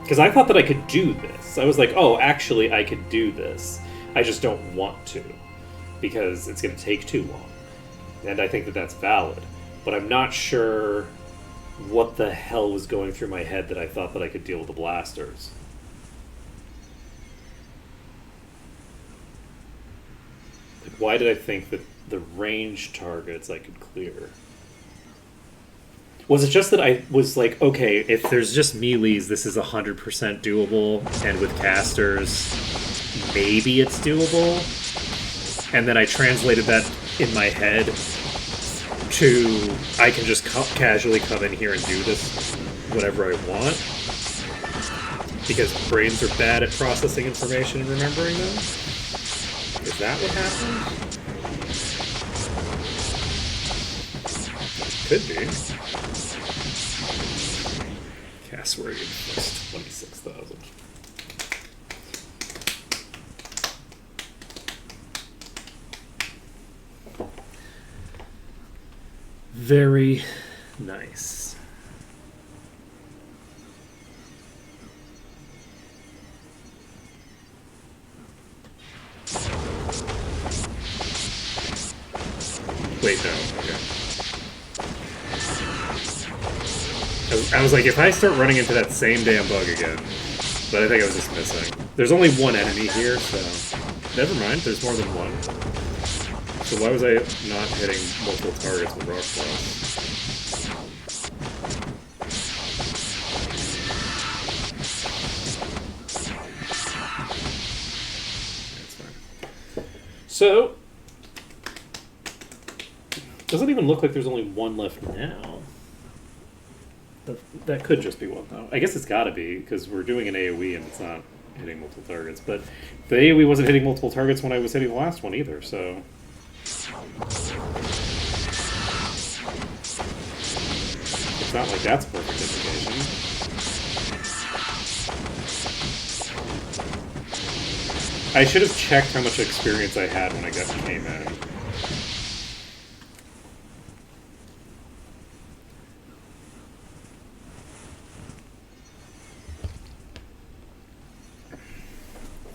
Because I thought that I could do this. I was like, oh, actually, I could do this. I just don't want to, because it's going to take too long. And I think that that's valid. But I'm not sure what the hell was going through my head that I thought that I could deal with the blasters. Like, why did I think that the range targets I could clear? Was it just that I was like, okay, if there's just melees, this is 100% doable, and with casters, maybe it's doable? And then I translated that in my head to, I can just casually come in here and do this whatever I want, because brains are bad at processing information and remembering them? Is that what happened? Could be. Cast word plus 26,000. Very nice. Wait, no. Okay. I was like, if I start running into that same damn bug again, but I think I was just missing. There's only one enemy here, so never mind. There's more than one. So why was I not hitting multiple targets with rock frost? That's fine. So doesn't even look like there's only one left now. That could just be one, though. I guess it's got to be, because we're doing an AoE and it's not hitting multiple targets. But the AoE wasn't hitting multiple targets when I was hitting the last one either, so... It's not like that's perfect indication. I should have checked how much experience I had when I came in.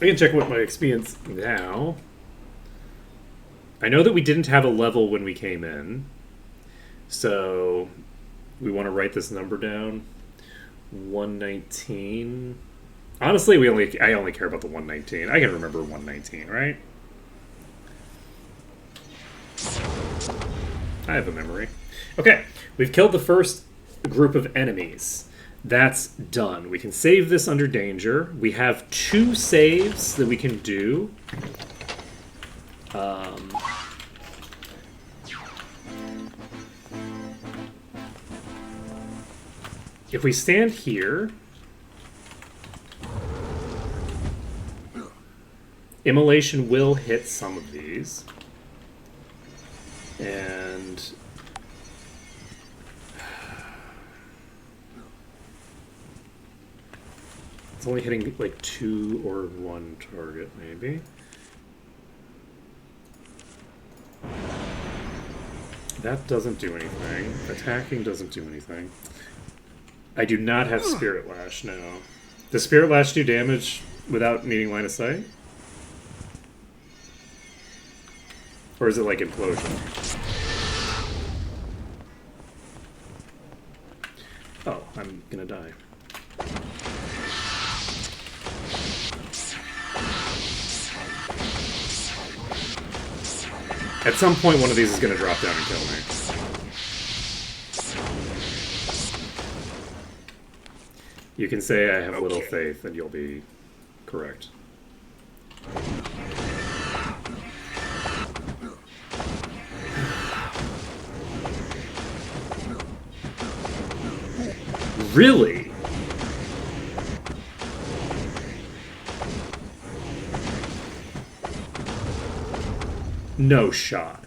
I can check what my experience now. I know that we didn't have a level when we came in, so we want to write this number down. 119. Honestly, I only care about the 119. I can remember 119, right? I have a memory. Okay, we've killed the first group of enemies. That's done. We can save this under danger. We have 2 saves that we can do. If we stand here, immolation will hit some of these. And it's only hitting like 2 or 1 target, maybe. That doesn't do anything. Attacking doesn't do anything. I do not have Spirit Lash now. Does Spirit Lash do damage without needing line of sight? Or is it like Implosion? Oh, I'm gonna die. At some point, one of these is gonna drop down and kill me. You can say I have little faith, and you'll be correct. Really? No shot.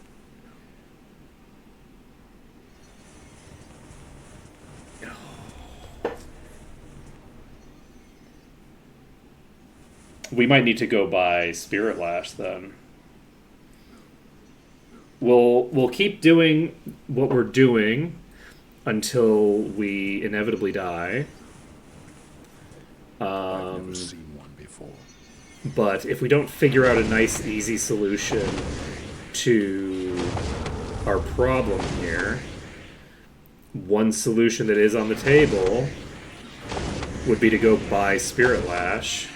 We might need to go by Spirit Lash then. We'll keep doing what we're doing until we inevitably die. I've never seen one before. But if we don't figure out a nice, easy solution to our problem here, one solution that is on the table would be to go buy Spirit Lash,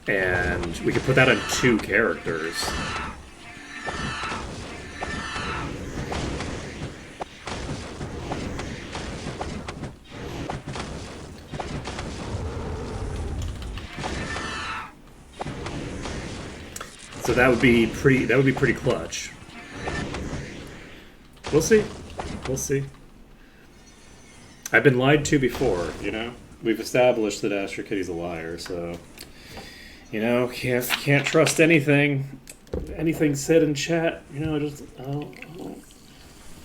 and we could put that on 2 characters. So that would be pretty clutch. We'll see. We'll see. I've been lied to before, you know? We've established that Astro Kitty's a liar, so you know, can't trust anything. Anything said in chat, you know, I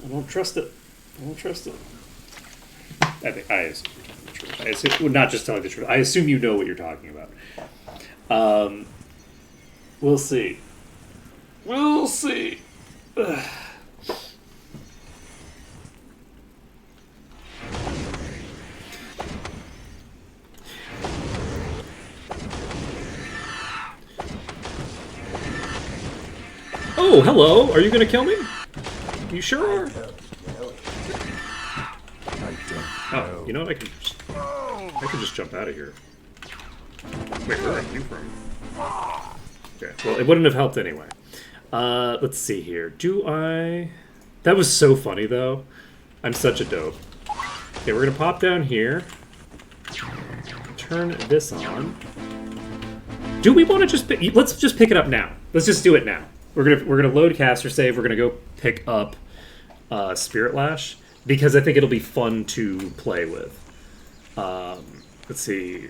don't trust it. I don't trust it. I assume the truth. I assume, well, not just telling the truth. I assume you know what you're talking about. We'll see. We'll see. Ugh. Oh, hello. Are you going to kill me? You sure are. Oh, you know what? I can just jump out of here. Wait, where are you from? Okay, well, it wouldn't have helped anyway. Let's see here. That was so funny, though. I'm such a dope. Okay, we're gonna pop down here. Turn this on. Do we want to just let's just pick it up now. Let's just do it now. We're gonna load caster save. We're gonna go pick up Spirit Lash because I think it'll be fun to play with. Let's see.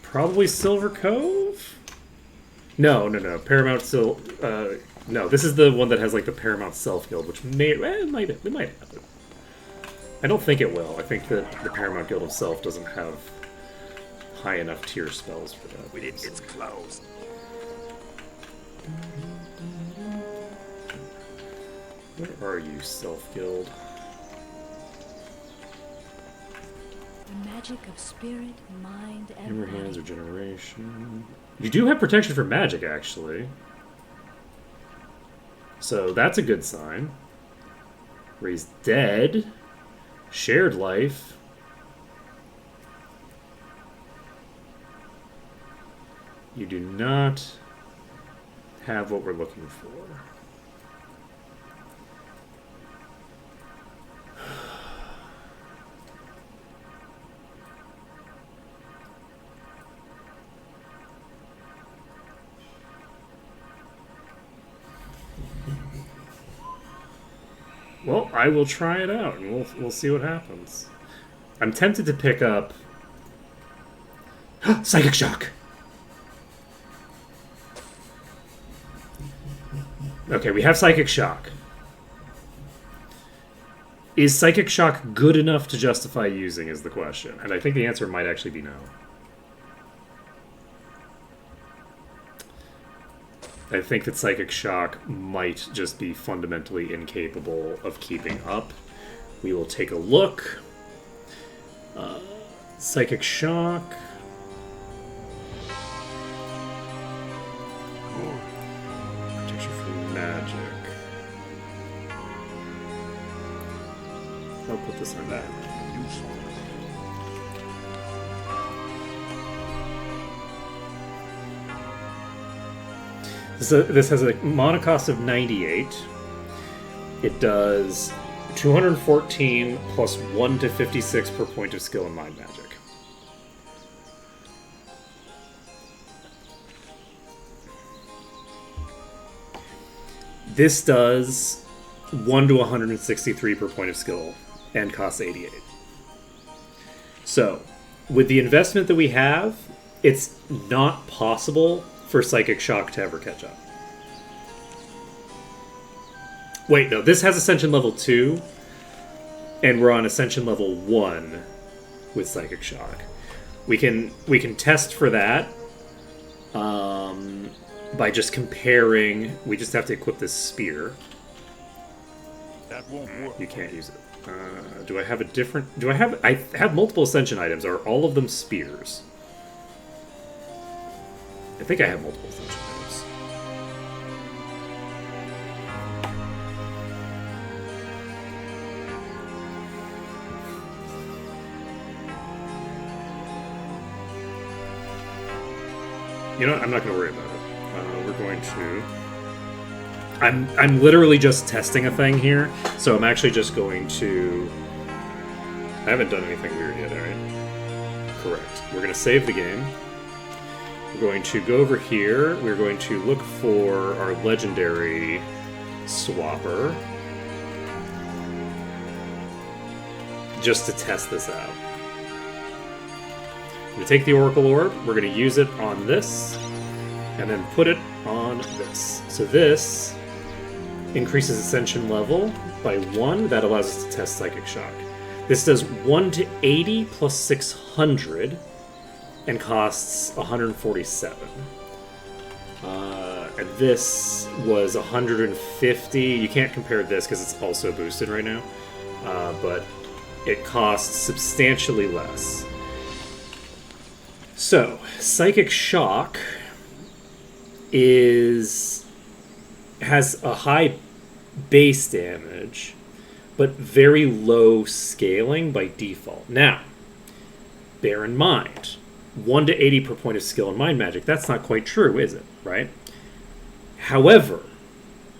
Probably Silver Cove. No. Paramount no, this is the one that has like the Paramount Self Guild, which it might happen. I don't think it will. I think that the Paramount Guild itself doesn't have high enough tier spells for that. It's closed. Where are you, Self Guild? The magic of spirit, mind, and Hammer body. Hands, Regeneration. You do have protection for magic, actually. So that's a good sign. Raise Dead. Shared Life. You do not have what we're looking for. Well, I will try it out, and we'll see what happens. I'm tempted to pick up Psychic Shock. Okay, we have Psychic Shock. Is Psychic Shock good enough to justify using is the question, and I think the answer might actually be no. I think that Psychic Shock might just be fundamentally incapable of keeping up. We will take a look. Psychic Shock. Protection from magic. I'll put this on that. This has a mana cost of 98. It does 214 plus 1 to 56 per point of skill in Mind Magic. This does 1 to 163 per point of skill and costs 88. So, with the investment that we have, it's not possible for Psychic Shock to ever catch up. Wait, no, this has Ascension level 2, and we're on Ascension level 1 with Psychic Shock. We can test for that by just comparing. We just have to equip this spear. That won't work. You can't use it. Do I have a different... I have multiple Ascension items. Are all of them spears? I think I have multiple Ascension items. You know what? I'm not going to worry about it. We're going to... I'm literally just testing a thing here, so I'm actually just going to... I haven't done anything weird yet, alright? Correct. We're going to save the game. We're going to go over here. We're going to look for our legendary swapper. Just to test this out. We're going to take the Oracle Orb. We're going to use it on this. And then put it on this. So this increases Ascension level by 1. That allows us to test Psychic Shock. This does 1 to 80 plus 600 and costs 147. And this was 150. You can't compare this because it's also boosted right now. But it costs substantially less. So, Psychic Shock has a high base damage, but very low scaling by default. Now, bear in mind, 1 to 80 per point of skill in Mind Magic. That's not quite true, is it? Right? However,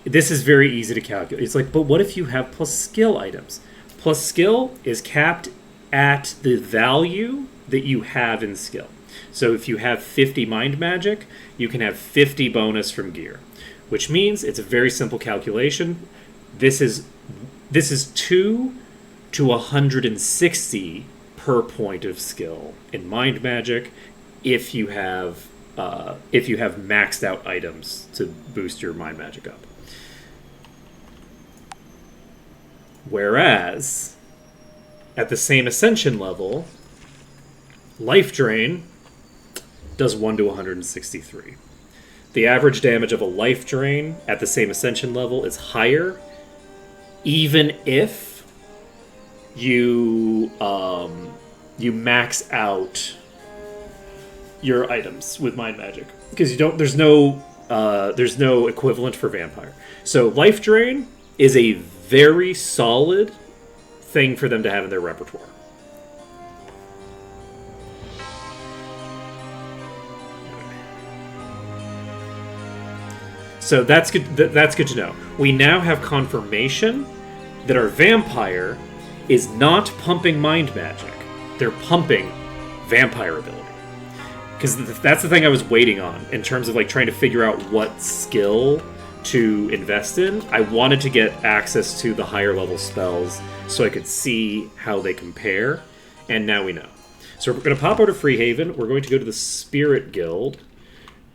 this is very easy to calculate. It's like, but what if you have plus skill items? Plus skill is capped at the value that you have in skill. So if you have 50 Mind Magic, you can have 50 bonus from gear, which means it's a very simple calculation. This is 2 to 160 per point of skill in Mind Magic if you have maxed out items to boost your Mind Magic up. Whereas at the same ascension level, life drain does 1 to 163. The average damage of a life drain at the same ascension level is higher, even if you you max out your items with mind magic, because there's no equivalent for vampire. So life drain is a very solid thing for them to have in their repertoire. So that's good. That's good to know. We now have confirmation that our vampire is not pumping mind magic. They're pumping vampire ability. Because that's the thing I was waiting on in terms of like trying to figure out what skill to invest in. I wanted to get access to the higher level spells so I could see how they compare, and now we know. So we're going to pop out of Freehaven. We're going to go to the Spirit Guild,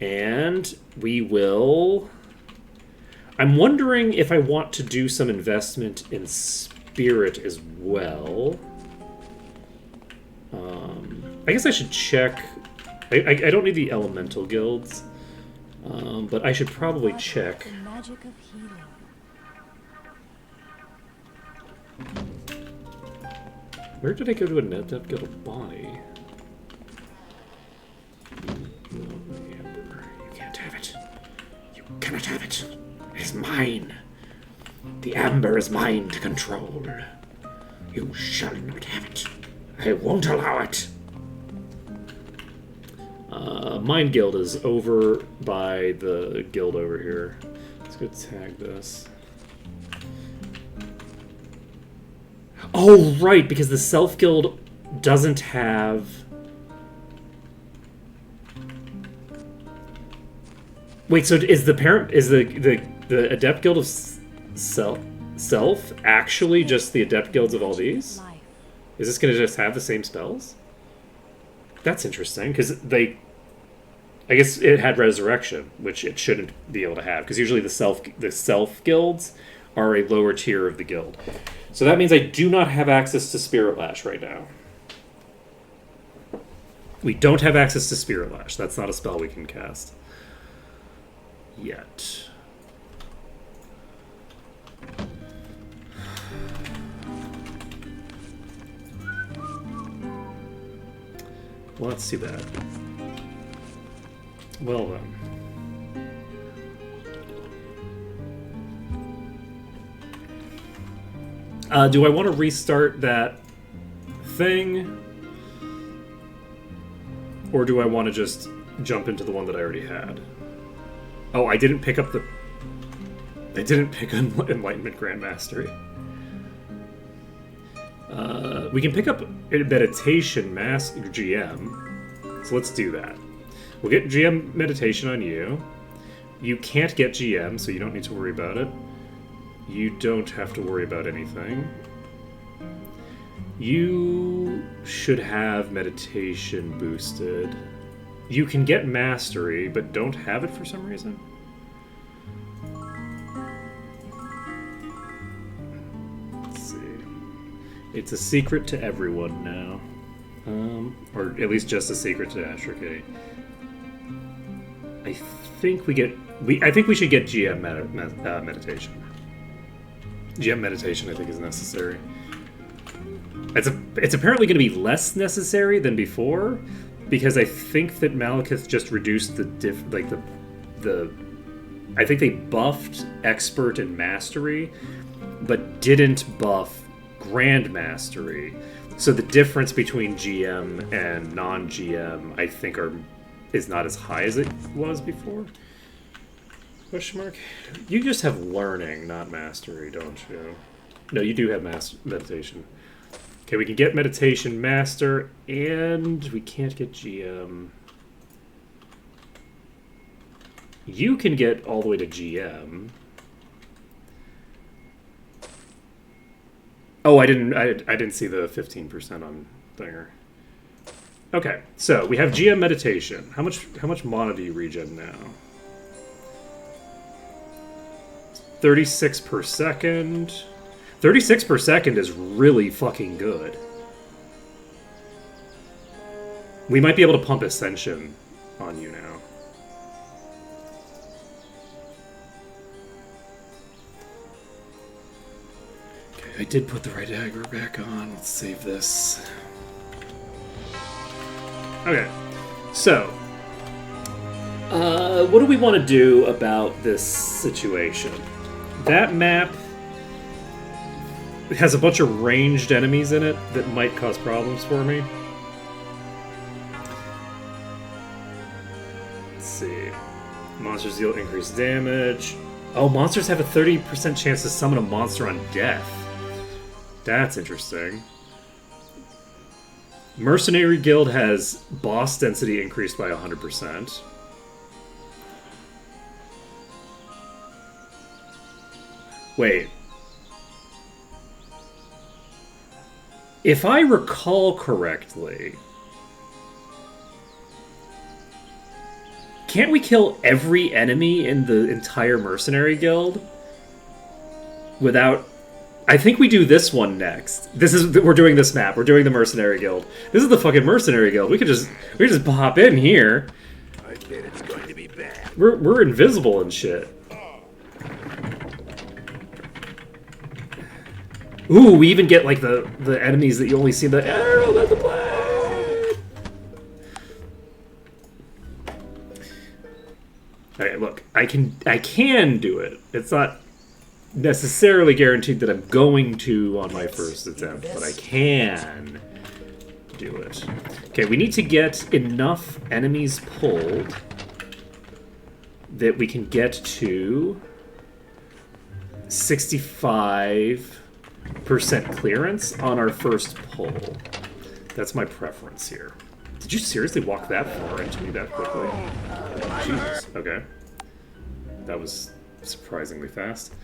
and we will... I'm wondering if I want to do some investment in Spirit as well. I guess I should check... I don't need the Elemental Guilds, but I should probably check... The magic of healing. Where did I go to an Adept Guild of Body? You can't have it. You cannot have it. It is mine. The amber is mine to control. You shall not have it. I won't allow it. Mind Guild is over by the guild over here. Let's go tag this. Oh, right, because the Self Guild doesn't have... Wait, so is the parent... Is the Adept Guild of Self actually just the Adept Guilds of all these? Is this going to just have the same spells? That's interesting, because they... I guess it had Resurrection, which it shouldn't be able to have, because usually the self guilds are a lower tier of the guild. So that means I do not have access to Spirit Lash right now. We don't have access to Spirit Lash. That's not a spell we can cast. Yet. Well, let's see that. Well then. Do I want to restart that thing? Or do I want to just jump into the one that I already had? Oh, I didn't pick up the... I didn't pick Enlightenment Grand Mastery. We can pick up Meditation Master GM. So let's do that. We'll get GM Meditation on you. You can't get GM, so you don't need to worry about it. You don't have to worry about anything. You should have Meditation boosted. You can get Mastery, but don't have it for some reason. Let's see. It's a secret to everyone now. Or at least just a secret to Astrocade. I think we get... I think we should get GM Meditation. GM Meditation, I think, is necessary. It's apparently going to be less necessary than before, because I think that Malekith just reduced the I think they buffed Expert and Mastery, but didn't buff Grand Mastery. So the difference between GM and non-GM, I think, is not as high as it was before. Question mark? You just have Learning, not Mastery, don't you? No, you do have Meditation. Okay, we can get Meditation Master, and we can't get GM. You can get all the way to GM. Oh, I didn't see the 15% on Thinger. Okay, so we have GM Meditation. How much mana do you regen now? 36 per second. 36 per second is really fucking good. We might be able to pump Ascension on you now. Okay, I did put the right aggro back on. Let's save this. Okay, so what do we want to do about this situation? That map has a bunch of ranged enemies in it that might cause problems for me. Let's see. Monsters deal increased damage. Oh, monsters have a 30% chance to summon a monster on death. That's interesting. Mercenary Guild has boss density increased by 100%. Wait. If I recall correctly, can't we kill every enemy in the entire Mercenary Guild without... I think we do this one next. We're doing this map. We're doing the Mercenary Guild. This is the fucking Mercenary Guild. We could just pop in here. I bet it's going to be bad. We're invisible and shit. Ooh, we even get like the enemies that you only see the arrow at the blade. Alright, look, I can do it. It's not necessarily guaranteed that I'm going to on my first attempt, but I can do it. Okay, we need to get enough enemies pulled that we can get to 65% clearance on our first pull. That's my preference here. Did you seriously walk that far into me that quickly? Jesus, okay. That was surprisingly fast.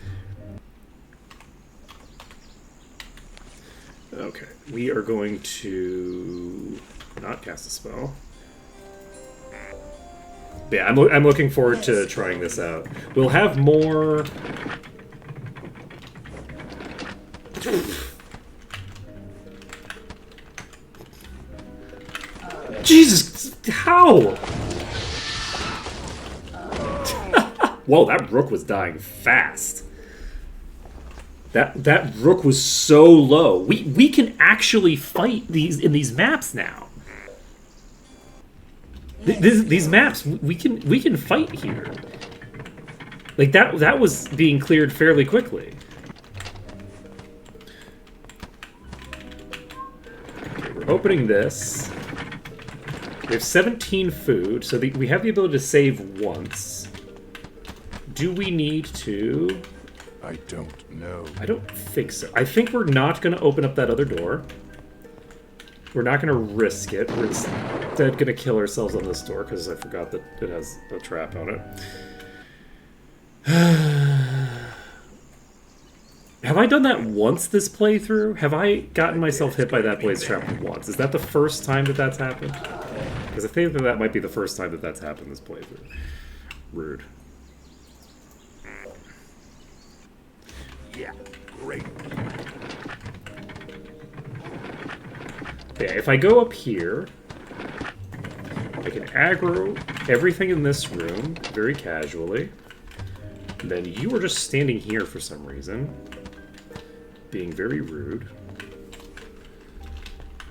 Okay, we are going to not cast a spell. But yeah, I'm looking forward to trying this out. We'll have more... Jesus, how? Whoa, that rook was dying fast. That rook was so low. We can actually fight these in these maps now. These maps, we can fight here. Like that was being cleared fairly quickly. Okay, we're opening this. We have 17 food, so we have the ability to save once. Do we need to? I don't know. I don't think so. I think we're not going to open up that other door. We're not going to risk it. We're instead going to kill ourselves on this door because I forgot that it has a trap on it. Have I done that once this playthrough? Have I gotten myself hit by that blaze trap once? Is that the first time that that's happened? Because I think that might be the first time that that's happened this playthrough. Rude. Yeah, great. Yeah, if I go up here, I can aggro everything in this room very casually. And then you are just standing here for some reason, being very rude.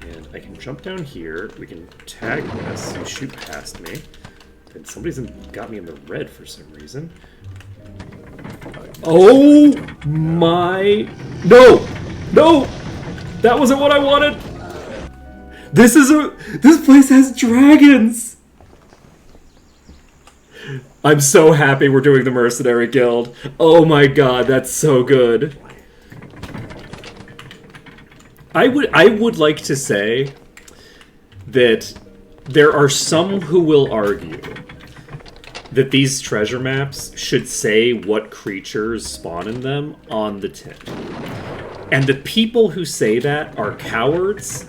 And I can jump down here. We can tag this and shoot past me. And somebody's got me in the red for some reason. Oh my... No! No! That wasn't what I wanted! This place has dragons! I'm so happy we're doing the Mercenary Guild. Oh my god, that's so good. I would like to say that there are some who will argue that these treasure maps should say what creatures spawn in them on the tin. And the people who say that are cowards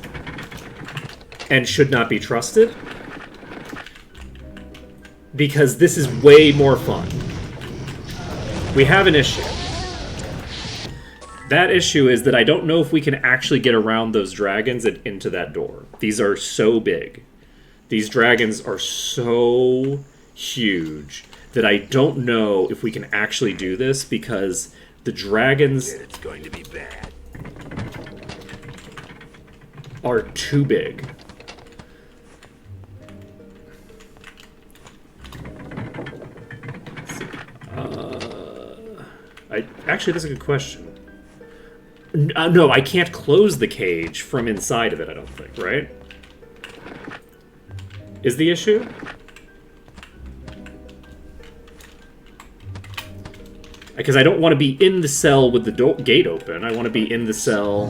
and should not be trusted, because this is way more fun. We have an issue. That issue is that I don't know if we can actually get around those dragons and into that door. These are so big. These dragons are so huge that I don't know if we can actually do this because the dragons It's going to be bad. are too big. Actually, that's a good question. No, I can't close the cage from inside of it, I don't think, right? Is the issue? Because I don't want to be in the cell with the gate open. I want to be in the cell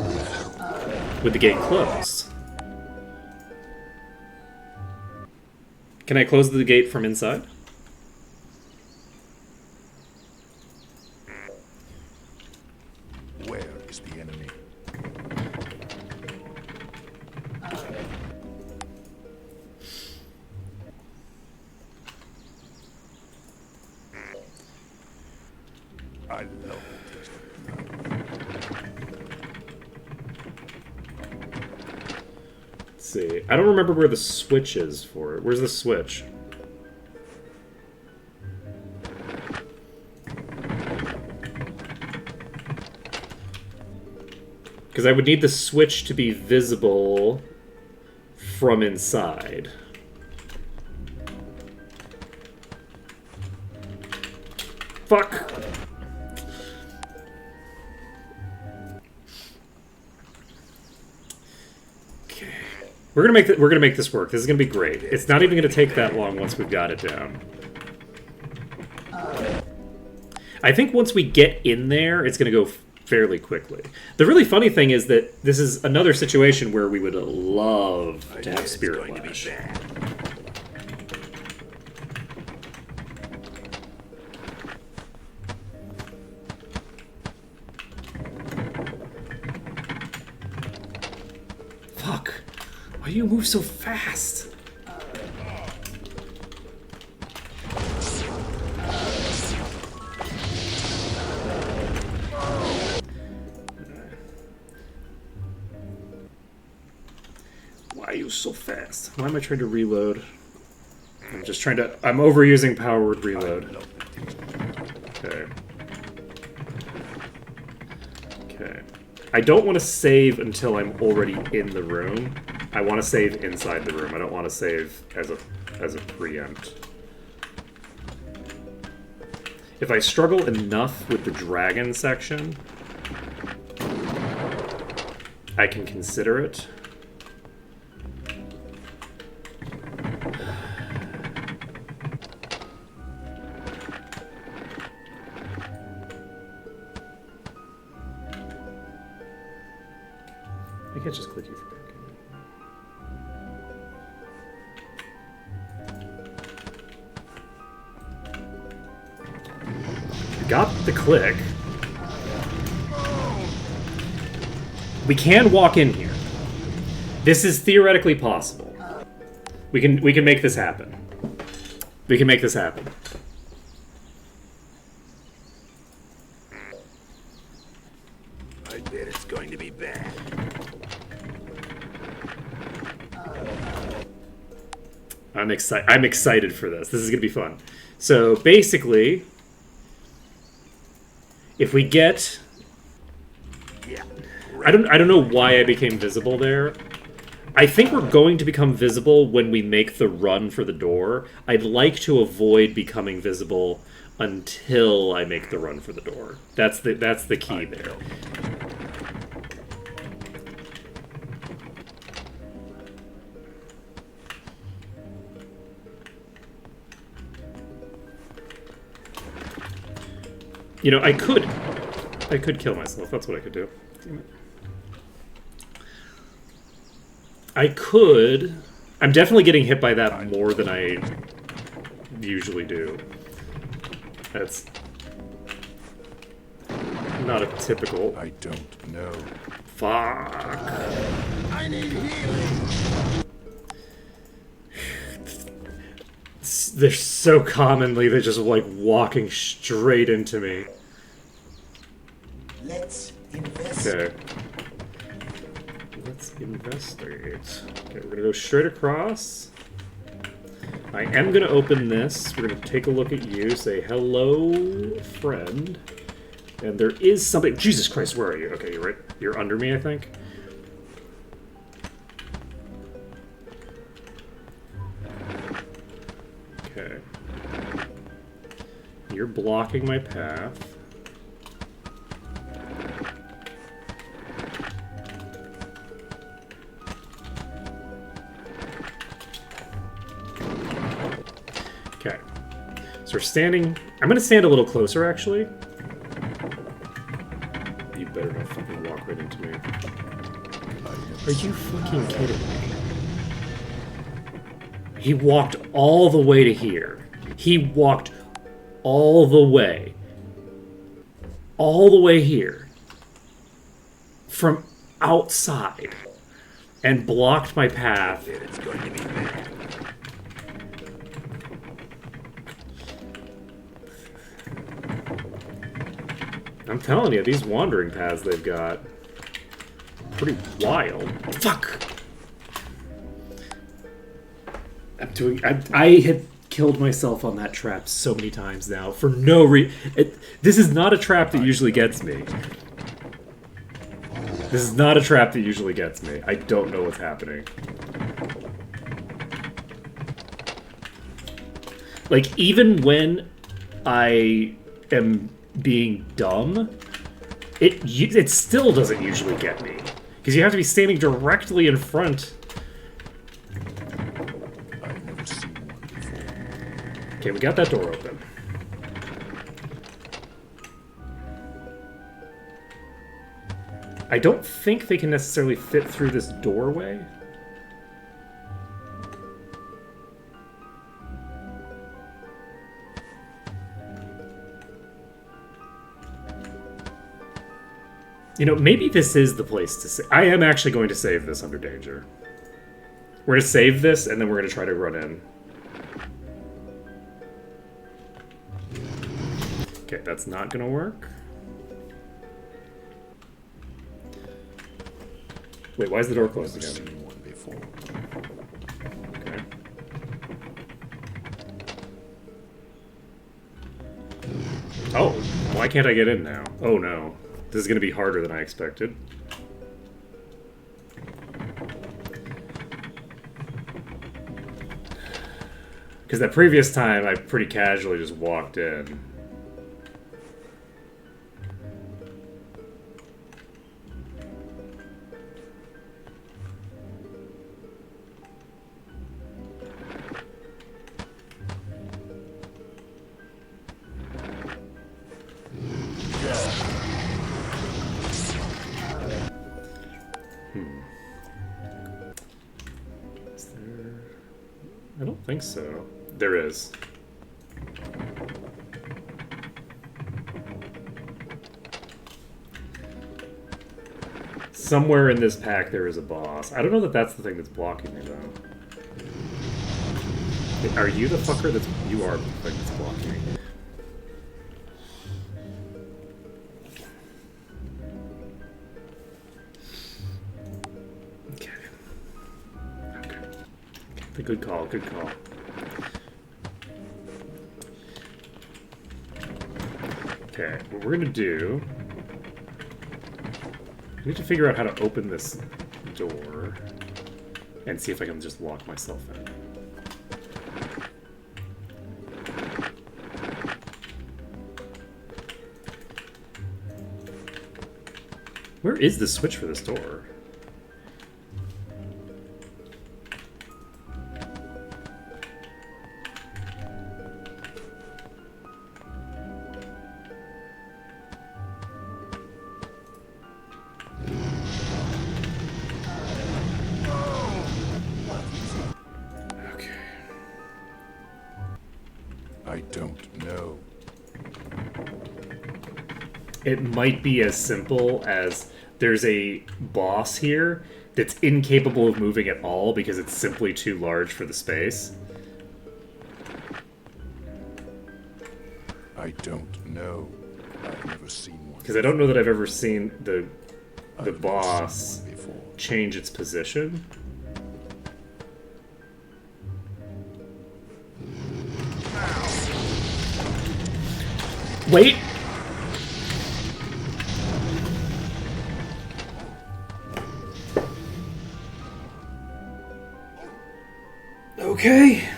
with the gate closed. Can I close the gate from inside? Where is the enemy? I love this. Let's see. I don't remember where the switch is for it. Where's the switch? Because I would need the switch to be visible from inside. Fuck! Okay. We're gonna make this work. This is gonna be great. It's not even gonna take that long once we've got it down. I think once we get in there, it's gonna go fairly quickly. The really funny thing is that this is another situation where we would love to have Spirit Flash. Fuck. Why do you move so fast? Why are you so fast? Why am I trying to reload? I'm just trying to... I'm overusing power word reload. Okay. Okay. I don't want to save until I'm already in the room. I want to save inside the room. I don't want to save as a preempt. If I struggle enough with the dragon section, I can consider it. I can't just click you for picking. Got the click. We can walk in here. This is theoretically possible. We can make this happen. We can make this happen. I bet it's going to be bad. I'm excited for this. This is gonna be fun. So basically, if we get, Yeah. I don't know why I became visible there. I think we're going to become visible when we make the run for the door. I'd like to avoid becoming visible until I make the run for the door. That's the key there. You know, I could kill myself. That's what I could do. Damn it. I could. I'm definitely getting hit by that more than I usually do. That's not a typical. I don't know. Fuck. I need healing. They're so commonly they're just like walking straight into me. Let's investigate. Okay. Let's investigate. Okay, we're gonna go straight across. I am going to open this. We're going to take a look at you, say hello, friend. And there is something... Jesus Christ, where are you? Okay, you're right. You're under me, I think. Okay. You're blocking my path. Okay. So we're standing... I'm going to stand a little closer, actually. You better not fucking walk right into me. Are you fucking kidding me? He walked all the way to here. He walked all the way. All the way here. From outside. And blocked my path. It's going to be bad. I'm telling you, these wandering paths they've got, pretty wild. Fuck! I had killed myself on that trap so many times now, for no reason. This is not a trap that usually gets me. This is not a trap that usually gets me. I don't know what's happening. Like, even when I am being dumb, it still doesn't usually get me. Because you have to be standing directly in front. I've never seen one before. Okay, we got that door open. I don't think they can necessarily fit through this doorway. You know, maybe this is the place to save. I am actually going to save this under danger. We're going to save this, and then we're going to try to run in. Okay, that's not going to work. Wait, why is the door closed I've again? seen one before. Okay. Oh, why can't I get in now? Oh no. This is going to be harder than I expected. Because that previous time, I pretty casually just walked in. Is there... I don't think so. There is. Somewhere in this pack there is a boss. I don't know that that's the thing that's blocking me, though. Are you the fucker that's... You are the thing that's blocking me. Okay. Okay. Good call, good call. Okay, what we're gonna do... I need to figure out how to open this door and see if I can just lock myself in. Where is the switch for this door? I don't know. It might be as simple as there's a boss here that's incapable of moving at all because it's simply too large for the space. I don't know. I've never seen one. Because I don't know that I've ever seen the I've never boss seen one before. change its position. Wait! Okay.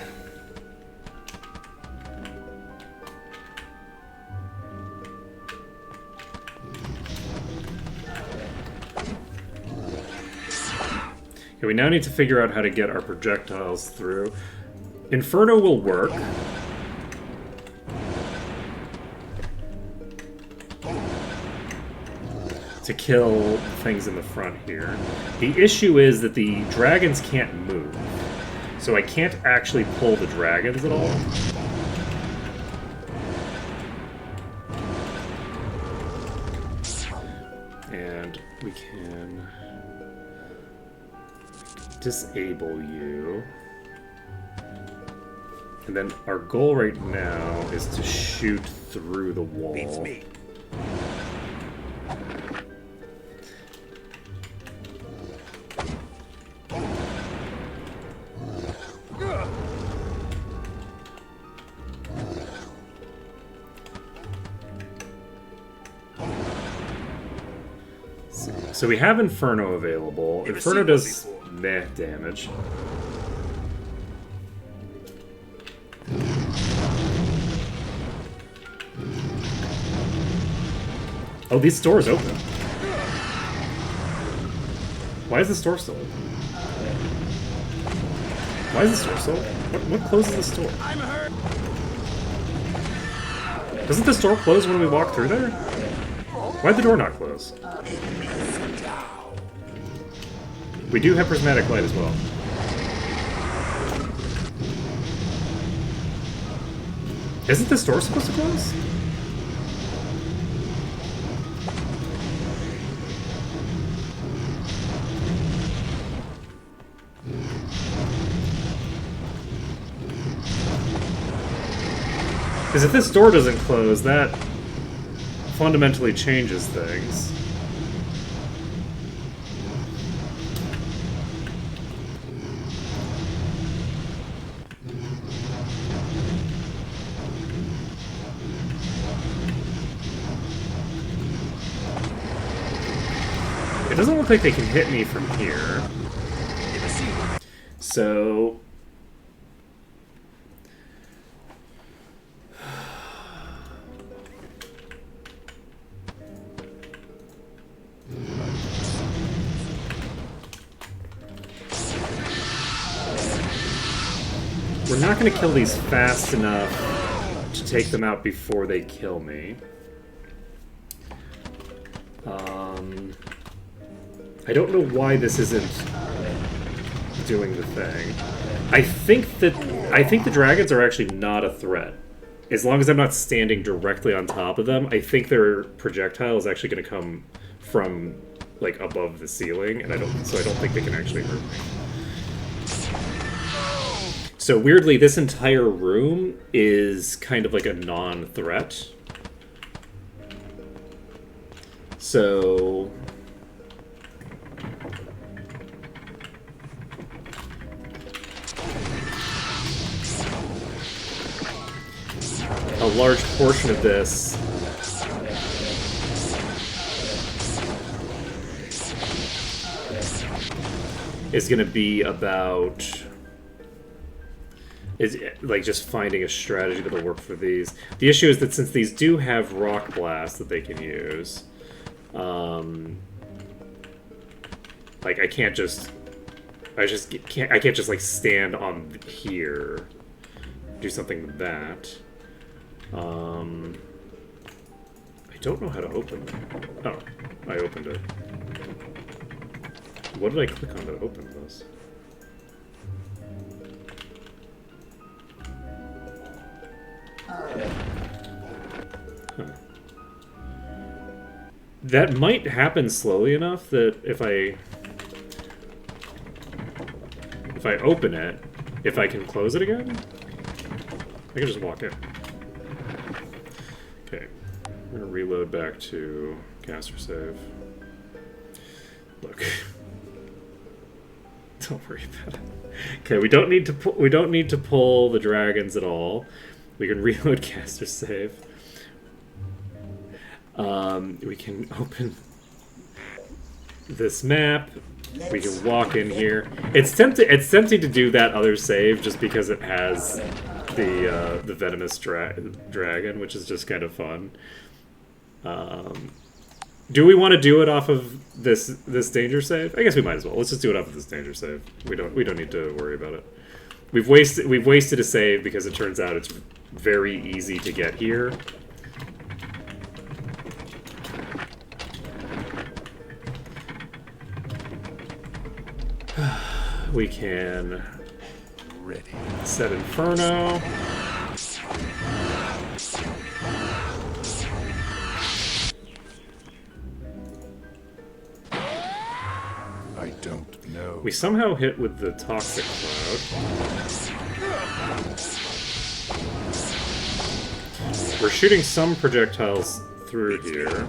Okay, we now need to figure out how to get our projectiles through. Inferno will work. To kill things in the front here. The issue is that the dragons can't move. So I can't actually pull the dragons at all. And we can disable you. And then our goal right now is to shoot through the wall. Beats me. So we have Inferno available. Inferno does meh damage. Oh, these stores open. Why is the store still open? Why is the store still open? What closes the store? Doesn't the store close when we walk through there? Why'd the door not close? We do have prismatic light as well. Isn't the store supposed to close? Because if this door doesn't close, that fundamentally changes things. It doesn't look like they can hit me from here. So... we're not going to kill these fast enough to take them out before they kill me. I don't know why this isn't doing the thing. I think the dragons are actually not a threat. As long as I'm not standing directly on top of them, I think their projectile is actually going to come from like above the ceiling, and I don't think they can actually hurt me. So weirdly, this entire room is kind of like a non-threat. So... a large portion of this is going to be about like just finding a strategy that'll work for these. The issue is that since these do have rock blast that they can use, like I can't just like stand on here, do something with that. I don't know how to open it. Oh, I opened it. What did I click on to open this? Huh. That might happen slowly enough that if I open it, if I can close it again, I can just walk in. Okay, we're gonna reload back to caster save. Look, don't worry about it. Okay, we don't need to pull the dragons at all. We can reload caster save. We can open this map. We can walk in here. It's tempting to do that other save just because it has the venomous dragon, which is just kind of fun. Do we want to do it off of this danger save? I guess we might as well. Let's just do it off of this danger save. We don't need to worry about it. We've wasted a save because it turns out it's very easy to get here. We can set Inferno. I don't know. We somehow hit with the Toxic Cloud. We're shooting some projectiles through here.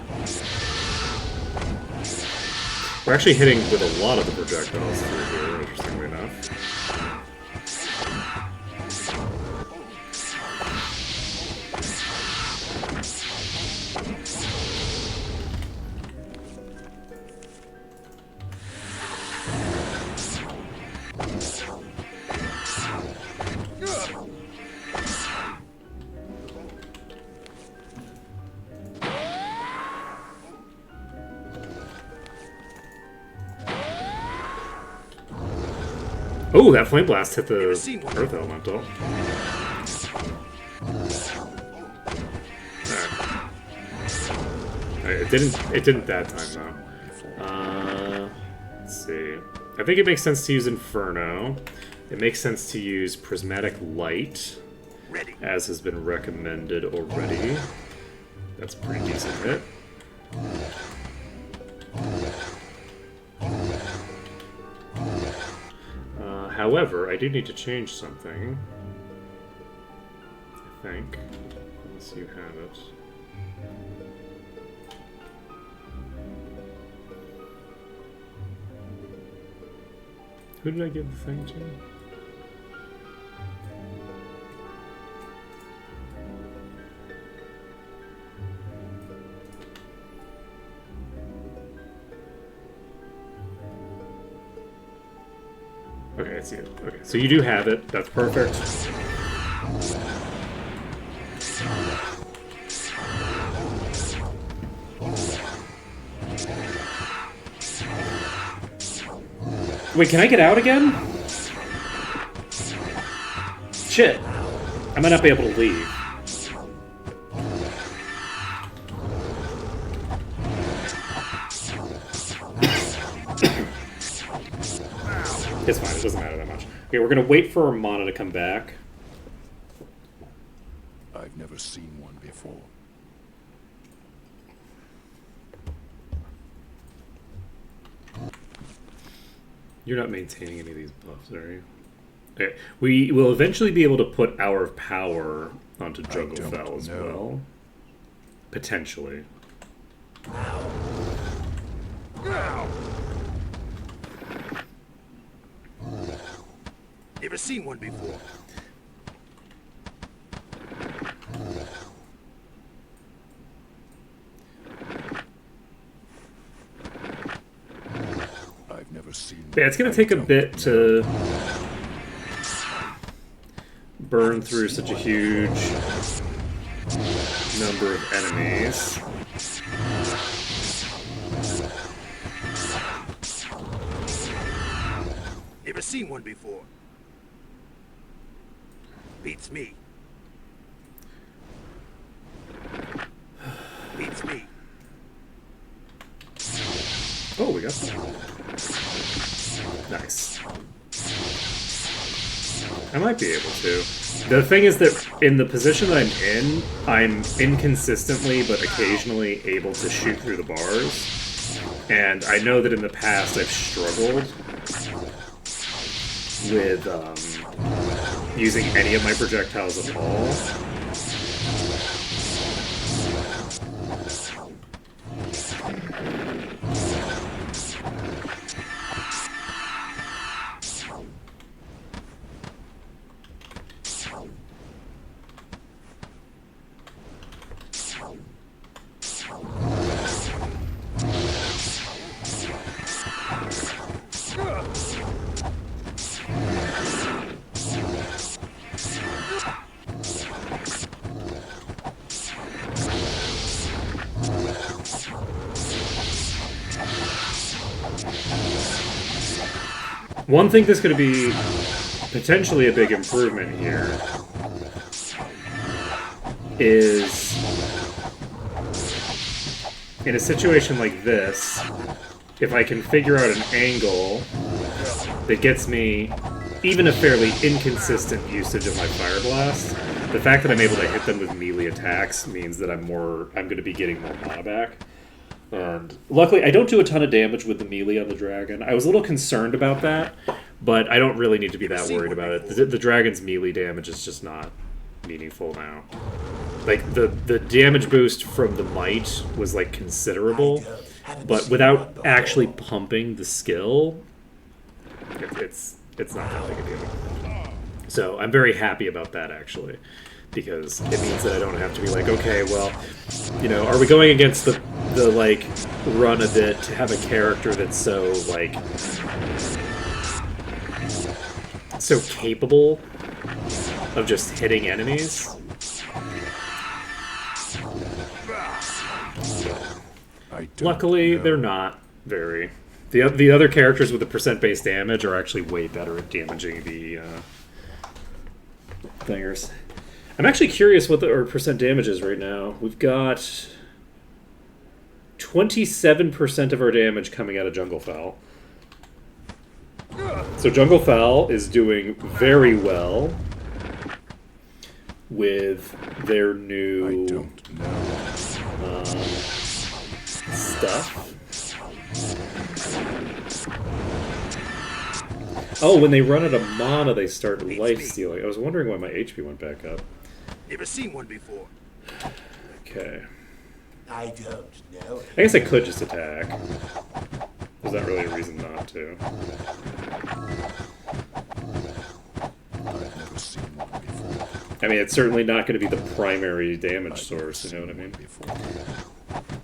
We're actually hitting with a lot of the projectiles through here, interestingly enough. Oh, that flame blast hit the Earth Elemental. Alright. It didn't that time though. Let's see. I think it makes sense to use Inferno. It makes sense to use Prismatic Light, as has been recommended already. That's a pretty decent hit. However, I do need to change something. I think. Unless you have it. Who did I give the thing to? Okay, it's you. Okay, so you do have it. That's perfect. Wait, can I get out again? Shit. I might not be able to leave. It's fine, it doesn't matter that much. Okay, we're gonna wait for our mana to come back. I've never seen one before. You're not maintaining any of these buffs, are you? Okay, we will eventually be able to put Hour of Power onto Jugglefell as well. Potentially. Never seen one before. I've never seen. Yeah, it's gonna take a bit to burn through such a huge number of enemies. Never seen one before. Beats me. Beats me. Oh, we got that. Nice. I might be able to. The thing is that in the position that I'm inconsistently but occasionally able to shoot through the bars. And I know that in the past I've struggled with using any of my projectiles at all. One thing that's going to be potentially a big improvement here is in a situation like this, if I can figure out an angle that gets me even a fairly inconsistent usage of my Fire Blast, the fact that I'm able to hit them with melee attacks means that I'm going to be getting more mana back. And luckily, I don't do a ton of damage with the melee on the dragon. I was a little concerned about that, but I don't really need to be that worried about it. The dragon's melee damage is just not meaningful now. Like, the damage boost from the might was, like, considerable, but without actually pumping the skill, it's not that big a deal. So I'm very happy about that, actually, because it means that I don't have to be like, okay, well, you know, are we going against the like, run a bit to have a character that's so, like, so capable of just hitting enemies? Luckily, they're not very. The other characters with the percent-based damage are actually way better at damaging the thingers. I'm actually curious what our percent damage is right now. We've got 27% of our damage coming out of Jungle Fowl. So Jungle Fowl is doing very well with their new stuff. Oh, when they run out of mana, they start life stealing. I was wondering why my HP went back up. Never seen one before. Okay. I don't know. I guess I could just attack. There's not really a reason not to. I've never seen one before. I mean, it's certainly not going to be the primary damage source, you know what I mean?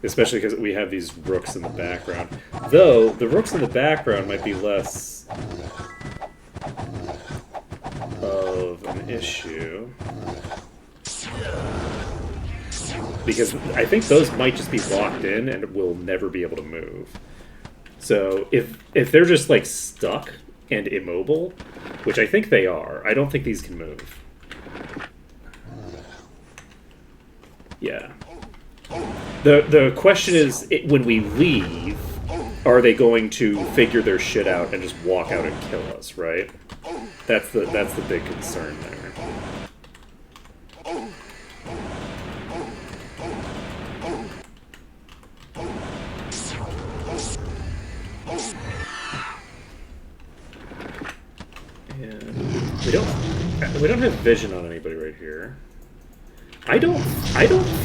Especially because we have these rooks in the background. Though, the rooks in the background might be less of an issue. Because I think those might just be locked in and will never be able to move. So if they're just like stuck and immobile, which I think they are, I don't think these can move. Yeah. The question is, when we leave, are they going to figure their shit out and just walk out and kill us, right? That's the big concern there. And we don't have vision on anybody right here. I don't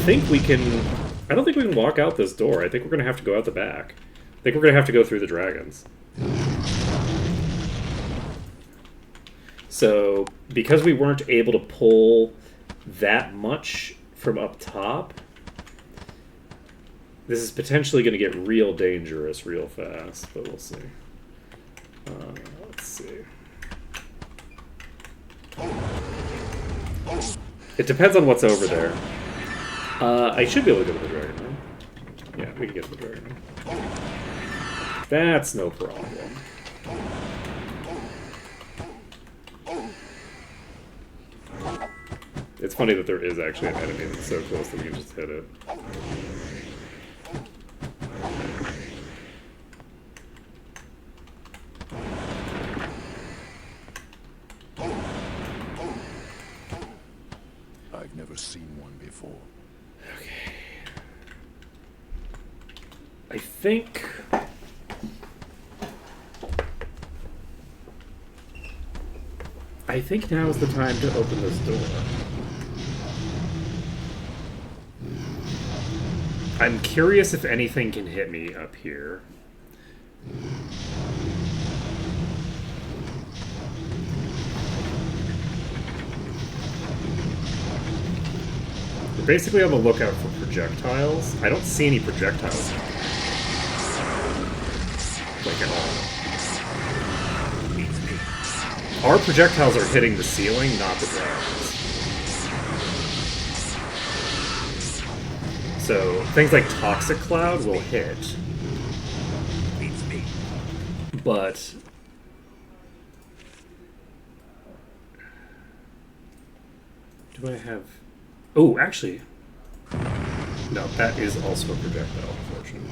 think we can walk out this door. I think we're gonna have to go out the back. I think we're gonna have to go through the dragons. So, because we weren't able to pull that much from up top, this is potentially going to get real dangerous real fast, but we'll see. Let's see. It depends on what's over there. I should be able to go to the dragon room. Yeah, we can get to the dragon room. That's no problem. It's funny that there is actually an enemy that's so close that we can just hit it. I've never seen one before. Okay. I think... now is the time to open this door. I'm curious if anything can hit me up here. We're basically on the lookout for projectiles. I don't see any projectiles. Like at all. Our projectiles are hitting the ceiling, not the dragons. So, things like Toxic Cloud will hit. But Do I have... Oh, actually... No, that is also a projectile, unfortunately.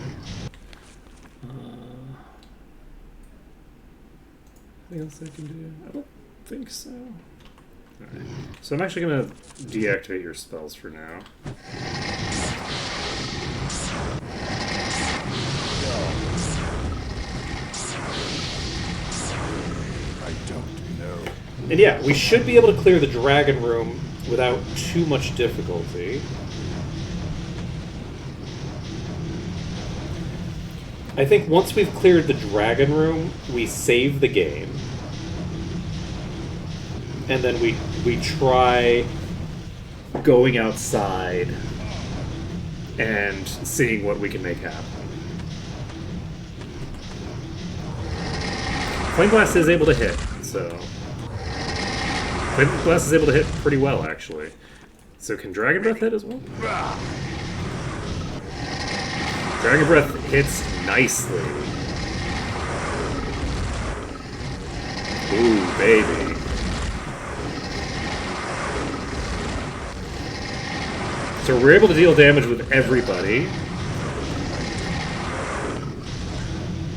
Anything else I can do? I don't think so. Alright. So I'm actually going to deactivate your spells for now. I don't know. And yeah, we should be able to clear the dragon room without too much difficulty. I think once we've cleared the dragon room, we save the game. And then we try Going outside and seeing what we can make happen. Flame Blast is able to hit, so... Flame Blast is able to hit pretty well, actually. So can Dragon Breath hit as well? Dragon Breath hits nicely. Ooh, baby. So we're able to deal damage with everybody.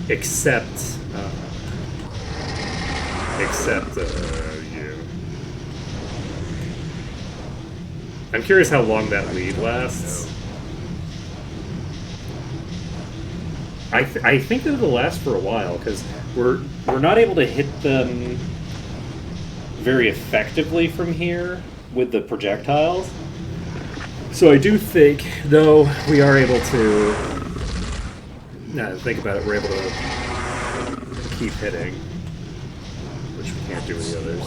Except you. I'm curious how long that lead lasts. I think that it'll last for a while, because we're not able to hit them very effectively from here with the projectiles. So I do think, though, we are able to... Now that I think about it, we're able to keep hitting, which we can't do with the others.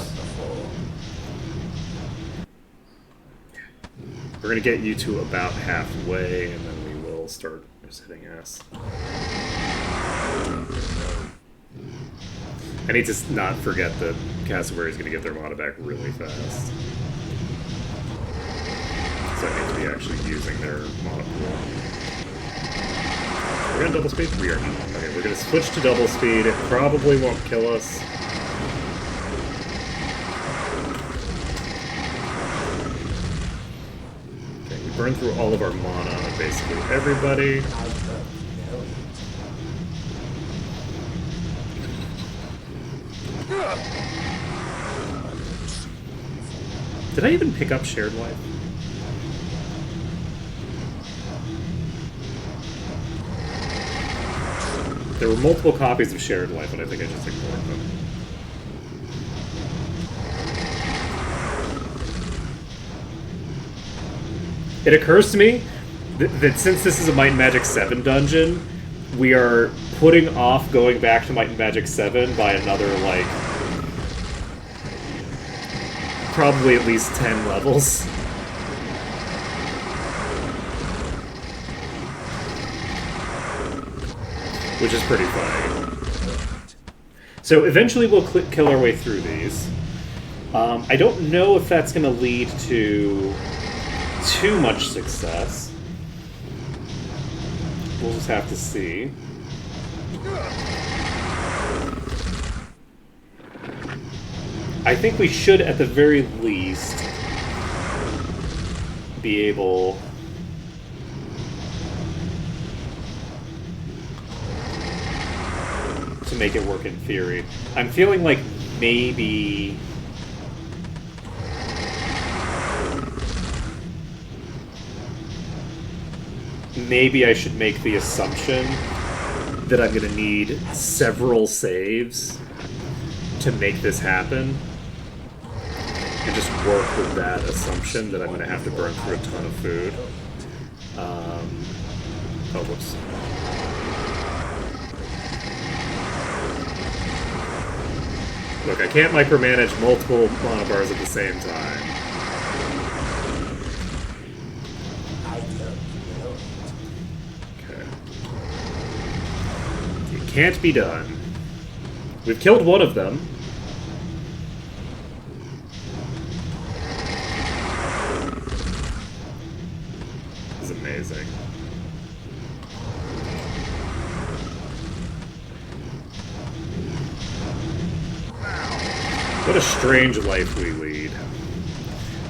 We're going to get you to about halfway, and then we will start just hitting S. I need to not forget that Cassowary is going to get their mana back really fast. So I need to be actually using their mana pool. We're going to double speed? We are not. Okay, we're going to switch to double speed. It probably won't kill us. Okay, we burn through all of our mana on basically everybody. Did I even pick up Shared Life? There were multiple copies of Shared Life, but I think I just ignored them. It occurs to me that since this is a Might and Magic 7 dungeon, we are putting off going back to Might and Magic 7 by another, like, probably at least 10 levels. Which is pretty funny. So eventually we'll kill our way through these. I don't know if that's going to lead to too much success. We'll just have to see. I think we should, at the very least, be able to make it work in theory. I'm feeling like maybe... Maybe I should make the assumption that I'm going to need several saves to make this happen. And just work with that assumption that I'm going to have to burn through a ton of food. Oh, whoops. Look, I can't micromanage multiple mana bars at the same time. Okay. It can't be done. We've killed one of them. This is amazing. What a strange life we lead.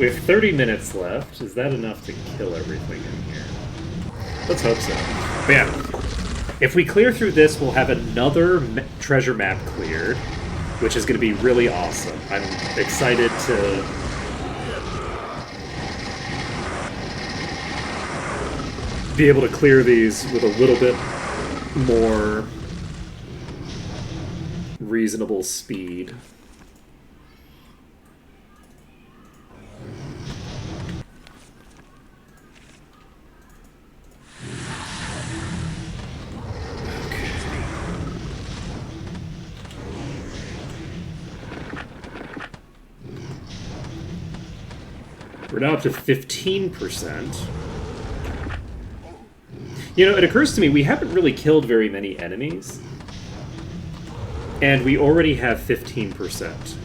We have 30 minutes left. Is that enough to kill everything in here? Let's hope so. But yeah, if we clear through this, we'll have another treasure map cleared, which is going to be really awesome. I'm excited to... be able to clear these with a little bit more reasonable speed. We're now up to 15%. You know, it occurs to me we haven't really killed very many enemies. And we already have 15%.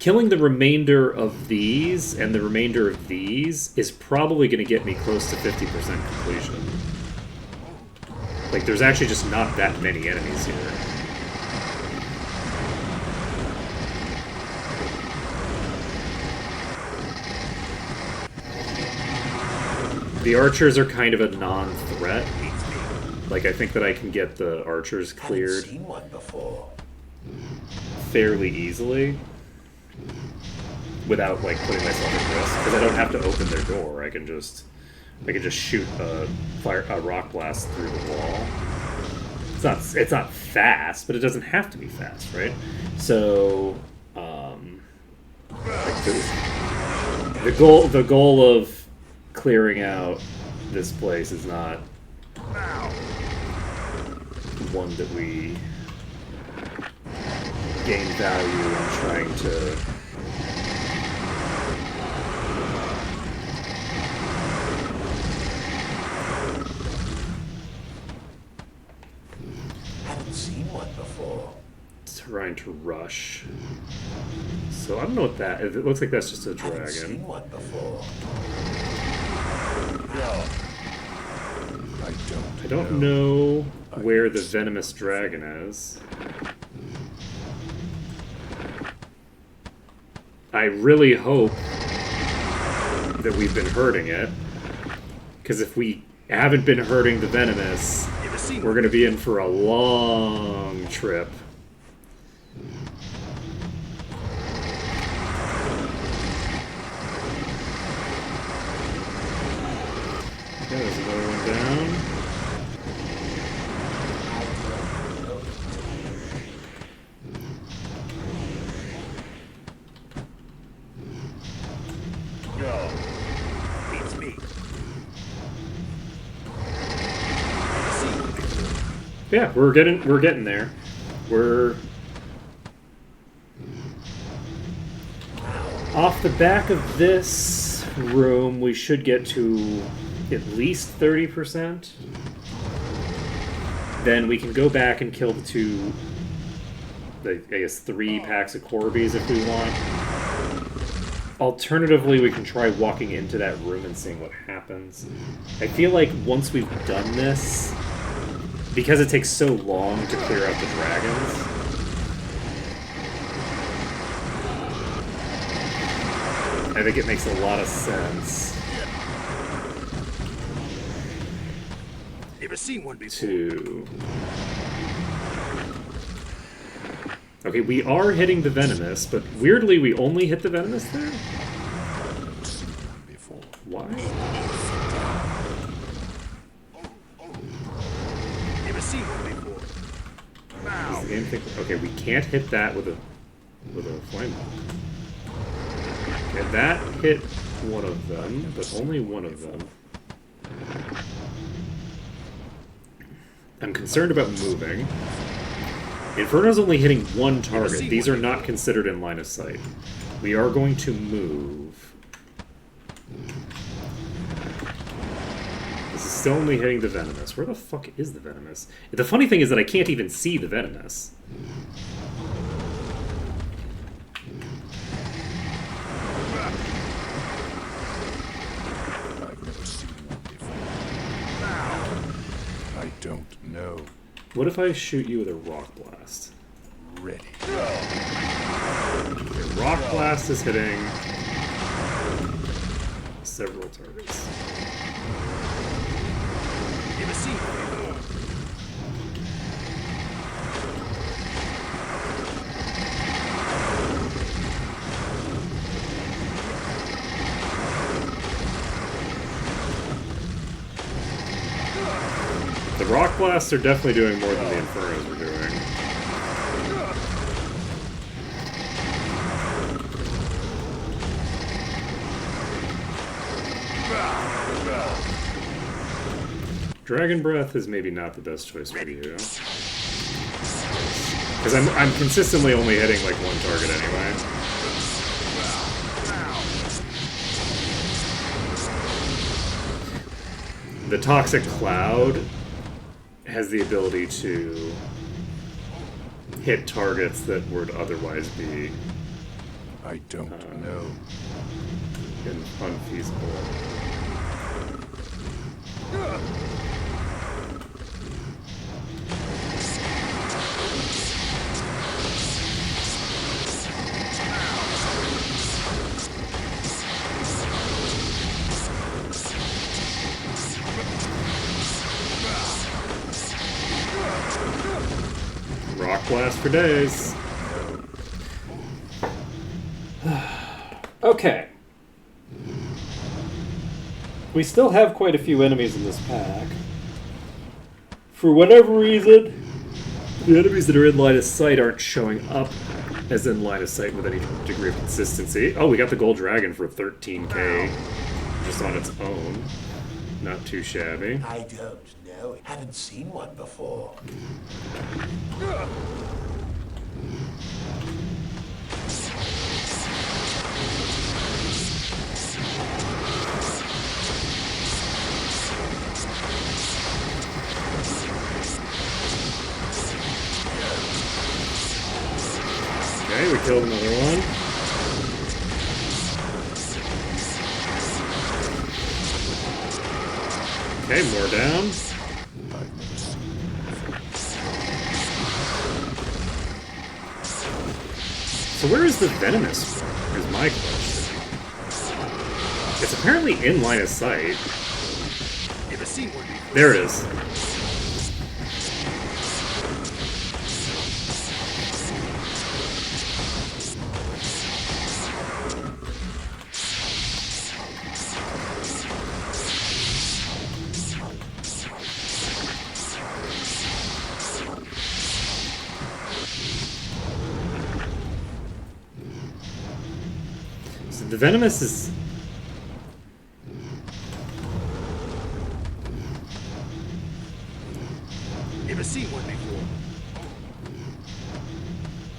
Killing the remainder of these and the remainder of these is probably going to get me close to 50% completion. Like, there's actually just not that many enemies here. The archers are kind of a non-threat. Like, I think that I can get the archers cleared Seen one before. fairly easily without, like, putting myself at risk, because I don't have to open their door. I can just shoot a rock blast through the wall. It's not fast, but it doesn't have to be fast, right? So, like the goal of clearing out this place is not one that we gain value in trying to Haven't seen one before. rush. So I don't know what that is. It looks like that's just a Haven't dragon. seen one before. I don't know where the venomous dragon is. I really hope that we've been hurting it, because if we haven't been hurting the venomous, we're going to be in for a long trip. Okay, there's another one down. Beats me. Yeah, we're getting there. We're off the back of this room. We should get to at least 30%. Then we can go back and kill the two, I guess 3 packs of Corbies if we want. Alternatively, we can try walking into that room and seeing what happens. I feel like once we've done this, because it takes so long to clear out the dragons, I think it makes a lot of sense Never seen one before. to... Okay, we are hitting the venomous, but weirdly we only hit the venomous there? Before. Why? Never seen one before. Does the game think... Okay, we can't hit that with a flame. Okay, that hit one of them, but only one of them. I'm concerned about moving. Inferno's only hitting one target. These are not considered in line of sight. We are going to move. This is still only hitting the venomous. Where the fuck is the venomous? The funny thing is that I can't even see the venomous. I've never seen one before. I don't know. What if I shoot you with a rock blast? Ready. Okay, rock blast is hitting. several targets. Never seen one before. The rock blasts are definitely doing more than the infernos were doing. Dragon Breath is maybe not the best choice for you. Because I'm consistently only hitting like one target anyway. The Toxic Cloud has the ability to hit targets that would otherwise be I don't know. unfeasible. Rock blast for days. Okay. We still have quite a few enemies in this pack. For whatever reason, The enemies that are in line of sight aren't showing up as in line of sight with any degree of consistency. Oh, we got the gold dragon for 13k just on its own. Not too shabby. I don't know. Haven't seen one before. Okay, we killed another one. Okay, more down. I've never seen So where is the venomous one, is my question. It's apparently in line of sight. Never seen one before. There it is. So the venomous is... Never seen one before.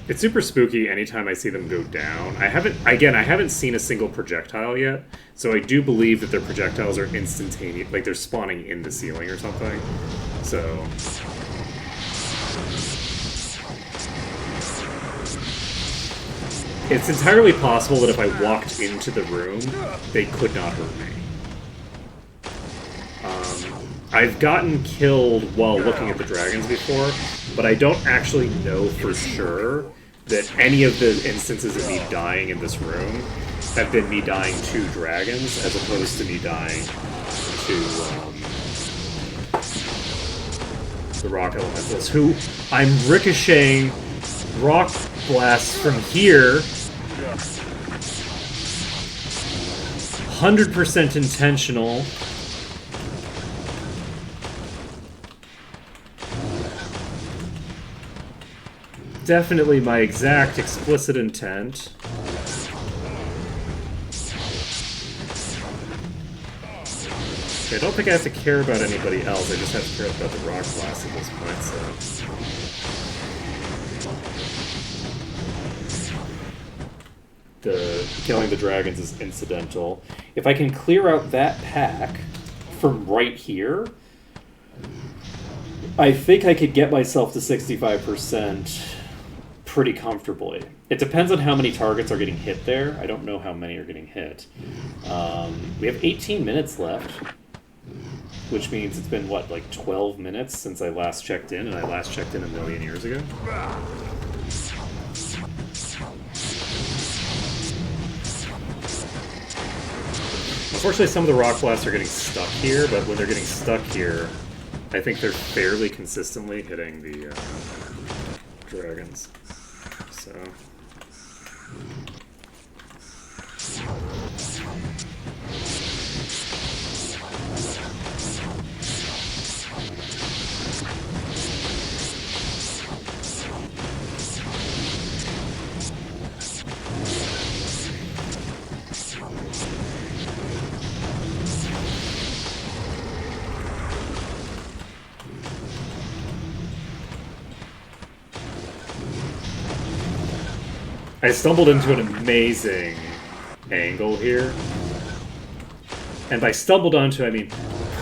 It's super spooky anytime I see them go down. I haven't seen a single projectile yet, so I do believe that their projectiles are instantaneous, like they're spawning in the ceiling or something. So... it's entirely possible that if I walked into the room, they could not hurt me. I've gotten killed while looking at the dragons before, but I don't actually know for sure that any of the instances of me dying in this room have been me dying to dragons as opposed to me dying to the rock elementals, who I'm ricocheting rock blasts from here 100% intentional. Definitely my exact explicit intent. Okay, I don't think I have to care about anybody else, I just have to care about the rock blast at this point, so... The killing the dragons is incidental. If I can clear out that pack from right here, I think I could get myself to 65% pretty comfortably. It depends on how many targets are getting hit there. I don't know how many are getting hit. We have 18 minutes left, which means it's been, what, like 12 minutes since I last checked in, and I last checked in a million years ago? Unfortunately, some of the rock blasts are getting stuck here, but when they're getting stuck here, I think they're fairly consistently hitting the dragons. So... I stumbled into an amazing angle here. And by stumbled onto, I mean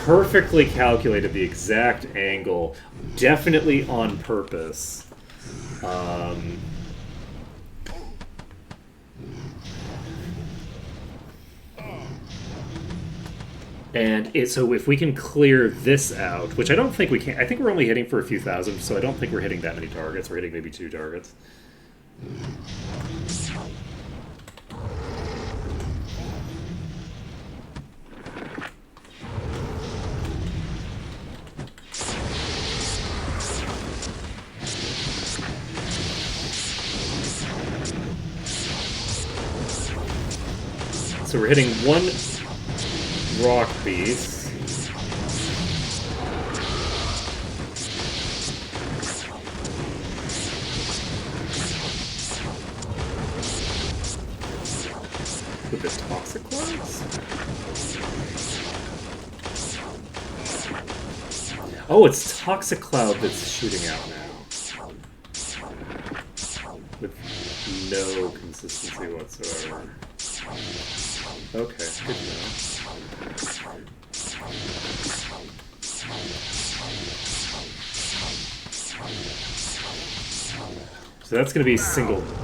perfectly calculated the exact angle, definitely on purpose. So if we can clear this out, which I don't think we can, I think we're only hitting for a few thousand, so I don't think we're hitting that many targets. We're hitting maybe 2 targets. So we're hitting 1 rock beast. With the toxic clouds? Oh, it's toxic cloud that's shooting out now. With no consistency whatsoever. Okay, good to know. So that's going to be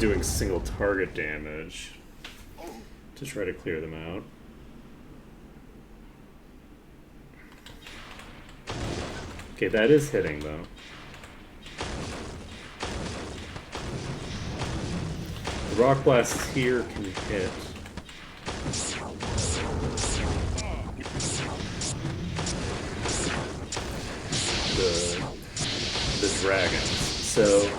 doing single target damage to try to clear them out. Okay, that is hitting though. The rock blasts here can hit. The dragons. So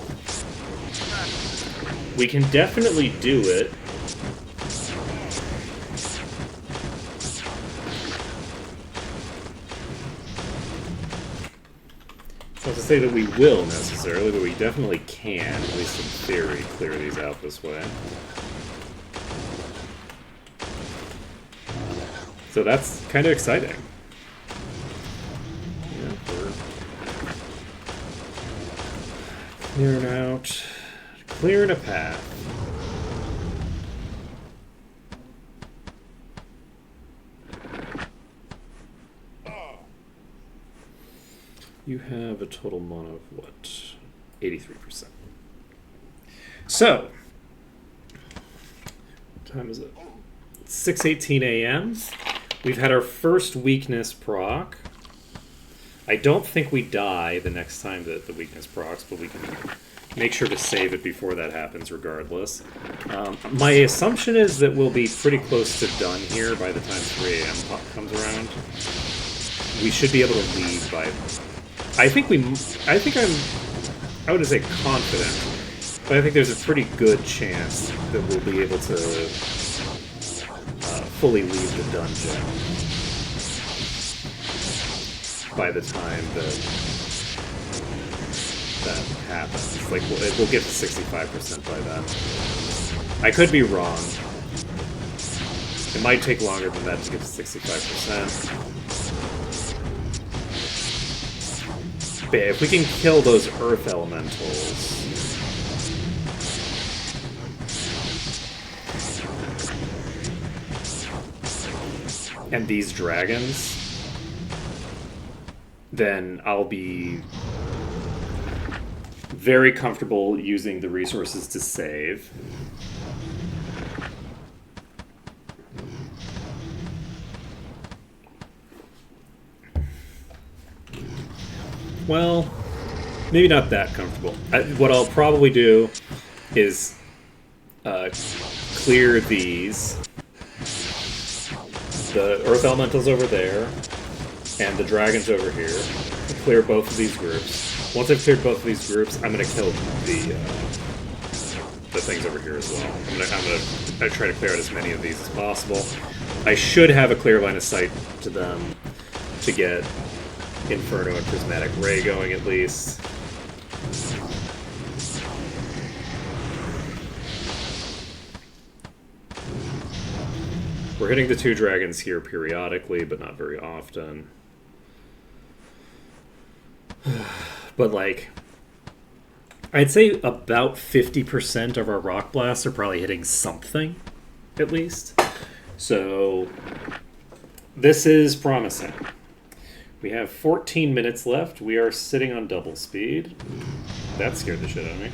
we can definitely do it. It's not to say that we will necessarily, but we definitely can, at least in theory, clear these out this way. So that's kind of exciting. Yeah, we're clearing out, clearing a path. You have a total mana of what? 83%. So, what time is it? 6:18 a.m. We've had our first weakness proc. I don't think we die the next time that the weakness procs, but we can make sure to save it before that happens regardless. My assumption is that we'll be pretty close to done here by the time 3 a.m. comes around. We should be able to leave by... I wouldn't say confident, but I think there's a pretty good chance that we'll be able to fully leave the dungeon by the time that happens. Like, we'll get to 65% by then. I could be wrong. It might take longer than that to get to 65%. But if we can kill those earth elementals... and these dragons, then I'll be very comfortable using the resources to save. Well, maybe not that comfortable. What I'll probably do is clear these the Earth Elemental's over there, and the Dragon's over here. Clear both of these groups. Once I've cleared both of these groups, I'm gonna kill the things over here as well. I'm gonna try to clear out as many of these as possible. I should have a clear line of sight to them to get Inferno and Prismatic Ray going at least. We're hitting the 2 dragons here periodically, but not very often. But like, I'd say about 50% of our rock blasts are probably hitting something, at least. So this is promising. We have 14 minutes left. We are sitting on double speed. That scared the shit out of me.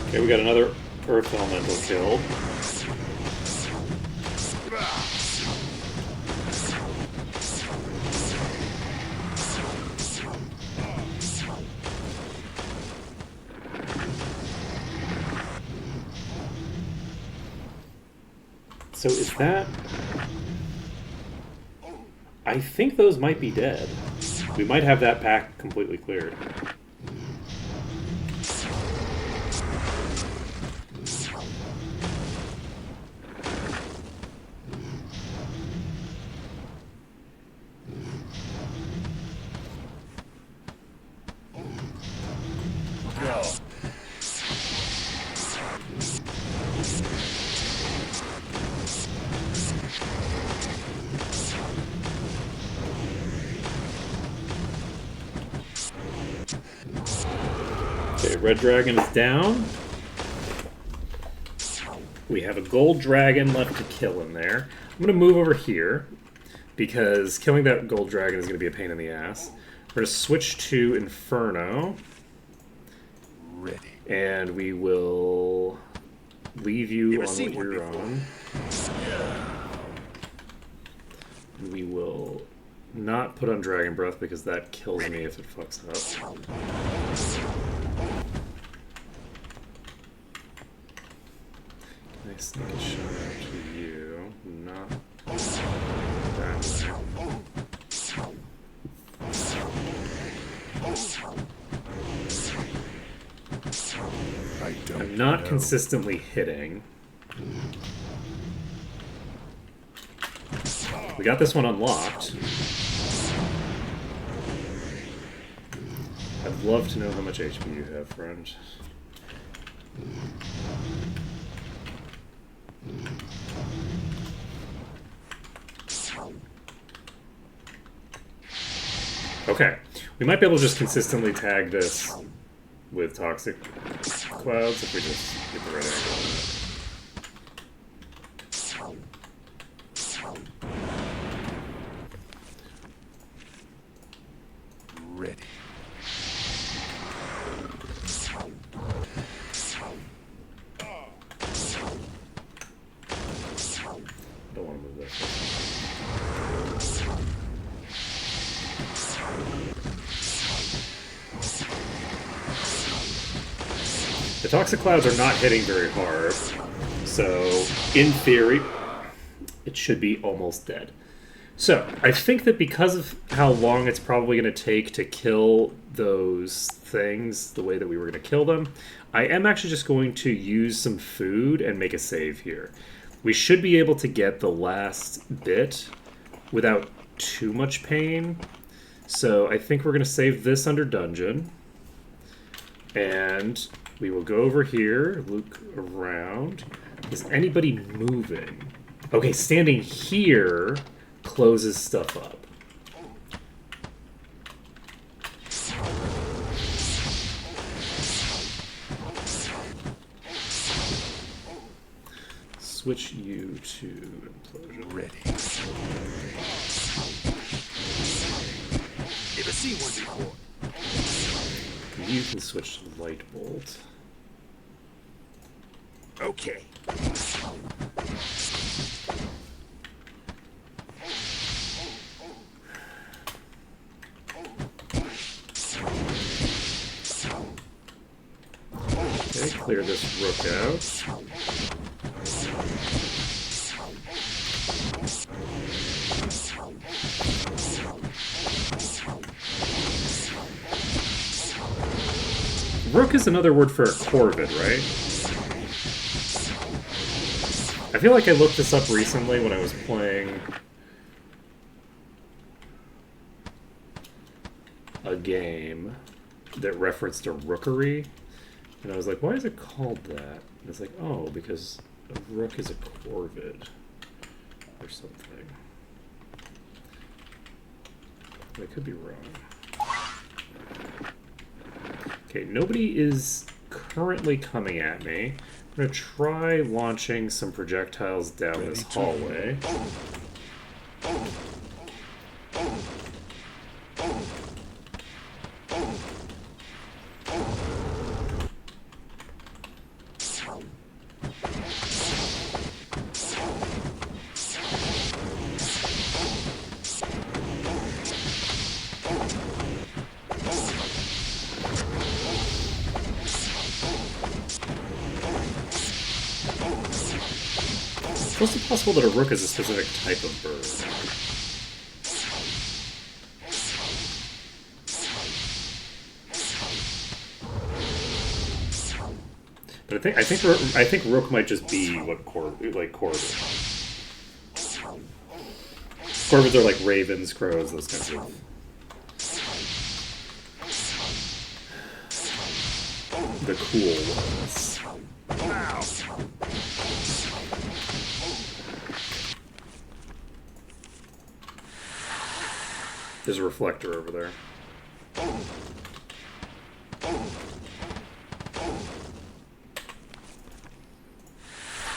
Okay, we got another Earth Elemental killed. So is that... I think those might be dead. We might have that pack completely cleared. Okay, red dragon is down. We have a gold dragon left to kill in there. I'm going to move over here because killing that gold dragon is going to be a pain in the ass. We're going to switch to Inferno. Ready. And we will leave you on what you're on. We will not put on Dragon Breath because that kills me if it fucks up. Can I sneak a shot out to you? Not that way. I'm not consistently hitting. We got this one unlocked. I'd love to know how much HP you have, friend. Okay, we might be able to just consistently tag this with toxic clouds if we just get the right angle on it. Ready. Don't want to move that. The toxic clouds are not hitting very hard, so in theory, it should be almost dead. So, I think that because of how long it's probably going to take to kill those things the way that we were going to kill them, I am actually just going to use some food and make a save here. We should be able to get the last bit without too much pain. So, I think we're going to save this under dungeon. And we will go over here, look around. Is anybody moving? Okay, standing here closes stuff up. switch you to implosion. Ready. Never seen one before. You can switch to light bolt. Okay. Okay, clear this rook out. Rook is another word for a corvid, right? I feel like I looked this up recently when I was playing a game that referenced a rookery. And I was like, why is it called that? And it's like, oh, because a rook is a corvid or something. I could be wrong. Okay, nobody is currently coming at me. I'm going to try launching some projectiles down this hallway. It's also possible that a rook is a specific type of bird. But I think rook might just be what corvid. Corvids are like ravens, crows, those kinds of. The cool ones. There's a reflector over there.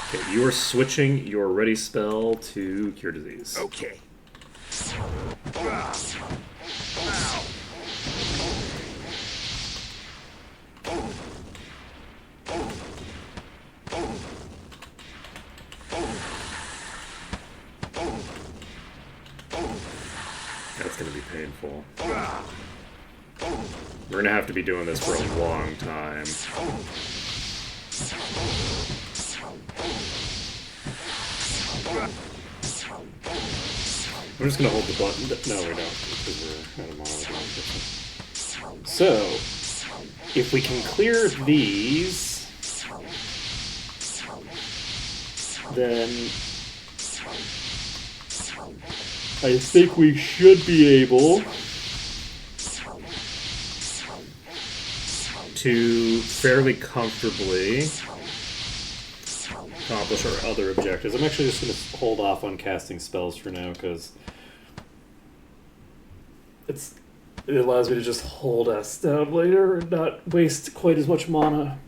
Okay, you are switching your ready spell to Cure Disease. Okay. That's going to be painful. We're going to have to be doing this for a long time. I'm just going to hold the button. No, we don't, because we're out of mono. So, if we can clear these, then I think we should be able to fairly comfortably accomplish our other objectives. I'm actually just going to hold off on casting spells for now because it allows me to just hold us down later and not waste quite as much mana.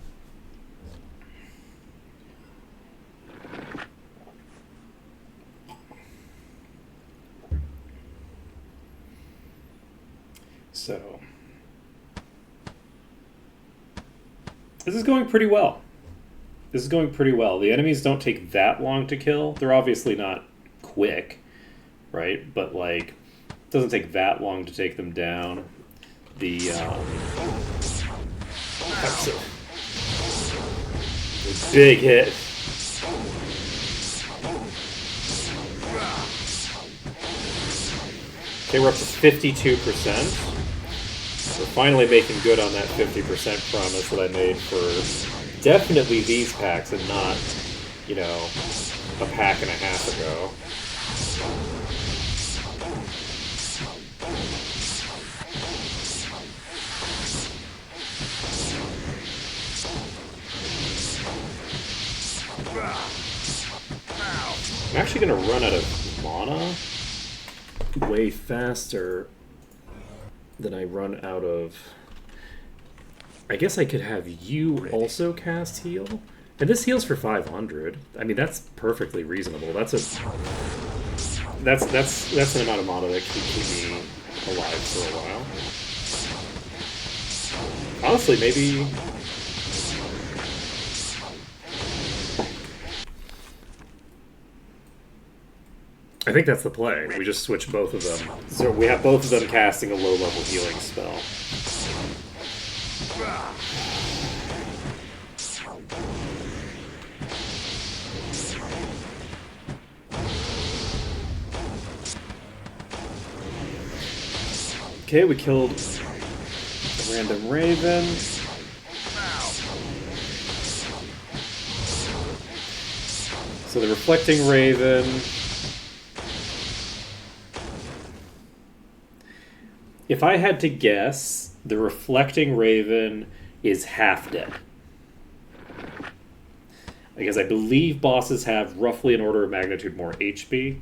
So, this is going pretty well. This is going pretty well. The enemies don't take that long to kill. They're obviously not quick, right? But, like, it doesn't take that long to take them down. The big hit. Okay, we're up to 52%. We're finally making good on that 50% promise that I made for definitely these packs and not, you know, a pack and a half ago. I'm actually going to run out of mana way faster than I run out of. I guess I could have you also cast heal, And this heals for 500. I mean, that's perfectly reasonable. That's an amount of mana that can keep me alive for a while. Honestly, maybe. I think that's the play. We just switch both of them. So we have both of them casting a low-level healing spell. Okay, we killed a random raven. So the reflecting raven. If I had to guess, the reflecting raven is half dead. Because I believe bosses have roughly an order of magnitude more HP.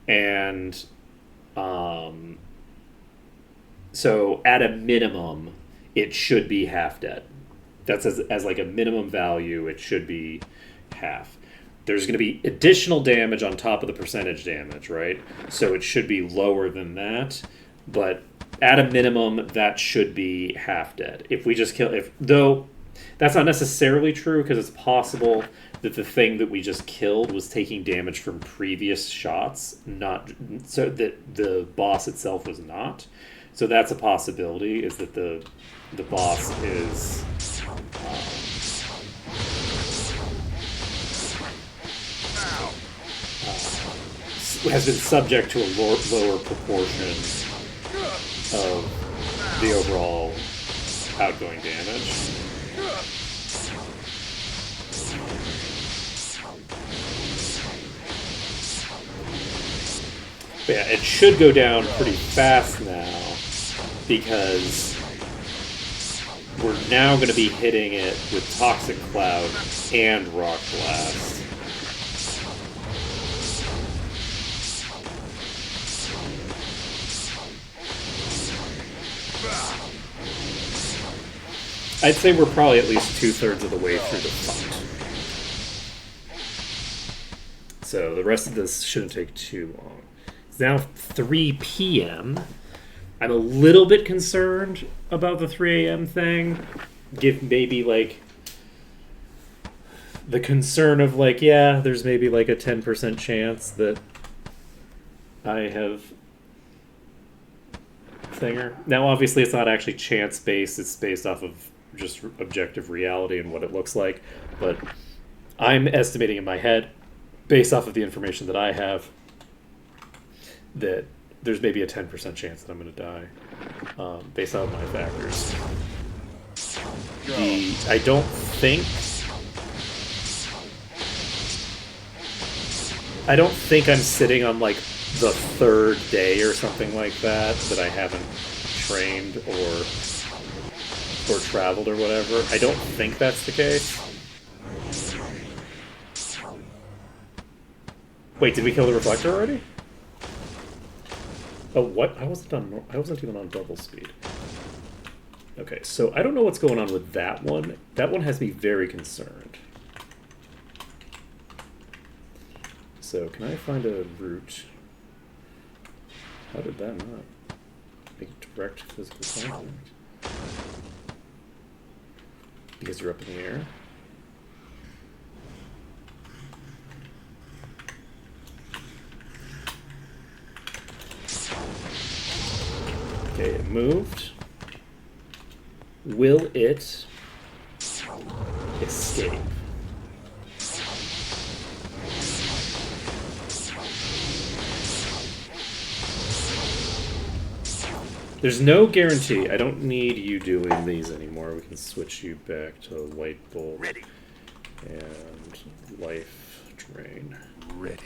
And so at a minimum, it should be half dead. That's as like a minimum value, it should be half. There's going to be additional damage on top of the percentage damage, right? So it should be lower than that. But at a minimum, that should be half dead. If we just kill... Though, that's not necessarily true, because it's possible that the thing that we just killed was taking damage from previous shots, not so that the boss itself was not. So that's a possibility, is that the boss is has been subject to a lower proportion of the overall outgoing damage. But yeah, it should go down pretty fast now, because we're now going to be hitting it with Toxic Cloud and Rock Blast. I'd say we're probably at least 2/3 of the way through the fight. So the rest of this shouldn't take too long. It's now 3 p.m. I'm a little bit concerned about the 3 a.m. thing. Give maybe like the concern of like, yeah, there's maybe like a 10% chance that I have thinger. Now, obviously, it's not actually chance based. It's based off of just objective reality and what it looks like. But I'm estimating in my head, based off of the information that I have, that there's maybe a 10% chance that I'm going to die, based on my factors. I don't think I'm sitting on like the 3rd day or something like that I haven't trained or traveled or whatever. I don't think that's the case. Wait, did we kill the reflector already? Oh, what? I wasn't even on double speed. Okay, so I don't know what's going on with that one. That one has me very concerned. So, can I find a route? How did that not make direct physical contact? Because you're up in the air? Okay, it moved. Will it escape? There's no guarantee. I don't need you doing these anymore. We can switch you back to Light Bolt. Ready. And Life Drain. Ready.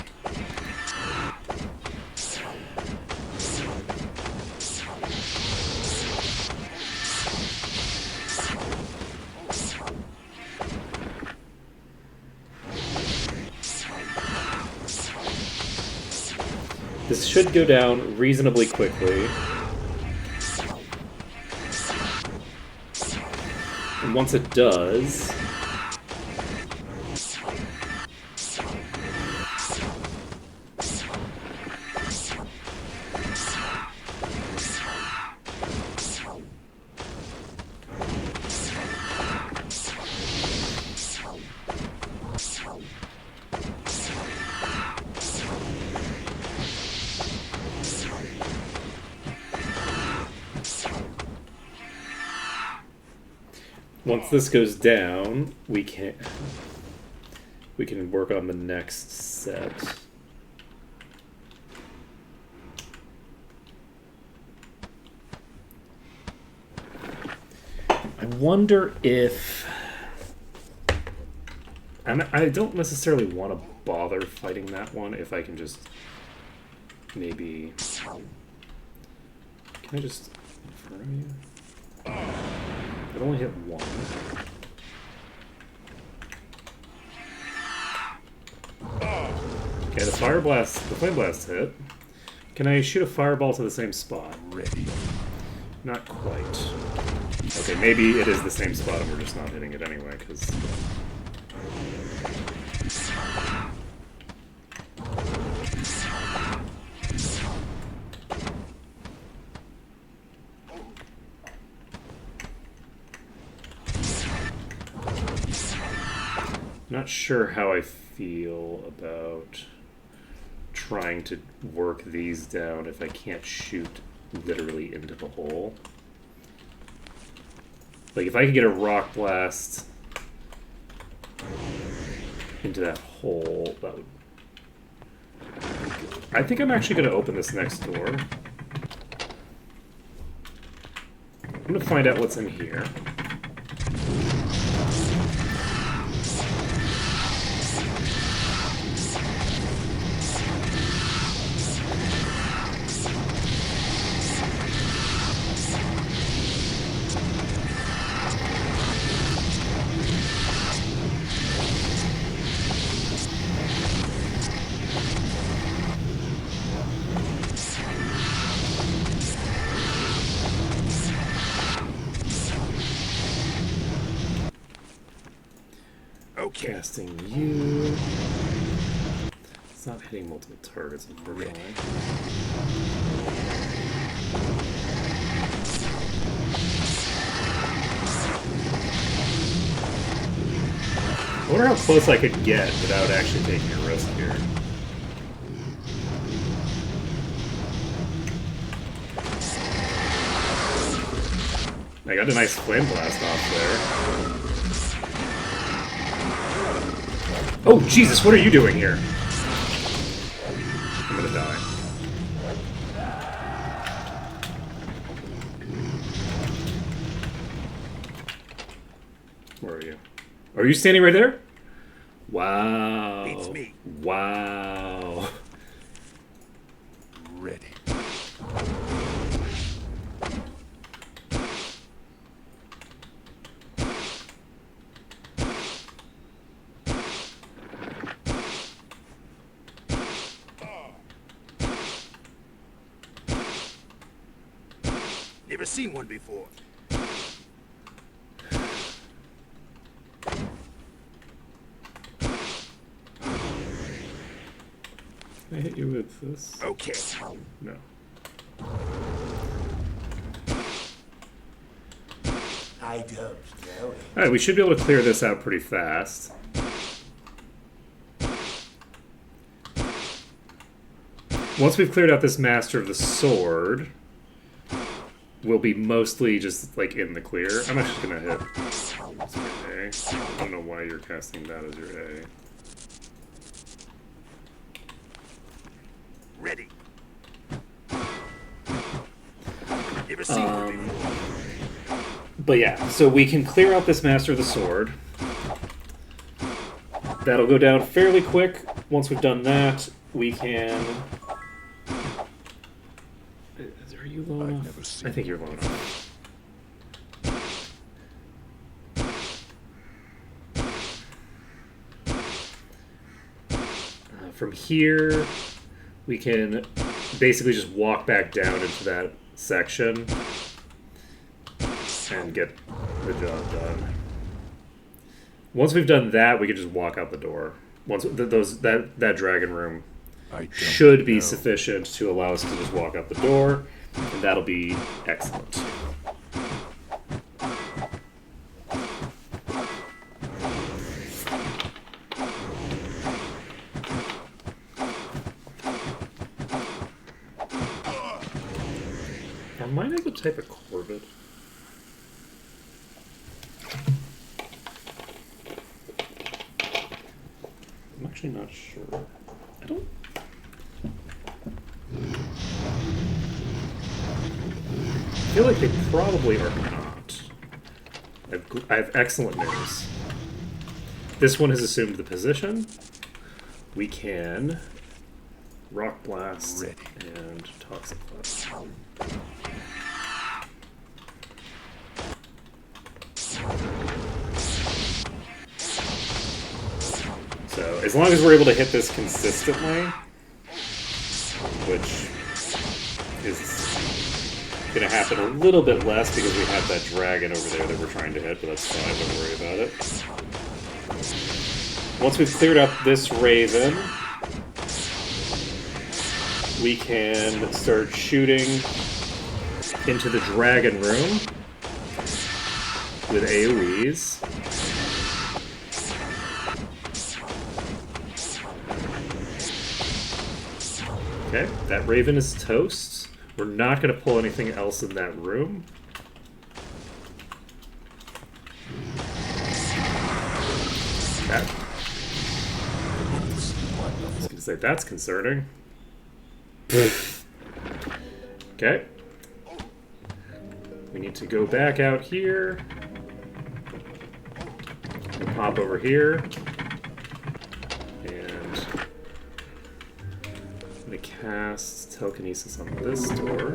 This should go down reasonably quickly. And once it does, once this goes down, we can work on the next set. I wonder if I don't necessarily want to bother fighting that one. If I can just maybe, can I just infer you? I've only hit one. Okay, the flame blast hit. Can I shoot a fireball to the same spot? Ready. Not quite. Okay, maybe it is the same spot and we're just not hitting it anyway, because... Not sure how I feel about trying to work these down if I can't shoot literally into the hole. Like, if I could get a rock blast into that hole, that would... I think I'm actually going to open this next door. I'm going to find out what's in here. Casting you. It's not hitting multiple targets, unfortunately. I wonder how close I could get without actually taking a risk here. I got a nice flame blast off there. Oh, Jesus, what are you doing here? I'm gonna die. Where are you? Are you standing right there? Wow. Beats me. Wow. Ready. Never seen one before. Can I hit you with this? Okay. No. I don't know. Alright, we should be able to clear this out pretty fast. Once we've cleared out this Master of the Sword, we'll be mostly just, like, in the clear. I'm actually gonna hit A. I don't know why you're casting that as your A. Ready. Never seen one before. But yeah, so we can clear out this Master of the Sword. That'll go down fairly quick. Once we've done that, we can... Are you low enough? I think you're low enough. From here, we can basically just walk back down into that section and get the job done. Once we've done that, we can just walk out the door. Once that dragon room should be sufficient to allow us to just walk out the door, and that'll be excellent. Are mine of the type of Corvid? actually not sure. I don't. I feel like they probably are not. I have excellent news. This one has assumed the position. We can Rock Blast and Toxic Blast. So, as long as we're able to hit this consistently, which is going to happen a little bit less because we have that dragon over there that we're trying to hit, but that's fine, don't worry about it. Once we've cleared up this Raven, we can start shooting into the dragon room with AoEs. Okay, that Raven is toast. We're not going to pull anything else in that room. Okay. I was going to say, that's concerning. Okay. We need to go back out here. And pop over here. And I'm going to cast telekinesis on this door,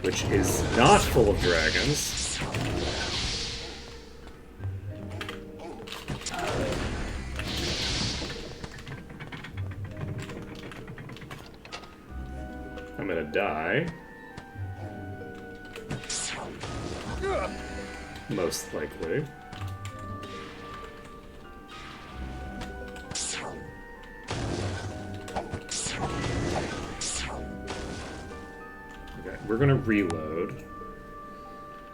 which is not full of dragons. I'm gonna die. Most likely. Okay, we're gonna reload.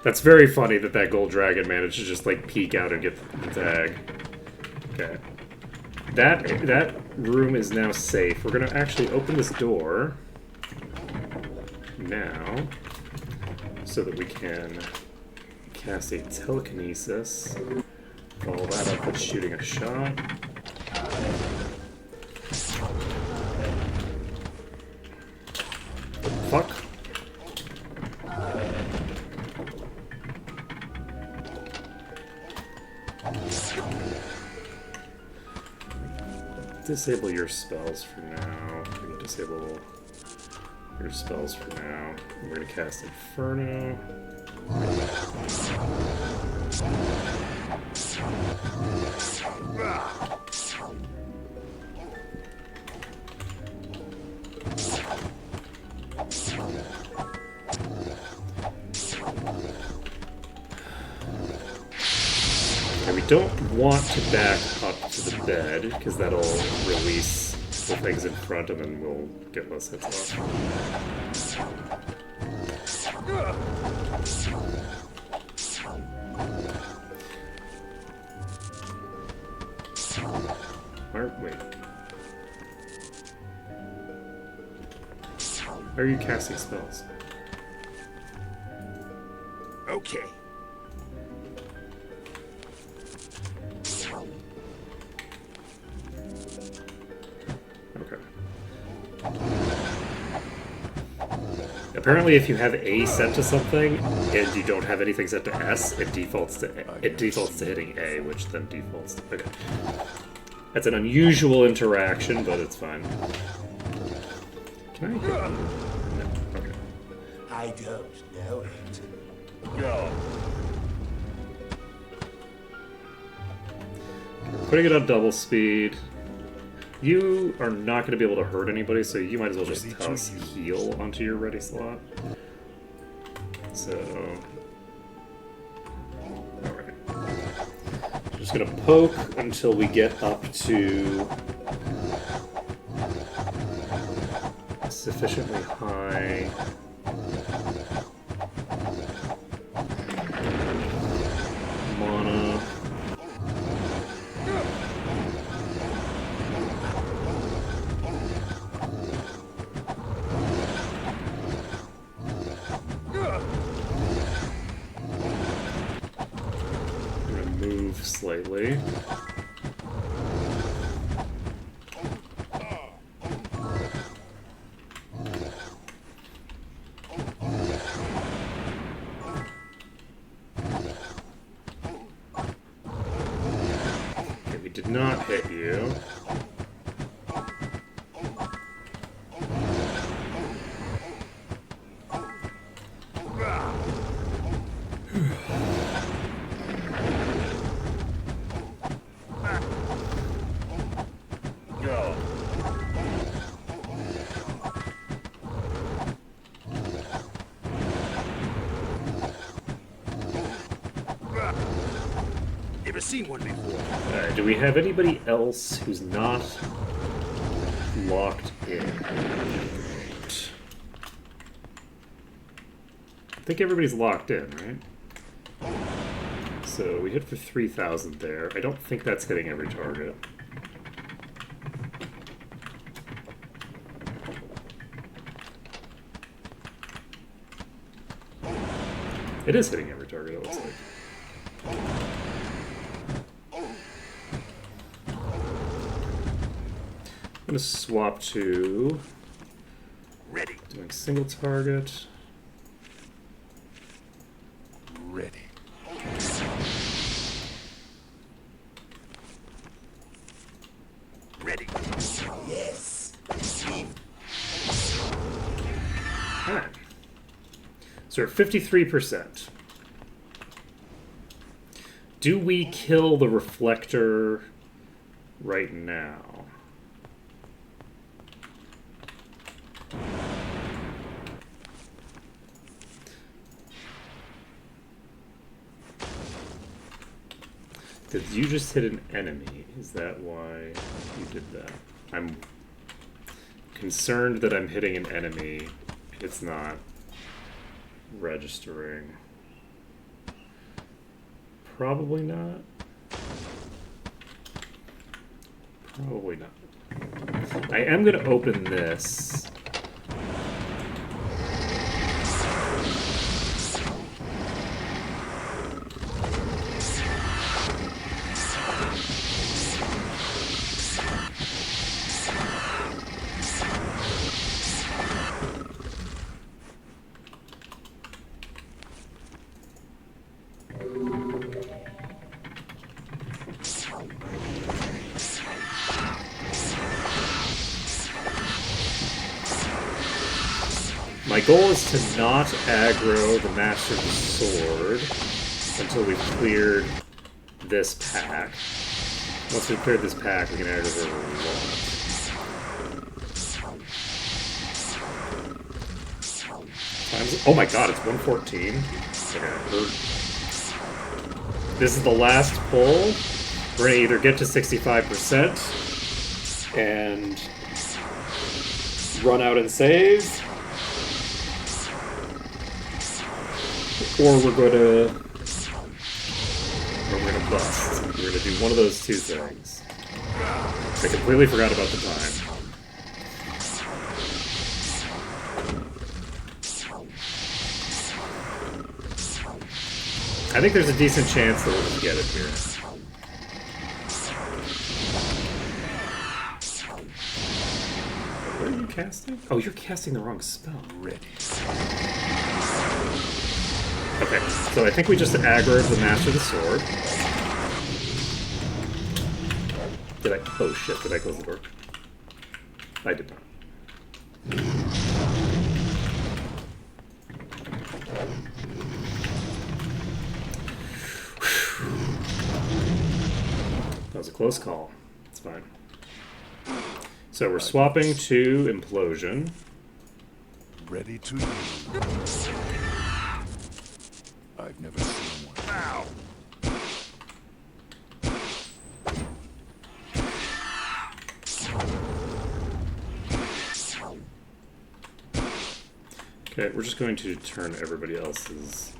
That's very funny that that gold dragon managed to just like peek out and get the tag. Okay. That room is now safe. We're gonna actually open this door now so that we can cast a telekinesis. Follow that up with shooting a shot. Fuck. Disable your spells for now. We're gonna disable your spells for now. We're gonna cast Inferno. And we don't want to back up to the bed, because that'll release the things in front and then we'll get less hits off. Wait. Why are you casting spells? Okay. Okay. Apparently, if you have A set to something and you don't have anything set to S, it defaults to hitting A, which then defaults to... Okay. That's an unusual interaction, but it's fine. Can I hit? No. Okay. I don't know it. Go. Putting it on double speed. You are not going to be able to hurt anybody, so you might as well just toss heal onto your ready slot. So... Alright. Just going to poke until we get up to sufficiently high mana. I'm gonna move slightly. did not hit you. Never seen one before. Alright, do we have anybody else who's not locked in? I think everybody's locked in, right? So we hit for 3,000 there. I don't think that's hitting every target. It is hitting every target, it looks like. I'm going to swap to Ready. doing single target. Ready. Ready. Yes. Alright. So we're at 53%. Do we kill the reflector right now? Did you just hit an enemy? Is that why you did that? I'm concerned that I'm hitting an enemy. It's not registering. Probably not. Probably not. I am going to open this. My goal is to not aggro the Master of the Sword until we've cleared this pack. Once we've cleared this pack, we can aggro whoever we want. Oh my god, it's 114. Okay, this is the last pull. We're gonna either get to 65% And run out and save. Or we're gonna bust. We're gonna do one of those two things. I completely forgot about the time. I think there's a decent chance that we'll just get it here. Where are you casting? Oh, you're casting the wrong spell. Ready. Okay, so I think we just aggroed the Master of the Sword. Did I? Oh shit, did I close the door? I did not. That was a close call. It's fine. So we're swapping to Implosion. Ready to use. I've never seen one. Ow! Okay, we're just going to turn everybody else's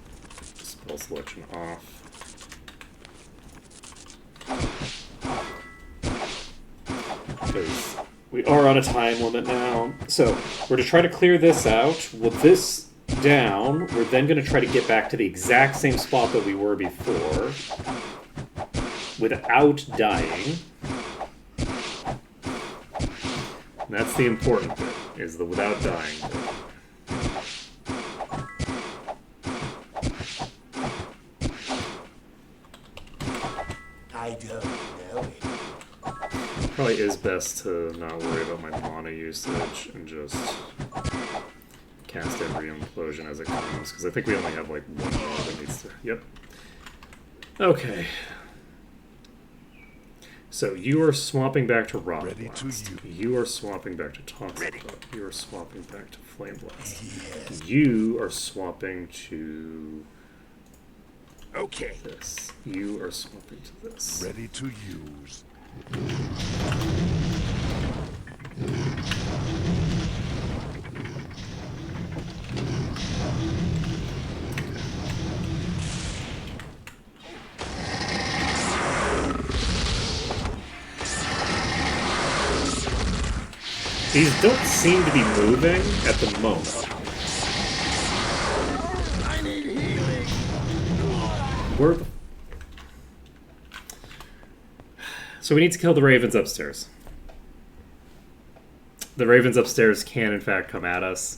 spell selection off. Because We are on a time limit now. So we're to try to clear this out. With this down, we're then going to try to get back to the exact same spot that we were before without dying. and that's the important bit, is the without dying bit. I don't know it. probably is best to not worry about my mana usage and just cast every implosion as it comes, because I think we only have like one more that needs to. Yep. Okay. So you are swapping back to Rock Ready to Blast. use. You are swapping back to Toxic Club. You are swapping back to Flame Blast. You are swapping to Okay. this. You are swapping to this. Ready to use. These don't seem to be moving at the moment. I need healing. Where the... So we need to kill the ravens upstairs. The ravens upstairs can in fact come at us,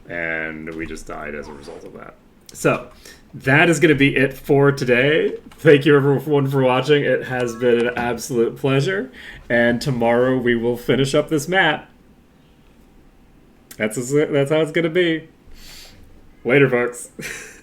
and we just died as a result of that. So that is going to be it for today. Thank you everyone for watching. It has been an absolute pleasure, and tomorrow we will finish up this map. That's how it's going to be. Later, folks.